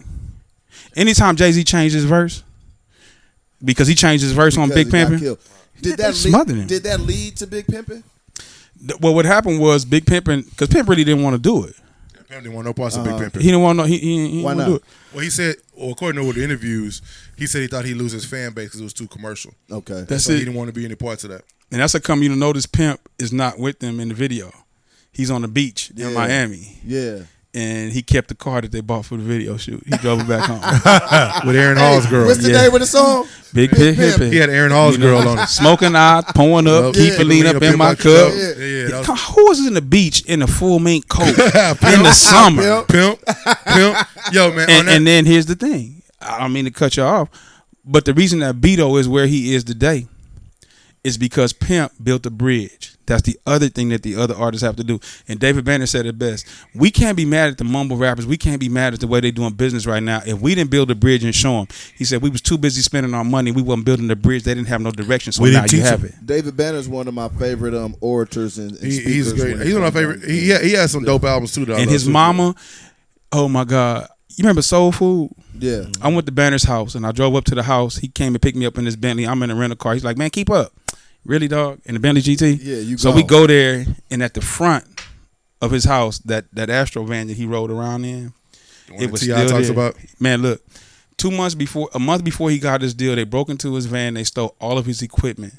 anytime Jay-Z changed his verse, because he changed his verse on Big Because he got Pimpin'. killed. Did They that smothered him. Did that lead to Big Pimpin'? Well, what happened was Big Pimpin', because Pimp really didn't want to do it. Pimp didn't want no parts of Big Pimpin'. He didn't want no. He didn't Why want to not? do it. Well, he said, according to the interviews, he said he thought he'd lose his fan base because it was too commercial. Okay. That's So he it. didn't want to be any parts of that. And that's how come you notice Pimp is not with them in the video. He's on the beach Yeah. in Miami, Yeah. and he kept the car that they bought for the video shoot. He drove it back home. With Aaron Hall's girl. What's the Yeah. name of the song? Big Big Pimpin'. He had Aaron Hall's girl on it. Smoking out, pouring up, Yeah. keep a lean up in my cup. Yeah, yeah. That was Who was in the beach in a full mink coat in the summer? Pimp. Pimp. Yo, man. on that, And then here's the thing. I don't mean to cut you off, but the reason that Beto is where he is today is because Pimp built a bridge. That's the other thing that the other artists have to do. And David Banner said it best. We can't be mad at the mumble rappers. We can't be mad at the way they're doing business right now. If we didn't build a bridge and show them, he said we was too busy spending our money. We wasn't building the bridge. They didn't have no direction. So We now didn't you teach have them. it. David Banner's one of my favorite orators and He's speakers great. when it He's one of my comes favorite. down He has some dope albums too. Though, And his mama, oh my God. You remember Soul Food? Yeah. I went to Banner's house and I drove up to the house. He came and picked me up in his Bentley. I'm in a rental car. He's like, man, keep up. Really, dog? In the Bentley GT? Yeah, you So go. we go there, and at the front of his house, that Astro van that he rode around in, it was T.I. still talks there. about. Man, look, a month before he got his deal, they broke into his van. They stole all of his equipment.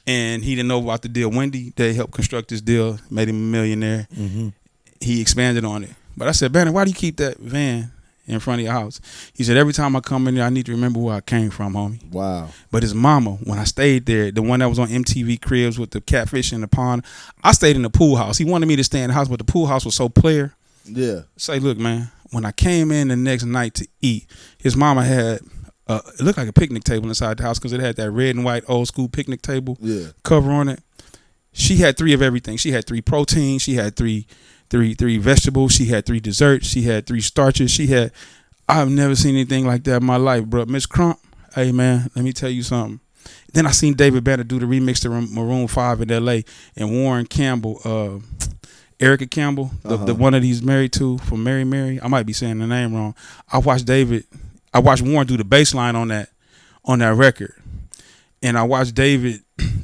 And he didn't know about the deal. Wendy, they helped construct this deal, made him a millionaire. Mm-hmm. He expanded on it. But I said, Banner, why do you keep that van in front of your house? He said, every time I come in there, I need to remember where I came from, homie. Wow. But his mama, when I stayed there, the one that was on MTV Cribs with the catfish in the pond, I stayed in the pool house. He wanted me to stay in the house, but the pool house was so player. Yeah. Say, look, man, when I came in the next night to eat, his mama had, it looked like a picnic table inside the house because it had that red and white old school picnic table Yeah. cover on it. She had 3 of everything. She had 3 proteins. She had three vegetables. She had 3 desserts. She had 3 starches. I've never seen anything like that in my life, bro. Miss Crump, hey, man, let me tell you something. Then I seen David Banner do the remix to Maroon 5 in L.A. and Warren Campbell, Erica Campbell, the one that he's married to from Mary Mary. I might be saying the name wrong. I watched Warren do the bass line on that record. And I watched David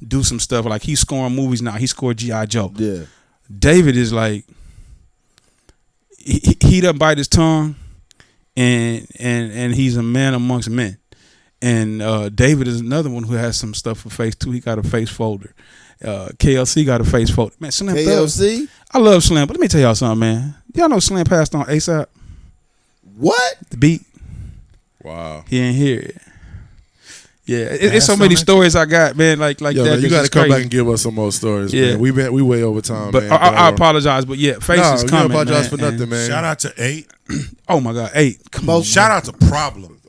do some stuff. Like he's scoring movies now. He scored G.I. Joe. Yeah. David is like, he doesn't bite his tongue. And he's a man amongst men. And David is another one who has some stuff for face too. He got a face folder. KLC got a face folder. Man, Slim KLC? I love Slim, but let me tell y'all something, man. Y'all know Slim passed on ASAP? What? The beat. Wow. He ain't hear it. Yeah, it's Passed so on many that? stories I got, man. Like Yo, that. man, you got to It's come crazy. back and give us some more stories. Yeah. Man. We way over time. But man. I apologize, but yeah, face No, is you coming. don't apologize man, for nothing, and- man. Shout out to 8. Oh my God, 8. Come on, Shout out to Problem.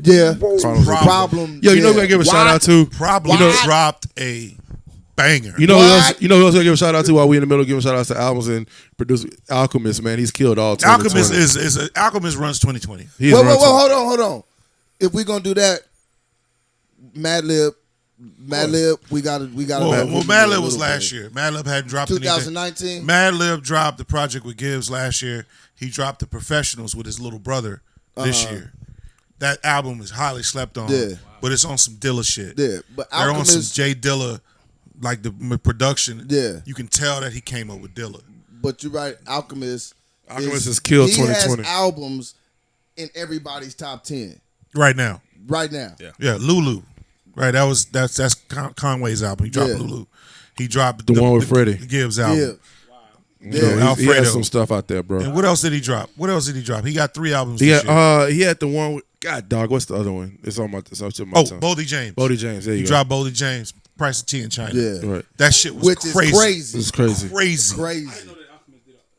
Yeah. Problem. Yo, you know yeah. who gonna give a Why? shout out to? Problem dropped a banger. You know What? who else gonna give a shout out to while we in the middle of giving shout outs to albums and producer Alchemist, man. He's killed all 2020. Alchemist runs 2020. He's Whoa, run hold on. If we're gonna do that, Madlib, we gotta. Well, Madlib was last year. Madlib hadn't dropped anything. 2019. Madlib dropped the project with Gibbs last year. He dropped the Professionals with his little brother this year. That album is highly slept on, Yeah. but it's on some Dilla shit. Yeah, but They're on some Alchemist. Jay Dilla, like the production. Yeah. You can tell that he came up with Dilla. But you're right, Alchemist. Alchemist has killed he 2020. has albums in everybody's top 10 Right now. right now. Yeah, Lulu. Right, that's Conway's album. He dropped Yeah. Lulu. He dropped The one with Freddie. the Gibbs album. Yeah. He Alfredo. has some stuff out there, bro. And what else did he drop? He got 3 albums He this year. had he had the one with God dog. What's the other one? It's on my tongue. Bodie James. Bodie James. There you He go. dropped Bodie James. Price of Tea in China. Yeah. Right. That shit was Which crazy. is crazy. It's crazy. Crazy. Crazy.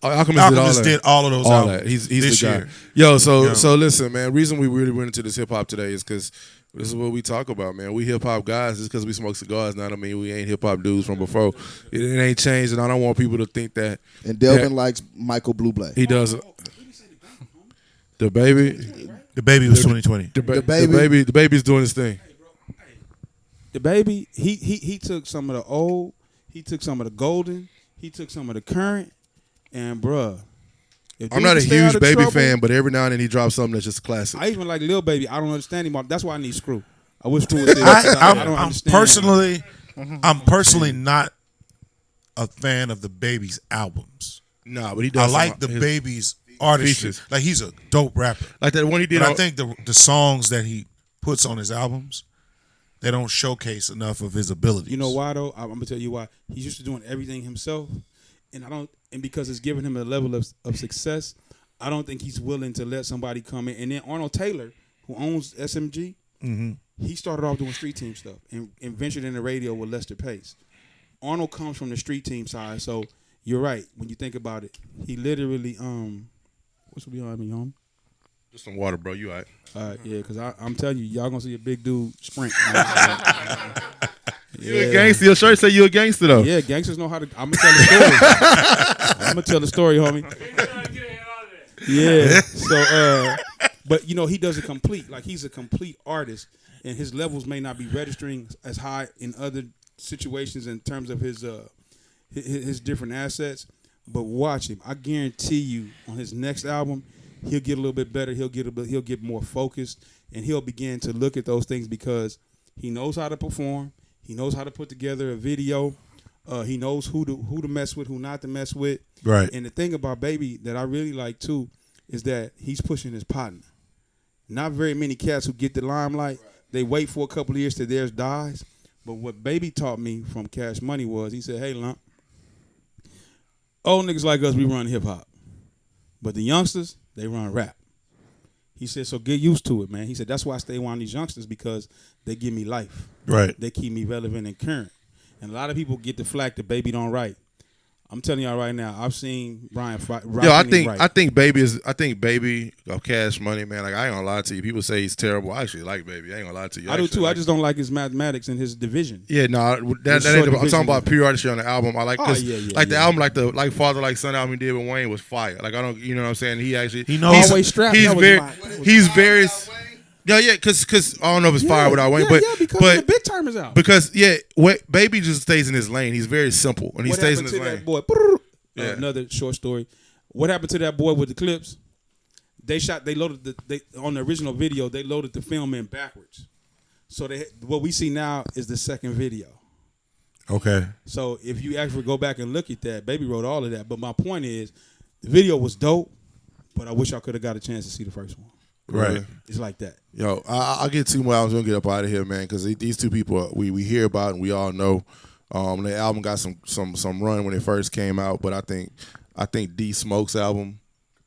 Alchemist did all of those all albums that. He's this the guy. year. Yo, Yeah. so listen, man. Reason we really went into this hip hop today is because this is what we talk about, man. We hip hop guys. It's because we smoke cigars. Now, I mean, we ain't hip hop dudes from before. It ain't changed, and I don't want people to think that And Delvin likes Michael Bublé. he does. The baby, The baby was 2020. the baby's doing his thing. The baby, he took some of the old, he took some of the golden, he took some of the current, and bruh. if I'm dude not a stay out huge of baby trouble, fan, but every now and then he drops something that's just classic. I even like Lil Baby. I don't understand him. That's why I need Screw. I wish Screw was there. I'm don't understand. personally not a fan of the baby's albums. Nah, but he I does. like the baby's artistry. features. Like he's a dope rapper. like that one he did. But I on- think the songs that he puts on his albums, they don't showcase enough of his abilities. You know why though? I'm gonna tell you why. He's used to doing everything himself, and because it's giving him a level of success, I don't think he's willing to let somebody come in. And then Arnold Taylor, who owns SMG, he started off doing street team stuff and ventured into radio with Lester Pace. Arnold comes from the street team side, so you're right when you think about it. He literally what's behind me, homie? Just some water, bro. You all right? Yeah, because I'm telling you, y'all gonna see a big dude sprint. You a gangster? Your shirt say you a gangster though. Yeah, gangsters know how to. I'm gonna tell the story. I'm gonna tell the story, homie. Yeah. So, but you know, he does it complete. Like he's a complete artist, and his levels may not be registering as high in other situations in terms of his different assets. But watch him. I guarantee you, on his next album, he'll get a little bit better. He'll get more focused, and he'll begin to look at those things because he knows how to perform. He knows how to put together a video. He knows who to mess with, who not to mess with. Right. And the thing about Baby that I really like too is that he's pushing his partner. Not very many cats who get the limelight. Right. They wait for a couple of years till theirs dies. But what Baby taught me from Cash Money was he said, "Hey, Lump, old niggas like us, we run hip hop, but the youngsters, they run rap." He said, "So get used to it, man." He said, "That's why I stay around these youngsters because they give me life. Right. They keep me relevant and current." And a lot of people get the flack that Baby don't write. I'm telling y'all right now, I've seen Brian write. I think Baby of Cash Money, man. Like I ain't gonna lie to you. People say he's terrible. I actually like Baby. I ain't gonna lie to you. I do too. I just don't like his mathematics and his division. Yeah, no, that ain't. I'm talking about pure artistry on the album. I like this. The album, like Father Like Son album he did with Wayne was fire. Like I don't, you know what I'm saying? He knows. Always strapped. He's very. Yeah, because I don't know if it's fire without Wayne, but the big timers out. Because Baby just stays in his lane. He's very simple, and he stays in his lane. That boy? Another short story. What happened to that boy with the clips? They loaded on the original video. They loaded the film in backwards. So what we see now is the second video. Okay. So if you actually go back and look at that, Baby wrote all of that. But my point is, the video was dope, but I wish I could have got a chance to see the first one. Right. It's like that. Yo, I'll get 2 more albums. We'll get up out of here, man, because these two people we hear about and we all know. The album got some run when it first came out, but I think D Smoke's album,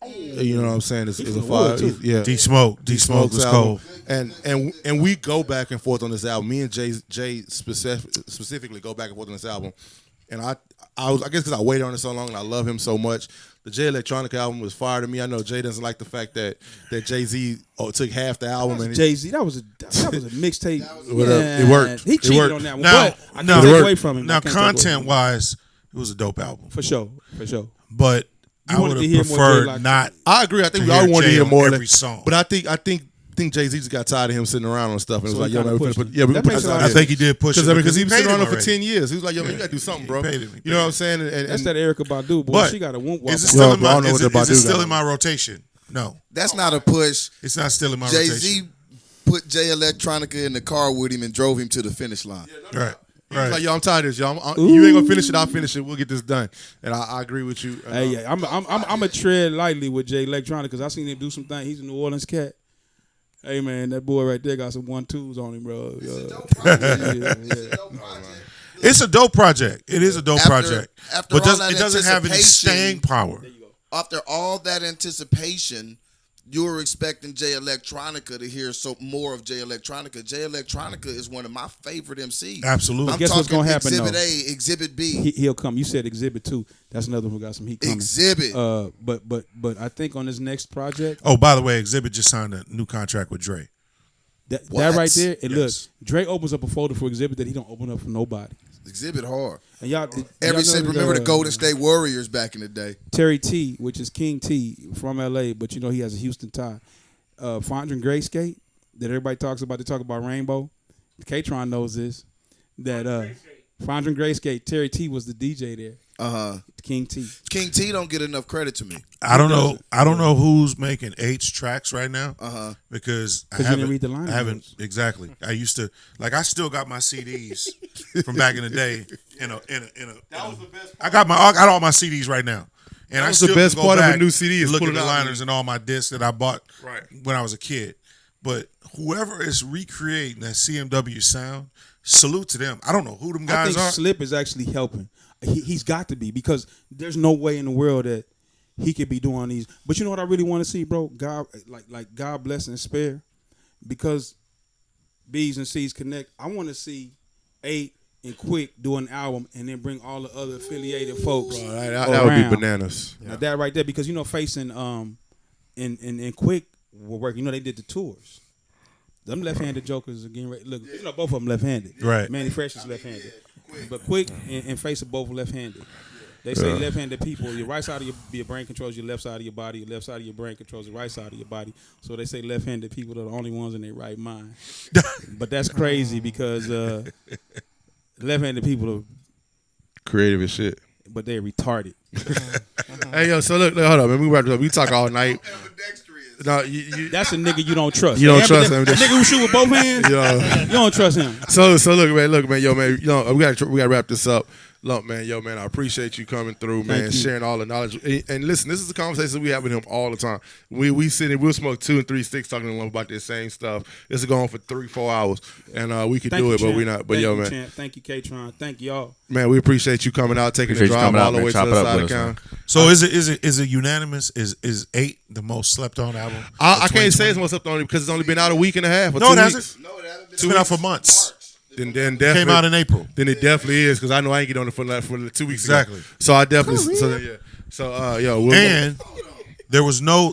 you know what I'm saying, is a fire. Yeah, D Smoke was cold. And we go back and forth on this album. Me and Jay specifically go back and forth on this album. And I guess because I waited on it so long and I love him so much. The Jay Electronica album was fire to me. I know Jay doesn't like the fact that Jay-Z took half the album. And Jay-Z, that was a mixtape. It worked. He cheated on that one. Now, but I can't take away from him. Now, content-wise, it was a dope album. For sure. But I would have preferred not. I agree. I think we all wanted to hear more every song. But I think Jay-Z just got tired of him sitting around on stuff and was like, "Yo, man, I think he did push it because he was sitting around for 10 years. He was like, "Yo, man, you got to do something, bro." You know what I'm saying? And that's that Erykah Badu, boy. But she got a whoop. Is it still in my rotation? No. That's not a push. It's not still in my rotation. Jay-Z put Jay Electronica in the car with him and drove him to the finish line. Right. He's like, "Yo, I'm tired of this, y'all. You ain't gonna finish it. I'll finish it. We'll get this done." And I agree with you. Hey, I'm a tread lightly with Jay Electronica because I seen him do some things. He's a New Orleans cat. Hey man, that boy right there got some 1-2s on him, bro. It's a dope project. It is a dope project. After but all it doesn't have any staying power. After all that anticipation, you were expecting Jay Electronica to hear more of Jay Electronica. Jay Electronica is one of my favorite MCs. Absolutely. I'm guess what's talking gonna happen, Exhibit though? A, Exhibit B. He'll come. You said Exhibit 2. That's another one who got some heat coming. Exhibit. But I think on this next project. Oh, by the way, Exhibit just signed a new contract with Dre. That right there, look, Dre opens up a folder for Exhibit that he don't open up for nobody. Exhibit hard. And y'all, remember the Golden State Warriors back in the day. Terry T, which is King T from LA, but you know he has a Houston tie. Fondren Grayscape that everybody talks about. They talk about Rainbow. K-Tron knows this. That Fondren Grayscape, Terry T was the DJ there. King T. King T don't get enough credit to me. I don't know who's making H tracks right now. Because I you didn't read the line. I haven't exactly. I used to I still got my CDs from back in the day. That was the best part. I got all my CDs right now. And that was the best part of a new CD is look at pulling the out liners and all my discs that I bought when I was a kid. But whoever is recreating that CMW sound, salute to them. I don't know who them guys I think are. Slip is actually helping. He's got to be because there's no way in the world that he could be doing these. But you know what I really want to see, bro? God, like God bless and spare, because B's and C's connect. I want to see 8 and Quick do an album and then bring all the other affiliated folks. Bro, that would be bananas. Now that right there, because you know, Face and Quick were working. You know, they did the tours. Them left-handed jokers are getting ready. Look, you know, both of them left-handed. Right. Manny Fresh is left-handed, but Quick and Face are both left-handed. They say left-handed people, your right side of your brain controls your left side of your body. Your left side of your brain controls the right side of your body. So they say left-handed people are the only ones in their right mind. But that's crazy because left-handed people are, Creative as shit. but they're retarded. Hey, yo, so look, hold up, man. We talk all night. No, That's a nigga you don't trust. You don't trust him. The nigga who shoot with both hands, yo. you don't trust him. So look, man, yo, man, you know, we gotta wrap this up. Look, man, yo, man, I appreciate you coming through, man, Thank you. sharing all the knowledge. And listen, this is a conversation we have with him all the time. We sit and we'll smoke 2 and 3 sticks talking to him about this same stuff. This is going for 3-4 hours, and we could Thank do you, it, but Champ. we not. But Thank yo, you, man, Champ. Thank you, K-Tron. Thank y'all. man, we appreciate you coming out, taking the Appreciate you drive coming all out, the man. way to Chop the it up side of with us, town. man. So is it unanimous? Is 8 the most slept on album? I can't say it's most up on it because it's only been out a week and a half. Or No, 2 it weeks. hasn't. No, it hasn't been. It's been out for months. Then definitely Came out in April. Then it definitely is because I know I ain't get on it for 2 weeks Exactly. ago. So I definitely yo, And there was no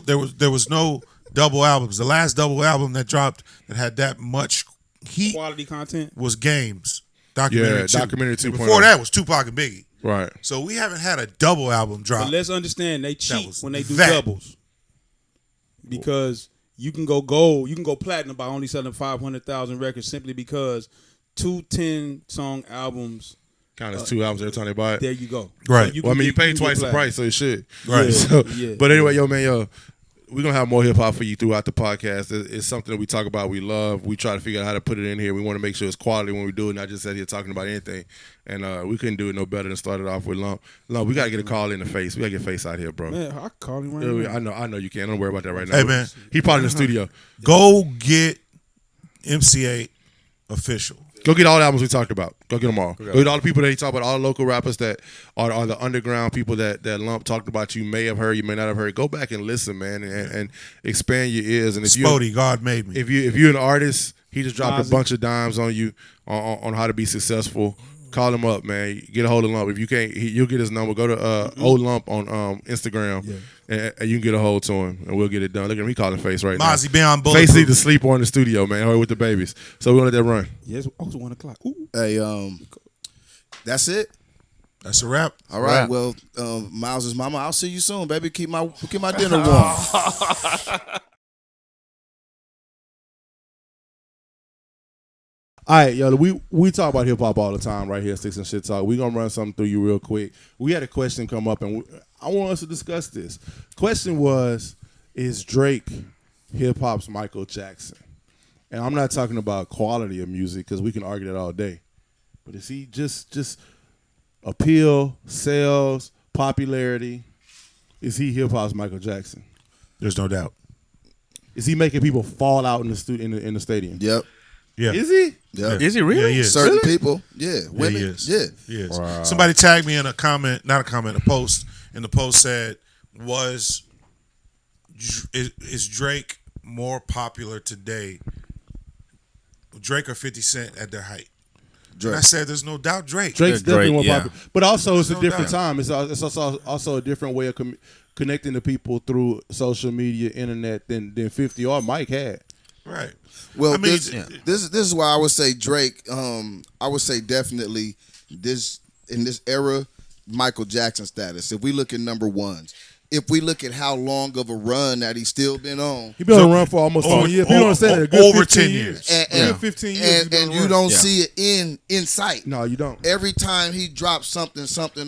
double albums. The last double album that dropped that had that much heat Quality content. was Games. Documentary Yeah, 2. Documentary And 2.0. before that was Tupac and Biggie. right. So we haven't had a double album drop. But let's understand they cheat was when they do that. doubles. Because you can go gold, you can go platinum by only selling 500,000 records simply because 2 10-song albums, Kind of 2 albums every time they buy it. there you go. Right. So Well, I mean, you can pay get twice the platinum. price, so it should. Right. So, Yeah. but anyway, yo, man, we're going to have more hip hop for you throughout the podcast. It's something that we talk about, we love. We try to figure out how to put it in here. We want to make sure it's quality when we do it, not just sit here talking about anything. And we couldn't do it no better than start it off with Lump. Lump, we got to get a call in the face. We got to get Face out here, bro. Man, I can call him right Yeah, now. I know you can. Don't worry about that right now. Hey, man. He probably in the studio. Go get MC8 official. Go get all the albums we talked about. Go get them all. Go get all the people that he talked about, all the local rappers that are the underground people that Lump talked about. You may have heard, you may not have heard. Go back and listen, man, and expand your ears. And if you Spody, God made me. if you're an artist, he just dropped Ozzy. a bunch of dimes on you on how to be successful. Call him up, man. Get a hold of Lump. If you can't, you'll get his number. Go to Old Lump on Instagram, and you can get a hold to him, and we'll get it done. Look at him. He calling Face right Mozzie now. beyond Face bulletproof. need to sleep on in the studio, man, or with the babies. So we're gonna let that run. Yes, it's 1 o'clock. Ooh. Hey, that's it. That's a wrap. All right. Wrap. Well, Miles' mama, I'll see you soon, baby. Keep my dinner warm. All right, yo, we talk about hip hop all the time right here, Sticks and Shit Talk. We're gonna run something through you real quick. We had a question come up, and I want us to discuss this. Question was, is Drake hip hop's Michael Jackson? And I'm not talking about quality of music because we can argue that all day, but is he just appeal, sales, popularity? Is he hip hop's Michael Jackson? There's no doubt. Is he making people fall out in the in the stadium? Yep. Yeah. Is he? Yep. Is he really? Yeah, he is. Certain people. Yeah. Yeah, Women. he is. Yeah. He is. Wow. Somebody tagged me in a comment, not a comment, a post. And the post said, is Drake more popular today? Drake or 50 Cent at their height? Drake. And I said, there's no doubt Drake. Drake's Yeah, definitely Drake, more yeah. popular, but also it's a No different doubt. time. It's also a different way of connecting to people through social media, internet than 50 or Mike had. Right. Well, I mean, this is why I would say Drake. I would say definitely this in this era, Michael Jackson status. If we look at number ones, if we look at how long of a run that he's still been on, He been on the run for almost 20 years. People don't understand that. A good over 15 10 years. years. and, Good 15 years. he's been and on the you run. don't Yeah. see it in sight. No, you don't. Every time he drops something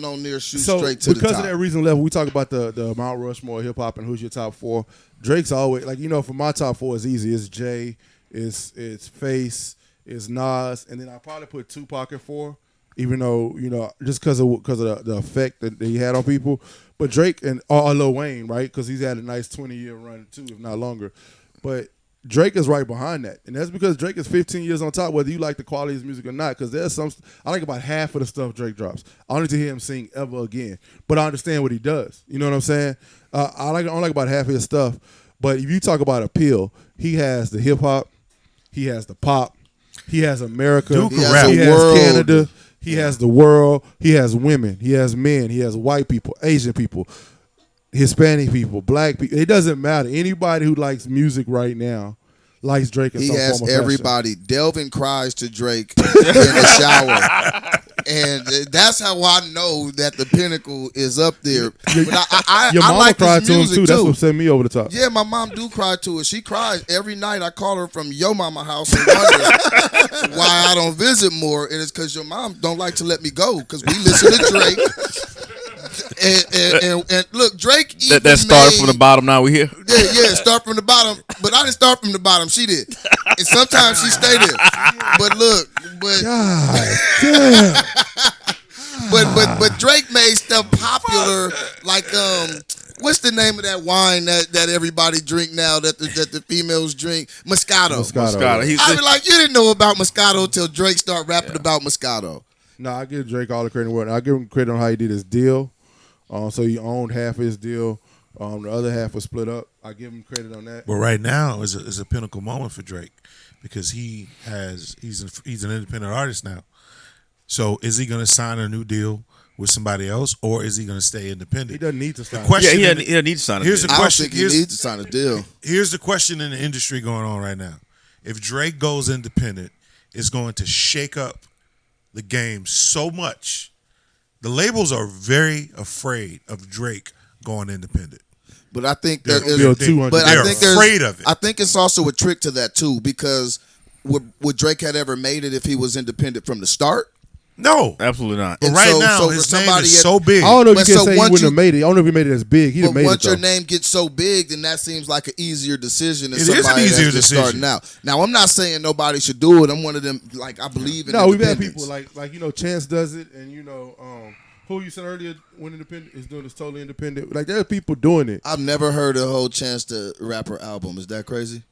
on there, shoot So straight to the because top. of that reason level, we talk about the Mount Rushmore hip hop and who's your top 4. Drake's always for my top 4 is easy. It's Jay, it's Face, it's Nas, and then I probably put Tupac at 4. Even though just because of the effect that he had on people, but Drake and or Lil Wayne, right? Because he's had a nice 20-year run too, if not longer. But Drake is right behind that, and that's because Drake is 15 years on top, whether you like the quality of his music or not. Because there's I like about half of the stuff Drake drops. I don't need to hear him sing ever again, but I understand what he does. You know what I'm saying? I don't like about half of his stuff, but if you talk about appeal, he has the hip hop, he has the pop, he has America, Duke He has rap. he the has world. Canada. He has the world. He has women. He has men. He has white people, Asian people, Hispanic people, black people. It doesn't matter. Anybody who likes music right now likes Drake in He some has form of fashion. everybody. Delvin cries to Drake in the shower. And that's how I know that the pinnacle is up there. But Your I mama like cried his to him music too. That's what sent me over the top. Yeah, my mom do cry to it. She cries every night. I call her from your mama house and wonder why I don't visit more. And it's because your mom don't like to let me go because we listen to Drake. And look, Drake even That started made, from the bottom. Now we here. yeah, start from the bottom. But I didn't start from the bottom. She did. And sometimes she stay there. But look, God damn. but Drake made stuff popular like what's the name of that wine that everybody drink now that the females drink? Moscato. Moscato. I be like, you didn't know about Moscato until Drake started rapping about Moscato. No, I give Drake all the credit in the world. I give him credit on how he did his deal. So he owned half of his deal. The other half was split up. I give him credit on that. But right now is a pinnacle moment for Drake because he's an independent artist now. So is he going to sign a new deal with somebody else, or is he going to stay independent? He doesn't need to sign. question Yeah, he needs to sign a here's deal. the I don't question. think he needs to sign a deal. Here's the question in the industry going on right now. If Drake goes independent, it's going to shake up the game so much. The labels are very afraid of Drake going independent. But I think They're, there is. Bill they, 200. But they're I think there's afraid of it. I think it's also a trick to that too because would Drake had ever made it if he was independent from the start? No. Absolutely not. But And right so now, for his name somebody is at- so big. I don't know if But you can so say he once wouldn't you- have made it. I don't know if he made it as big. He'd have But made once it, your though. name gets so big, then that seems like an easier decision than It is an somebody easier that's just decision. starting out. Now, I'm not saying nobody should do it. I'm one of them. Like I believe in. No, we've had independence. people like Chance does it, and who you said earlier when independent is doing this totally independent. Like there are people doing it. I've never heard a whole Chance the Rapper album. Is that crazy?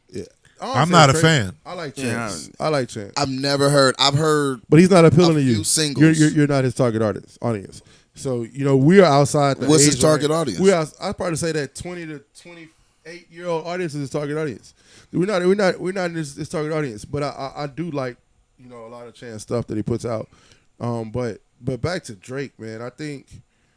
Yeah, I'm not a fan. I like Chance. I like Chance, I've never heard. I've heard. but he's not appealing a to you. few singles. You're not his target audience. So we are outside. The What's age his target range. audience? I'd probably say that 20 to 28-year-old audience is his target audience. We're not in his target audience, but I do like a lot of Chance stuff that he puts out. But back to Drake, man. I think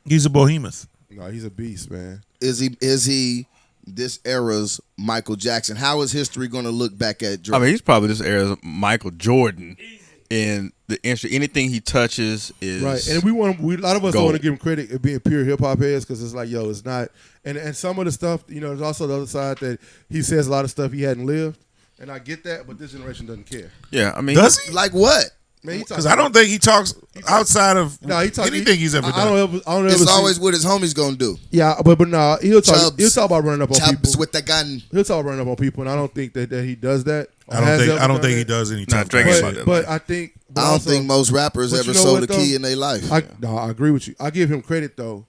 He's a behemoth. he's a beast, man. Is he this era's Michael Jackson? How is history going to look back at Drake? I mean, he's probably this era's Michael Jordan in the industry. Anything he touches is Right, and a lot of us don't gold. want to give him credit of being pure hip hop heads because it's like, it's not. And some of the stuff, there's also the other side that he says a lot of stuff he hadn't lived, and I get that, but this generation doesn't care. Yeah, I mean, Does he? like what? Man, Because I don't think he talks outside of anything he's ever I done. don't ever It's see- always what his homies gonna do. yeah, but no, he'll talk. Chubbs. He'll talk about running up on Chubbs people. with the gun. He'll talk about running up on people, and I don't think that he does that. I don't think he does any Nah, tough Drake guys is like like that. But I think but I don't also- think most rappers but ever you know sold what, a key though? in their life. I agree with you. I give him credit though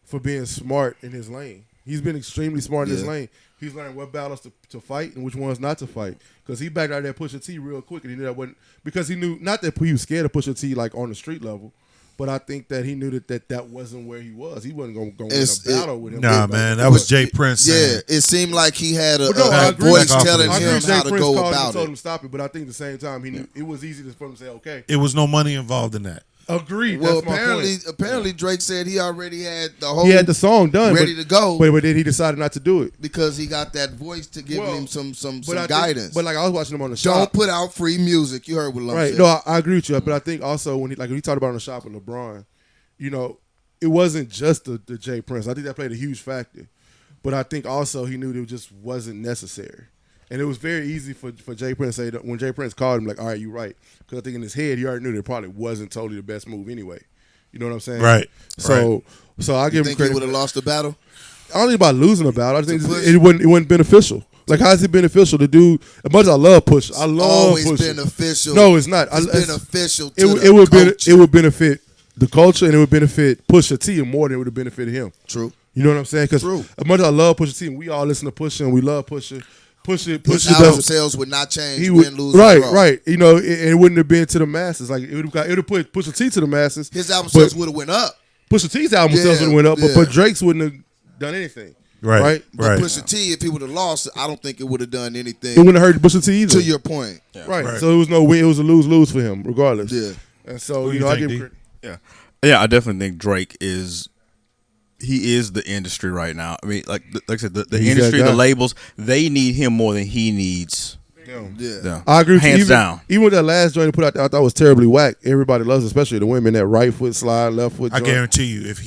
for being smart in his lane. He's been extremely smart in his lane. He's learned what battles to fight and which ones not to fight. Because he backed out there Pusha T real quick, and he knew that wasn't because he knew not that he was scared of Pusha T like on the street level, but I think that he knew that wasn't where he was. He wasn't going to win a battle with him. Nah, man, that was Jay Prince. Yeah, saying. it seemed like he had a, But no, I a agree. voice Back off telling of I this. agree. him Jay how to Prince go called him about and told it. him to stop it, but I think at the same time he knew it was easy for him to say okay. It was no money involved in that. Agreed. Well, That's my point. apparently Drake said he already had the whole He had the song done, ready to go but then he decided not to do it. because he got that voice to give Well, him some But I think- guidance. but like I was watching him on the Don't shop. put out free music. You heard what Lump Right. said. No, I agree with you. But I think also when he talked about on the shop with LeBron, it wasn't just the Jay Prince. I think that played a huge factor. But I think also he knew that it just wasn't necessary. And it was very easy for Jay Prince to say that when Jay Prince called him, like, all right, you're right. Because I think in his head, he already knew that it probably wasn't totally the best move anyway. You know what I'm saying? Right. So I You give him think he credit. would have lost the battle? I don't think about losing a battle. I just think push. it wasn't beneficial. Like, how is it beneficial to do? As much as I love Push, I love Always Push. beneficial. No, it's not. It's beneficial to it would culture. it would benefit the culture and it would benefit Pusha T more than it would have benefited him. True. You know what I'm saying? Because True. as much as I love Pusha T, and we all listen to Pusha and we love Pusha. His Pusha album does sales would not change. he Win, would lose, or right, draw. right. It wouldn't have been to the masses. Like it would have put Pusha T to the masses. His album but sales would have went up. Pusha T's album Yeah, sales would have went up, yeah. but Drake's wouldn't have done anything. Right. But Right. Pusha T, if he would have lost, I don't think it would have done It anything. wouldn't have hurt Pusha T either. To your point. right. Right. So it was no win. It was a lose for him, regardless. Yeah. And so Who you you know, I think, give D? him credit. yeah, I definitely think Drake is he is the industry right now. I mean, like I said, the He's industry, that guy. the labels, they need him more than he needs Yeah. them. I agree with you. Hands Even, down. even with that last joint he put out there, I thought was terribly whack. Everybody loves it, especially the women, that right foot slide, left foot I joint. guarantee you, if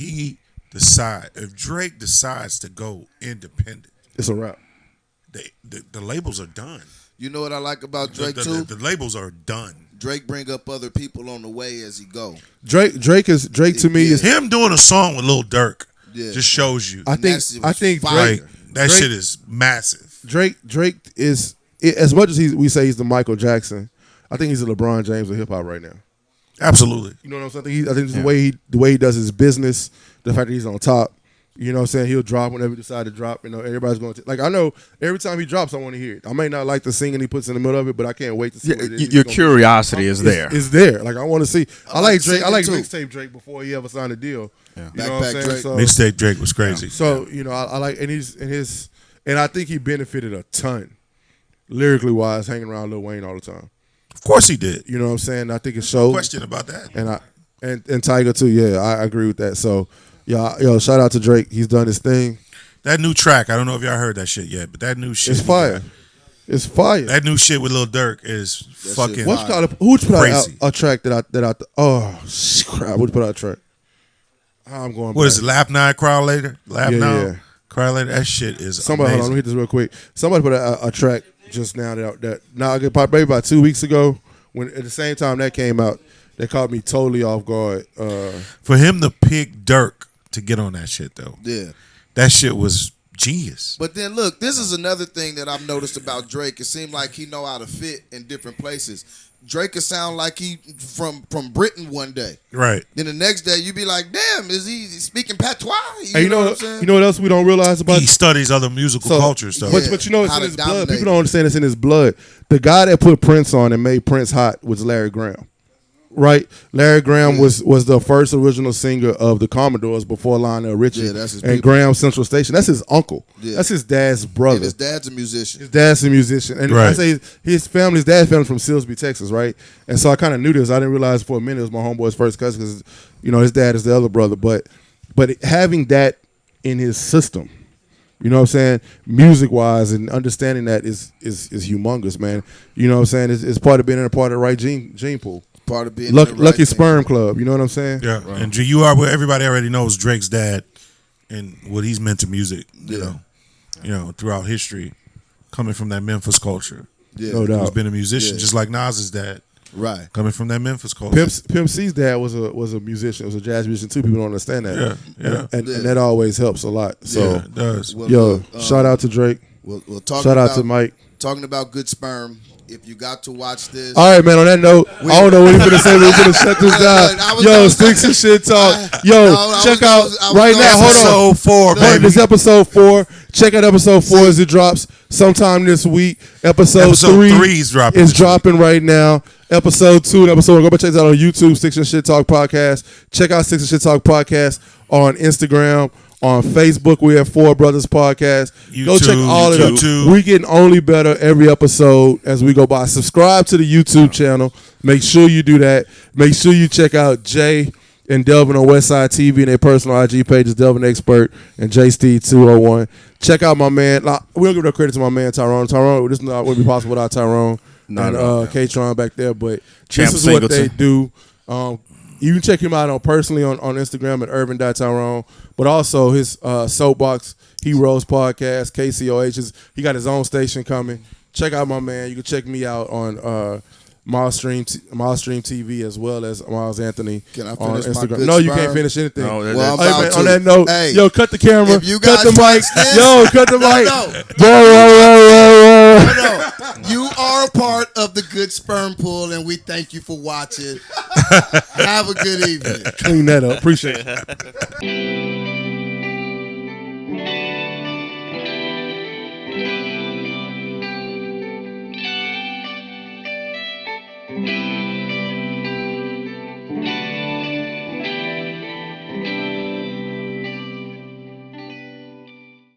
Drake decides to go independent, It's a wrap. the labels are done. You know what I like about Drake The too? labels are done. Drake bring up other people on the way as he go. Drake to me is Him doing a song with Lil Durk Yeah. just shows you. I And that think shit I was think fire. Drake That Drake- shit is massive. Drake is as much as we say he's the Michael Jackson. I think he's the LeBron James of hip hop right now. Absolutely. You know what I'm saying? I think it's the way he does his business, the fact that he's on top. You know what I'm saying? He'll drop whenever he decide to drop. You know, everybody's going to like. I know every time he drops, I want to hear it. I may not like the singing he puts in the middle of it, but I can't wait to see. Yeah, what it is. your He's gonna- curiosity is there. It's there. Like I want to see. I like Drake. I like singing, too. mixtape Drake before he ever signed a deal. Yeah. You know what I'm Backpack saying? Drake. So, Mixtape Drake was crazy. so you know, I like and I think he benefited a ton, lyrically wise, hanging around Lil Wayne all the time. Of course he did. You know what I'm saying? I think it No shows. question about that. And Tiger too. Yeah, I agree with that. So, yo, shout out to Drake. He's done his thing. That new track, I don't know if y'all heard that shit yet, but that new shit, It's fire. It's fire. That new shit with Lil Durk is fucking. shit What's called? Who put out Crazy. a track that I? Oh crap! Who put out a track? I'm going. What back. is it? Laugh Now, Cry Later. Laugh Yeah, Now, yeah. Cry Later. That shit is Somebody, hold on, let amazing. me hit this real quick. Somebody put out a track just now that now maybe about 2 weeks ago when at the same time that came out, that caught me totally off guard. For him to pick Dirk to get on that shit though, Yeah. that shit was genius. But then look, this is another thing that I've noticed about Drake. It seemed like he know how to fit in different places. Drake could sound like he from Britain one day. Right. Then the next day you be like, damn, is he speaking patois? And you know what I'm saying? you know what else we don't realize about He studies other musical cultures though. But you know it's How in to his blood. dominate. People don't understand it's in his blood. The guy that put Prince on and made Prince hot was Larry Graham. Right? Larry Graham was the first original singer of the Commodores before Lionel Richie Yeah, that's his and people. Graham Central Station. That's his uncle. Yeah. That's his dad's brother. And his dad's a musician. His dad's a musician, and Right. I say his dad's family from Silsbee, Texas, right? And so I kind of knew this. I didn't realize for a minute it was my homeboy's first cousin because his dad is the other brother. But having that in his system, you know what I'm saying, music wise, and understanding that is humongous, man. You know what I'm saying? It's part of being in a part of the right gene pool. Part of being in Lucky, the right lucky thing. sperm club. You know what I'm saying? Yeah. And you are what everybody already knows Drake's dad and what he's meant to music. You know, throughout history, coming from that Memphis culture. Yeah. No He's doubt. been a musician, Yeah. just like Nas's dad, Right. coming from that Memphis culture. Pimp C's dad was a musician. Was a jazz musician too. People don't understand that. Yeah. And that always helps a lot. So. Yeah, it does. Well, Yo, look, shout out to Drake. We'll talk Shout out about, to Mike. Talking about good sperm. If you got to watch this, All right, man. On that note, I don't know what he's gonna say. We're gonna shut this I down. was Yo, gonna Sticks say- and Shit Talk. I Check was out right gonna now. say- Hold on. Episode 4, Hold on, baby. this episode 4. Check out episode 4 as it drops sometime this week. Episode 3 is dropping. is dropping right now. Episode 2 and episode 1. Go back check that out on YouTube. Sticks and Shit Talk podcast. Check out Sticks and Shit Talk podcast on Instagram. On Facebook, we have 4 Brothers Podcast. Go check YouTube, all of them. YouTube. We getting only better every episode as we go by. Subscribe to the YouTube channel. Make sure you do that. Make sure you check out Jay and Delvin on Westside TV and their personal IG pages, Delvin Expert and JSteve201. Check out my man. We don't give no credit to my man Tyrone. Tyrone, this wouldn't be possible without Tyrone and K-Tron back there. But Champ this is what Singleton. they do. You can check him out personally on Instagram at urban.tyrone, but also his Soapbox Heroes podcast, KCOH. He got his own station coming. Check out my man. You can check me out on Milestream TV as well as Miles Anthony Can I on finish my Instagram. good No, you sperm? can't finish anything. No, Well, I'm Hey, about man, to. on that note, Hey, yo, cut the camera, if you cut the guys mic, watch this- yo, cut the mic. No. Whoa. No, you are a part of the good sperm pool, and we thank you for watching. Have a good evening. Clean that up. Appreciate it.